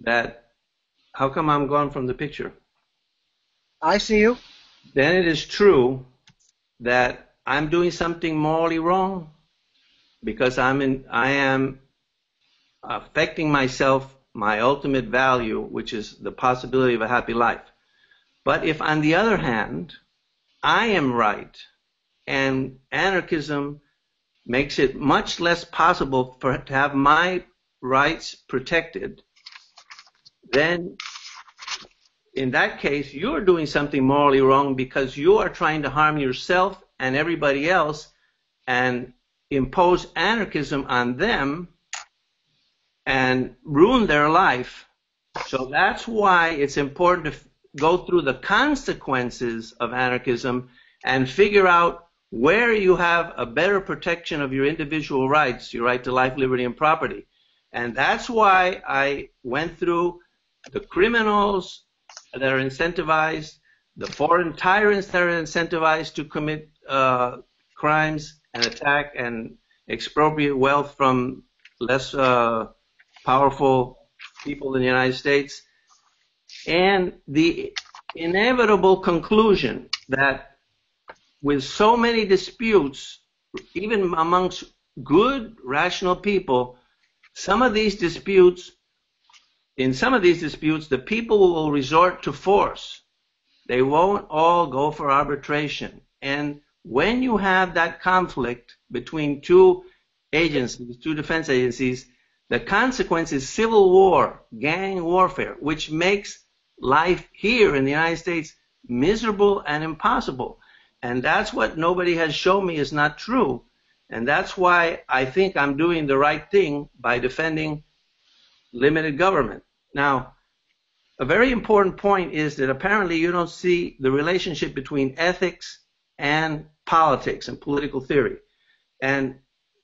that, how come I'm gone from the picture? I see you. Then it is true that I'm doing something morally wrong because I am affecting myself, my ultimate value, which is the possibility of a happy life. But if, on the other hand, I am right and anarchism makes it much less possible to have my rights protected, then in that case, you're doing something morally wrong because you are trying to harm yourself and everybody else and impose anarchism on them and ruin their life. So that's why it's important to go through the consequences of anarchism and figure out where you have a better protection of your individual rights, your right to life, liberty, and property. And that's why I went through the criminals that are incentivized, the foreign tyrants that are incentivized to commit crimes and attack and expropriate wealth from less powerful people in the United States, and the inevitable conclusion that with so many disputes, even amongst good, rational people, in some of these disputes, the people will resort to force. They won't all go for arbitration. And when you have that conflict between two agencies, two defense agencies, the consequence is civil war, gang warfare, which makes life here in the United States miserable and impossible. And that's what nobody has shown me is not true. And that's why I think I'm doing the right thing by defending limited government. Now, a very important point is that apparently you don't see the relationship between ethics and politics and political theory. And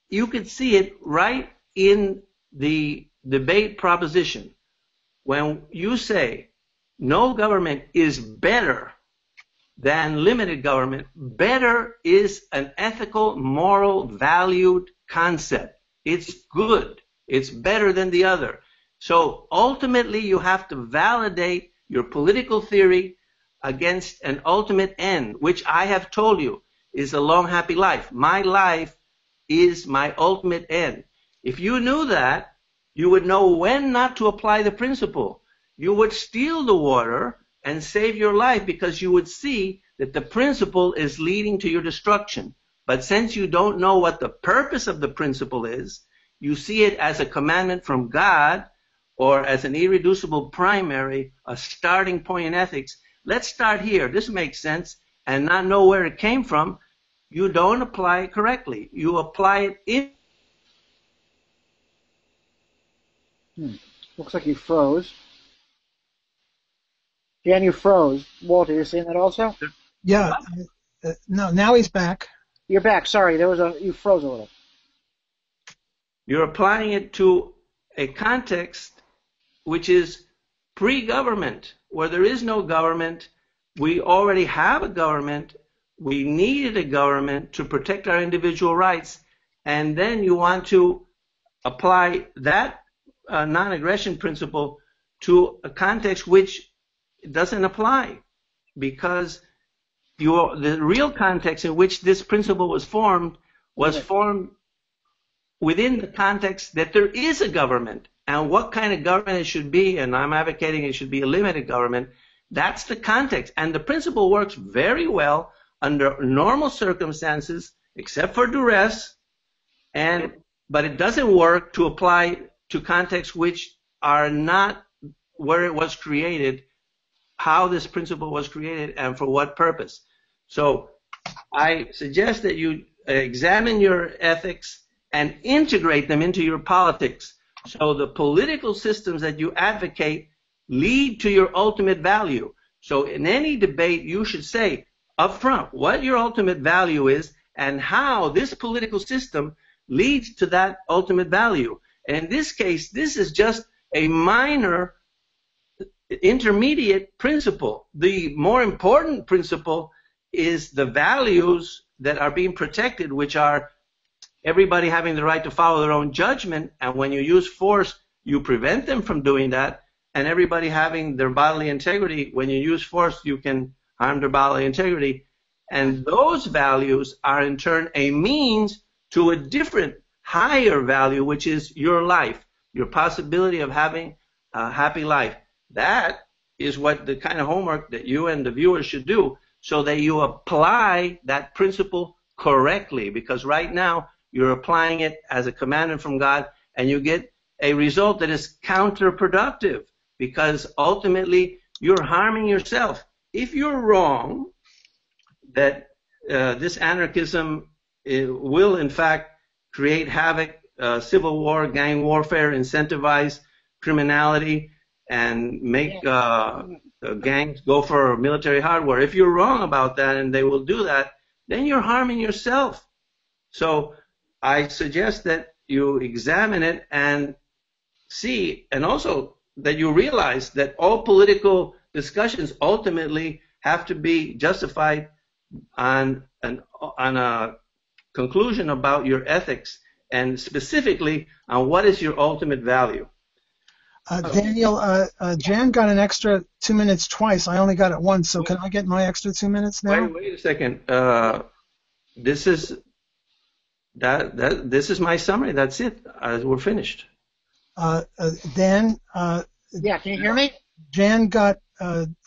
you could see it right in the debate proposition. When you say no government is better than limited government, better is an ethical, moral, valued concept. It's good. It's better than the other. So ultimately, you have to validate your political theory against an ultimate end, which I have told you is a long, happy life. My life is my ultimate end. If you knew that, you would know when not to apply the principle. You would steal the water and save your life because you would see that the principle is leading to your destruction. But since you don't know what the purpose of the principle is, you see it as a commandment from God or as an irreducible primary, a starting point in ethics. Let's start here. This makes sense. and not know where it came from, you don't apply it correctly. You apply it in. Looks like you froze. Jan, you froze. Walter, you're seeing that also? Yeah. No, now he's back. You're back. Sorry, you froze a little. You're applying it to a context which is pre-government, where there is no government. We already have a government. We needed a government to protect our individual rights. And then you want to apply that non-aggression principle to a context which doesn't apply, because the real context in which this principle was formed within the context that there is a government, and what kind of government it should be, and I'm advocating it should be a limited government. That's the context, and the principle works very well under normal circumstances, except for duress, but it doesn't work to apply to contexts which are not where it was created, how this principle was created, and for what purpose. So I suggest that you examine your ethics and integrate them into your politics, so the political systems that you advocate lead to your ultimate value. So in any debate, you should say up front what your ultimate value is and how this political system leads to that ultimate value. And in this case, this is just a minor intermediate principle. The more important principle is the values that are being protected, which are everybody having the right to follow their own judgment, and when you use force, you prevent them from doing that, and everybody having their bodily integrity. When you use force, you can harm their bodily integrity. And those values are in turn a means to a different, higher value, which is your life, your possibility of having a happy life. That is what the kind of homework that you and the viewers should do, so that you apply that principle correctly, because right now you're applying it as a commandment from God, and you get a result that is counterproductive, because ultimately you're harming yourself. If you're wrong that this anarchism will in fact create havoc, civil war, gang warfare, incentivize criminality, and make gangs go for military hardware, if you're wrong about that and they will do that, then you're harming yourself. So I suggest that you examine it and see, and also that you realize that all political discussions ultimately have to be justified on a conclusion about your ethics, and specifically on what is your ultimate value. Daniel, Jan got an extra 2 minutes twice. I only got it once, so can I get my extra 2 minutes now? Wait a second. This is my summary. That's it. We're finished. Dan? Yeah, can you hear me? Jan got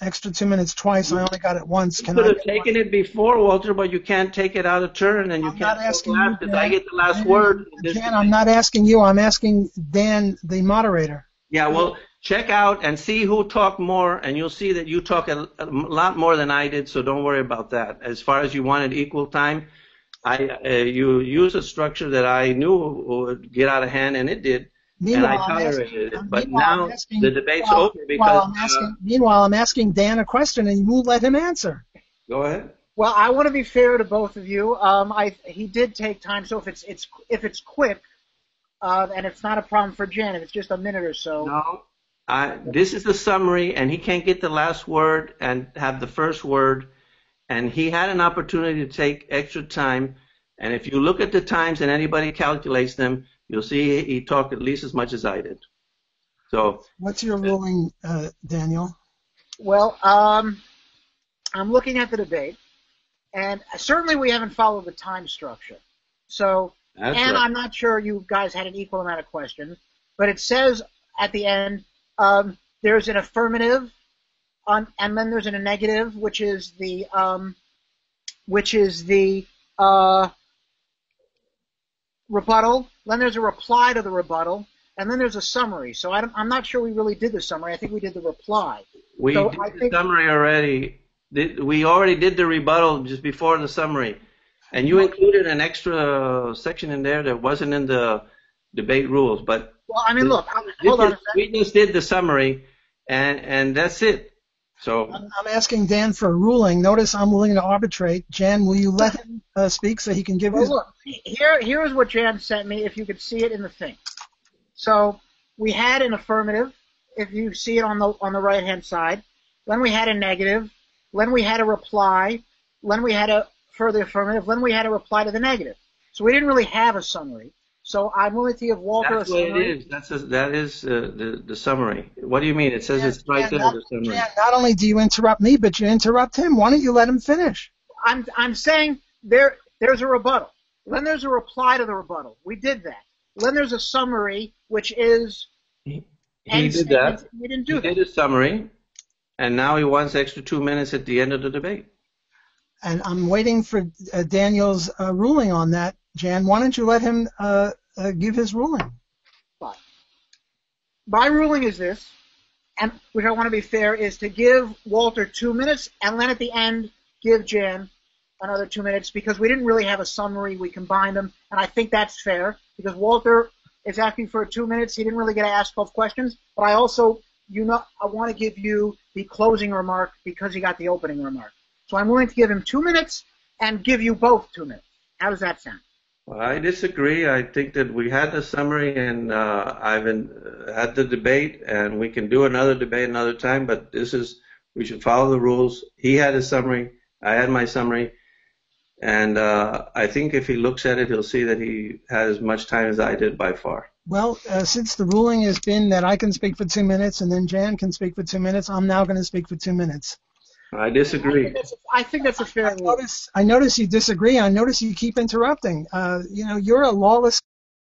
extra 2 minutes twice. I only got it once. You could have taken it before, Walter, but you can't take it out of turn, and you can't talk last because I get the last word. Jan, I'm not asking you. I'm asking Dan, the moderator. Yeah, well, check out and see who talked more, and you'll see that you talk a lot more than I did, so don't worry about that. As far as you wanted equal time, you used a structure that I knew would get out of hand, and it did, and I tolerated it. But now the debate's over because... Meanwhile, I'm asking Dan a question, and you won't let him answer. Go ahead. Well, I want to be fair to both of you. He did take time, so if it's quick, and it's not a problem for Jan, if it's just a minute or so. No, this is the summary, and he can't get the last word and have the first word, and he had an opportunity to take extra time, and if you look at the times and anybody calculates them, you'll see he talked at least as much as I did. So, what's your ruling, Daniel? Well, I'm looking at the debate, and certainly we haven't followed the time structure. So, right. I'm not sure you guys had an equal amount of questions, but it says at the end there's an affirmative, and then there's a negative, which is the rebuttal. Then there's a reply to the rebuttal, and then there's a summary. So I'm not sure we really did the summary. I think we did the reply. We did the summary already, We already did the rebuttal just before the summary, and you included an extra section in there that wasn't in the debate rules. But well, I mean, look, hold on a second. We just did the summary, and that's it. So I'm asking Dan for a ruling. Notice I'm willing to arbitrate. Jan, will you let him speak so he can give his... Look, here's what Jan sent me, if you could see it in the thing. So we had an affirmative, if you see it on the right-hand side. Then we had a negative. Then we had a reply. Then we had a further affirmative. Then we had a reply to the negative. So we didn't really have a summary. So I'm willing to give Walter a summary. That's what it is. That is the summary. What do you mean? It says it's right there, the summary. Yeah, not only do you interrupt me, but you interrupt him. Why don't you let him finish? I'm saying there's a rebuttal. Then there's a reply to the rebuttal. We did that. Then there's a summary, which is... He did that. He didn't do that. He did a summary, and now he wants extra 2 minutes at the end of the debate. And I'm waiting for Daniel's ruling on that. Jan, why don't you let him give his ruling? Fine. My ruling is this, and which I want to be fair, is to give Walter 2 minutes, and then at the end give Jan another 2 minutes, because we didn't really have a summary. We combined them, and I think that's fair, because Walter is asking for 2 minutes. He didn't really get to ask 12 questions, but I also, I want to give you the closing remark because he got the opening remark. So I'm willing to give him 2 minutes and give you both 2 minutes. How does that sound? Well, I disagree. I think that we had the summary, and I've had the debate, and we can do another debate another time, but we should follow the rules. He had a summary. I had my summary. And I think if he looks at it, he'll see that he had as much time as I did by far. Well, since the ruling has been that I can speak for 2 minutes and then Jan can speak for 2 minutes, I'm now going to speak for 2 minutes. I disagree. I think that's a fair rule. I notice you disagree. I notice you keep interrupting. You're a lawless